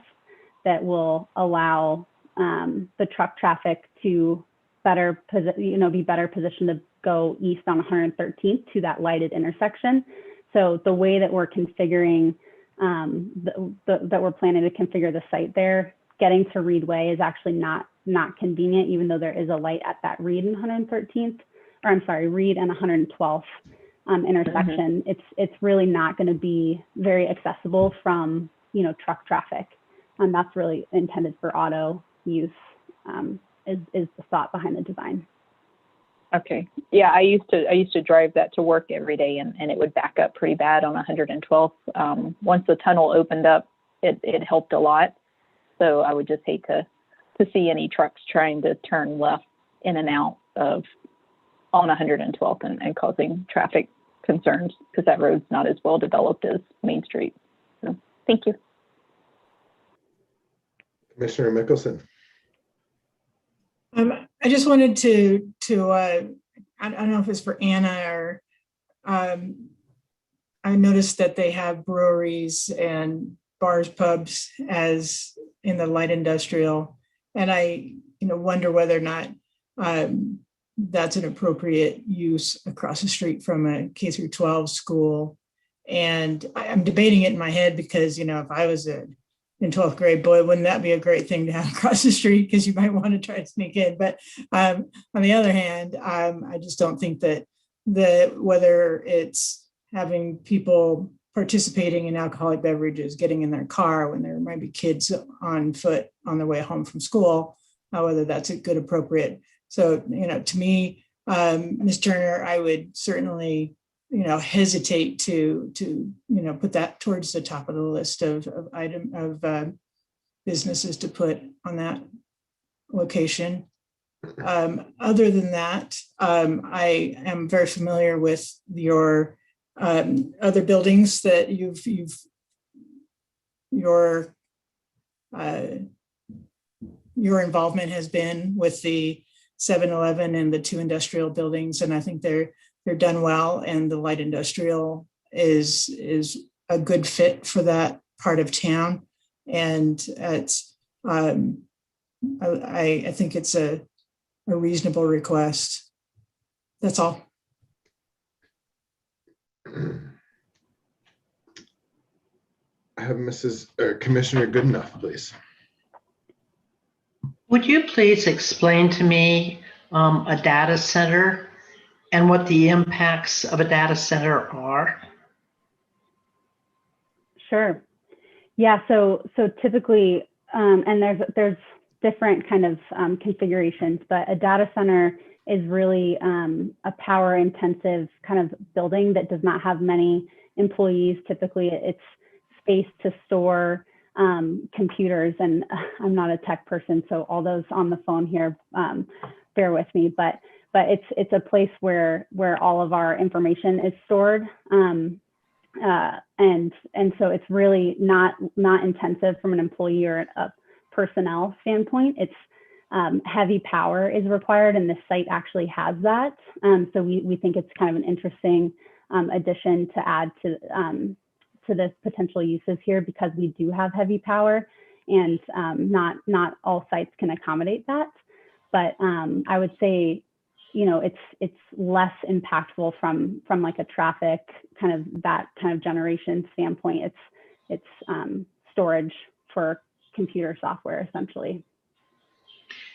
that will allow the truck traffic to be better positioned to go east on 113th to that lighted intersection. So the way that we're configuring, that we're planning to configure the site there, getting to Reed Way is actually not convenient, even though there is a light at that Reed and 113th, or I'm sorry, Reed and 112th intersection. It's really not going to be very accessible from, you know, truck traffic, and that's really intended for auto use. Is the thought behind the design. Okay. Yeah, I used to drive that to work every day, and it would back up pretty bad on 112th. Once the tunnel opened up, it helped a lot. So I would just hate to see any trucks trying to turn left in and out of on 112th and causing traffic concerns, because that road's not as well developed as Main Street. So thank you. Commissioner Mickelson. I just wanted to I don't know if it's for Anna or I noticed that they have breweries and bars, pubs as in the light industrial, and I wonder whether or not that's an appropriate use across the street from a K through 12 school. And I'm debating it in my head because, if I was in 12th grade, boy, wouldn't that be a great thing to have across the street, because you might want to try to sneak in. But on the other hand, I just don't think that whether it's having people participating in alcoholic beverages, getting in their car when there might be kids on foot on their way home from school, whether that's a good, appropriate. So, to me, Ms. Turner, I would certainly hesitate to put that towards the top of the list of businesses to put on that location. Other than that, I am very familiar with your other buildings that your involvement has been with the 7-Eleven and the 2 industrial buildings, and I think they're done well, and the light industrial is a good fit for that part of town. And it's I think it's a reasonable request. That's all. I have Commissioner Goodenough, please. Would you please explain to me a data center and what the impacts of a data center are? Sure. Yeah. So typically, and there's different kind of configurations, but a data center is really a power intensive kind of building that does not have many employees. Typically, it's space to store computers, and I'm not a tech person, so all those on the phone here, bear with me, but but it's a place where all of our information is stored. And so it's really not intensive from an employee or a personnel standpoint. It's heavy power is required, and this site actually has that. So we think it's kind of an interesting addition to add to the potential uses here, because we do have heavy power, and not all sites can accommodate that. But I would say, you know, it's less impactful from like a traffic that kind of generation standpoint. It's storage for computer software essentially.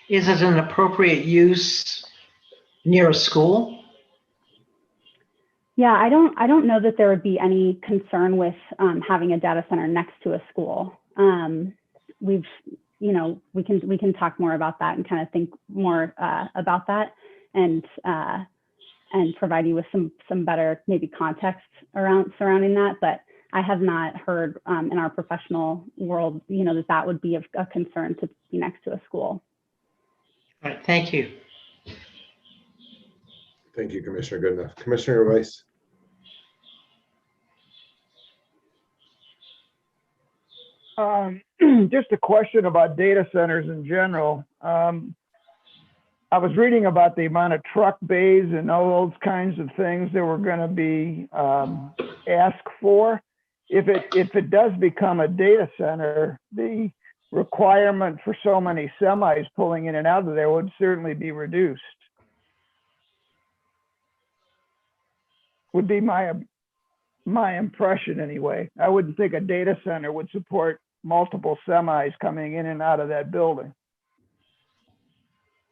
Is it an appropriate use near a school? Yeah, I don't know that there would be any concern with having a data center next to a school. We can talk more about that and kind of think more about that, and provide you with some better maybe context surrounding that. But I have not heard in our professional world, you know, that would be a concern to be next to a school. All right, thank you. Thank you, Commissioner Goodenough. Commissioner Weiss. Just a question about data centers in general. I was reading about the amount of truck bays and all those kinds of things that were going to be asked for. If it does become a data center, the requirement for so many semis pulling in and out of there would certainly be reduced. Would be my impression anyway. I wouldn't think a data center would support multiple semis coming in and out of that building.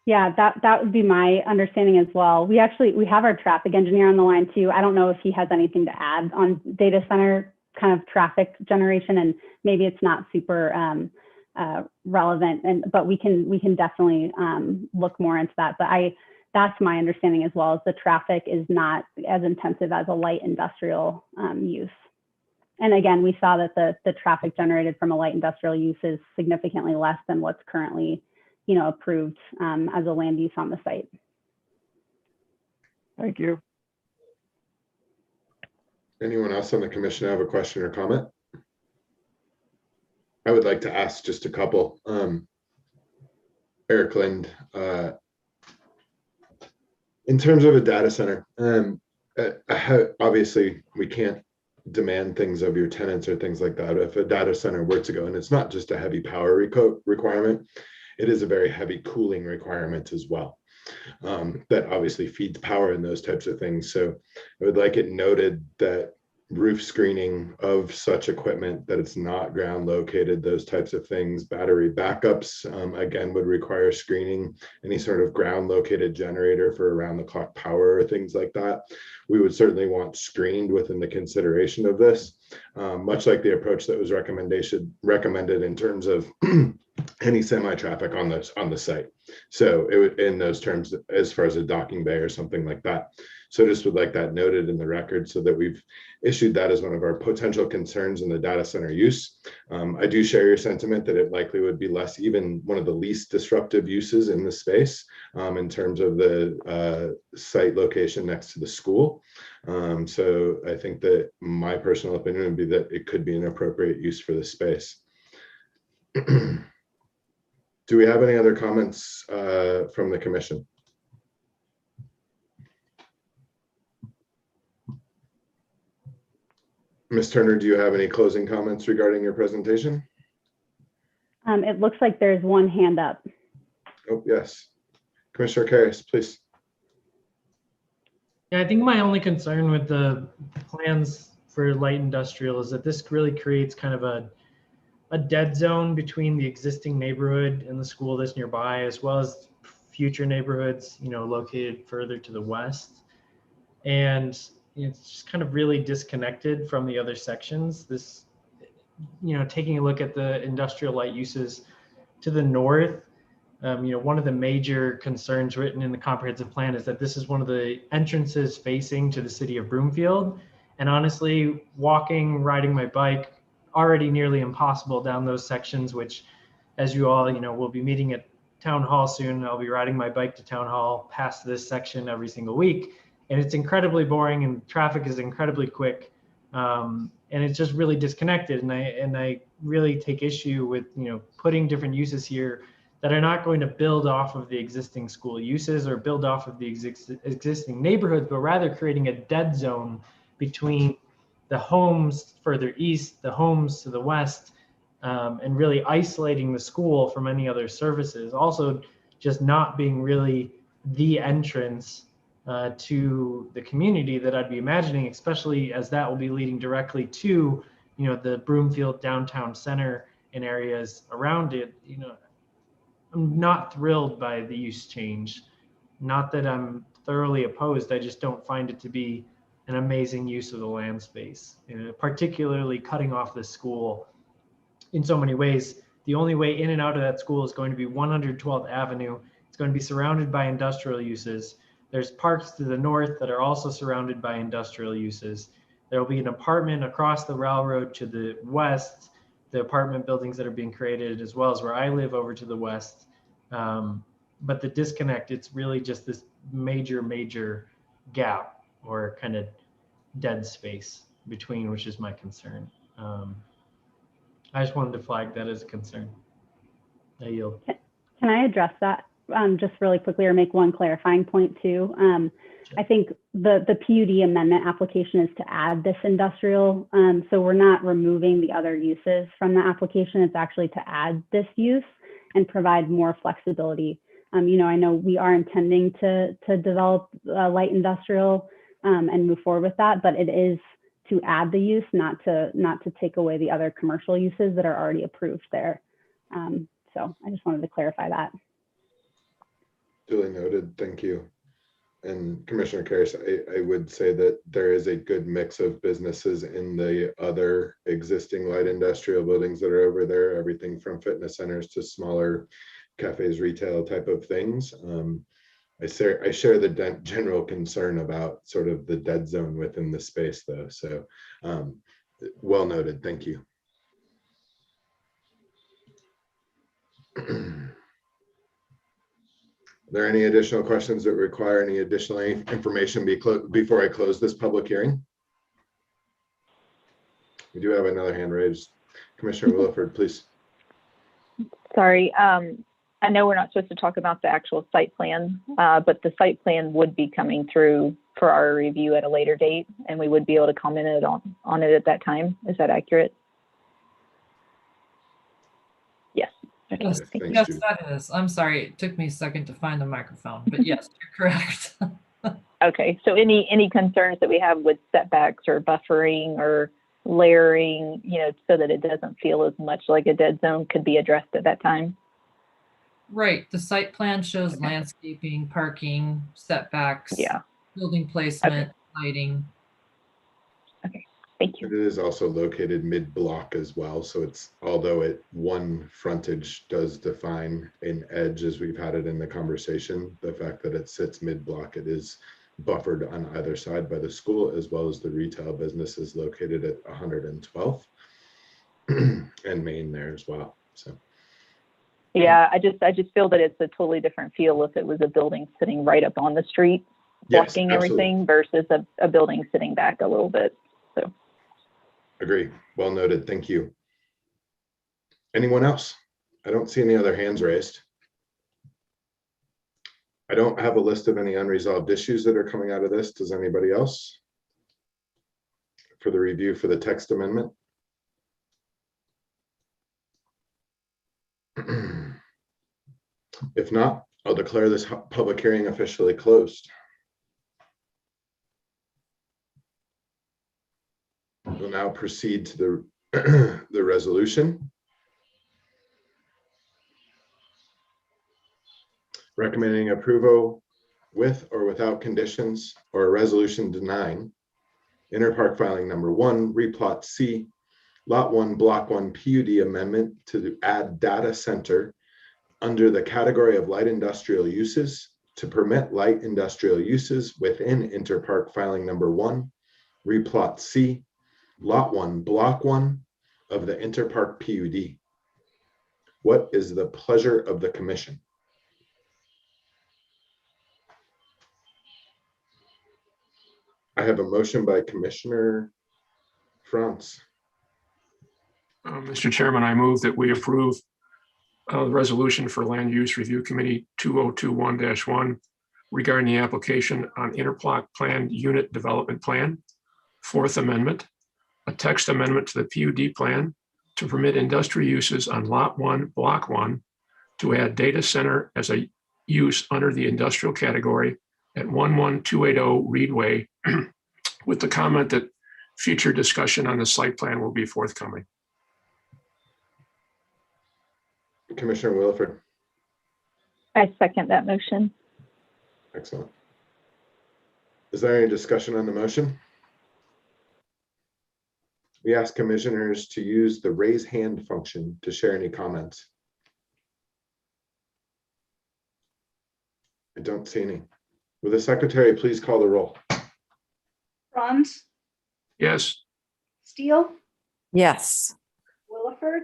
Yeah, that would be my understanding as well. We have our traffic engineer on the line too. I don't know if he has anything to add on data center kind of traffic generation, and maybe it's not super relevant, but we can definitely look more into that. But that's my understanding as well, is the traffic is not as intensive as a light industrial use. And again, we saw that the traffic generated from a light industrial use is significantly less than what's currently, you know, approved as a land use on the site. Thank you. Anyone else on the commission have a question or comment? I would like to ask just a couple. Eric Lind, in terms of a data center, obviously we can't demand things of your tenants or things like that. If a data center were to go, and it's not just a heavy power requirement, it is a very heavy cooling requirement as well. That obviously feeds power and those types of things. So I would like it noted that roof screening of such equipment, that it's not ground located, those types of things, battery backups, again, would require screening. Any sort of ground located generator for around the clock power or things like that, we would certainly want screened within the consideration of this, much like the approach that was recommended in terms of any semi-traffic on the site. So it would, in those terms, as far as a docking bay or something like that. So just would like that noted in the record, so that we've issued that as one of our potential concerns in the data center use. I do share your sentiment that it likely would be even one of the least disruptive uses in the space in terms of the site location next to the school. So I think that my personal opinion would be that it could be an appropriate use for the space. Do we have any other comments from the commission? Ms. Turner, do you have any closing comments regarding your presentation? It looks like there's one hand up. Oh, yes. Commissioner Karras, please. Yeah, I think my only concern with the plans for light industrial is that this really creates kind of a dead zone between the existing neighborhood and the school that's nearby, as well as future neighborhoods, you know, located further to the west. And it's just kind of really disconnected from the other sections. This, you know, taking a look at the industrial light uses to the north, you know, one of the major concerns written in the comprehensive plan is that this is one of the entrances facing to the city of Broomfield. And honestly, riding my bike, already nearly impossible down those sections, which, as you all, you know, will be meeting at town hall soon. I'll be riding my bike to town hall past this section every single week. And it's incredibly boring and traffic is incredibly quick. And it's just really disconnected. And I really take issue with, putting different uses here that are not going to build off of the existing school uses or build off of the existing neighborhoods, but rather creating a dead zone between the homes further east, the homes to the west, and really isolating the school from any other services. Also, just not being really the entrance to the community that I'd be imagining, especially as that will be leading directly to, the Broomfield downtown center and areas around it. I'm not thrilled by the use change. Not that I'm thoroughly opposed, I just don't find it to be an amazing use of the land space, particularly cutting off the school in so many ways. The only way in and out of that school is going to be 112th Avenue. It's going to be surrounded by industrial uses. There's parks to the north that are also surrounded by industrial uses. There will be an apartment across the railroad to the west, the apartment buildings that are being created, as well as where I live over to the west. But the disconnect, it's really just this major gap or kind of dead space between, which is my concern. I just wanted to flag that as a concern. I yield. Can I address that just really quickly, or make one clarifying point too? I think the PUD amendment application is to add this industrial. So we're not removing the other uses from the application. It's actually to add this use and provide more flexibility. I know we are intending to develop light industrial and move forward with that, but it is to add the use, not to take away the other commercial uses that are already approved there. So I just wanted to clarify that. Duly noted. Thank you. And Commissioner Karras, I would say that there is a good mix of businesses in the other existing light industrial buildings that are over there, everything from fitness centers to smaller cafes, retail type of things. I share the general concern about sort of the dead zone within the space though. So well noted. Thank you. Are there any additional questions that require any additional information before I close this public hearing? We do have another hand raised. Commissioner Williford, please. Sorry, I know we're not supposed to talk about the actual site plan, but the site plan would be coming through for our review at a later date, and we would be able to comment on it at that time. Is that accurate? Yes. Okay. Yes, yes, that is. I'm sorry, it took me a second to find the microphone, but yes, you're correct. Okay, so any concerns that we have with setbacks or buffering or layering, so that it doesn't feel as much like a dead zone could be addressed at that time? Right, the site plan shows landscaping, parking, setbacks, building placement, lighting. Okay, thank you. It is also located mid-block as well. So it's, although one frontage does define an edge, as we've had it in the conversation, the fact that it sits mid-block, it is buffered on either side by the school, as well as the retail businesses located at 112th and Main there as well. So. Yeah, I just feel that it's a totally different feel if it was a building sitting right up on the street, blocking everything, versus a building sitting back a little bit. So. Agree. Well noted. Thank you. Anyone else? I don't see any other hands raised. I don't have a list of any unresolved issues that are coming out of this. Does anybody else? For the review for the text amendment? If not, I'll declare this public hearing officially closed. We'll now proceed to the resolution. Recommending approval with or without conditions, or a resolution denying Interpark filing number 1, replot C, lot 1, block 1 PUD amendment to add data center under the category of light industrial uses to permit light industrial uses within Interpark filing number 1, replot C, lot 1, block 1 of the Interpark PUD. What is the pleasure of the commission? I have a motion by Commissioner Franz. Mr. Chairman, I move that we approve the resolution for Land Use Review Committee 2021-1 regarding the application on Interploc Planned Unit Development Plan, Fourth Amendment, a text amendment to the PUD plan to permit industrial uses on Lot 1, Block 1, to add data center as a use under the industrial category at 11280 Reed Way, with the comment that future discussion on the site plan will be forthcoming. Commissioner Williford. I second that motion. Excellent. Is there any discussion on the motion? We ask commissioners to use the raise hand function to share any comments. I don't see any. Will the secretary please call the roll? Franz, Yes. Steele, Yes. Williford,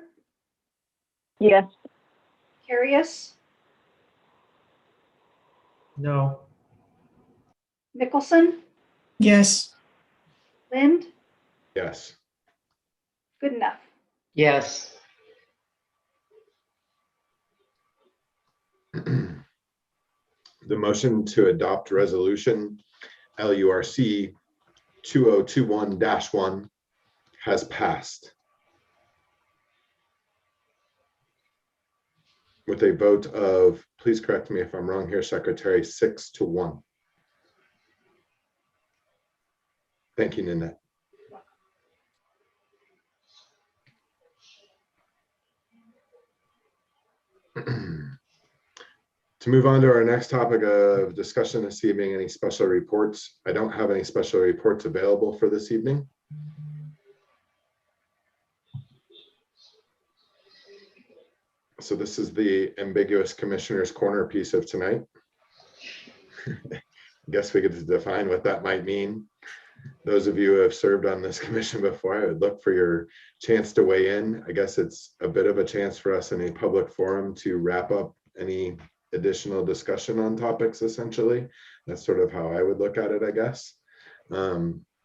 Yes. Carius, No. Mickelson, Yes. Lind, Yes. good enough. Yes. The motion to adopt resolution LURC 2021-1 has passed with a vote of, please correct me if I'm wrong here, Secretary, 6-1. Thank you, Nanette. To move on to our next topic of discussion this evening, any special reports? I don't have any special reports available for this evening. So this is the ambiguous commissioner's corner piece of tonight. I guess we could define what that might mean. Those of you who have served on this commission before, I would look for your chance to weigh in. I guess it's a bit of a chance for us in a public forum to wrap up any additional discussion on topics, essentially. That's sort of how I would look at it, I guess.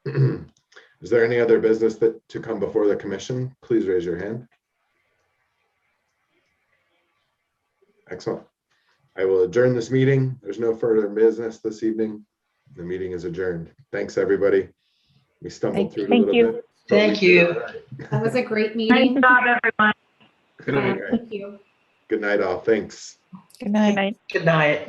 Is there any other business to come before the commission? Please raise your hand. Excellent. I will adjourn this meeting. There's no further business this evening. The meeting is adjourned. Thanks, everybody. We stumbled through it a little bit. Thank you. That was a great Nice meeting. job, everyone. Good night. Thank you. Good night, all. Thanks. Good night. Good night. Good night.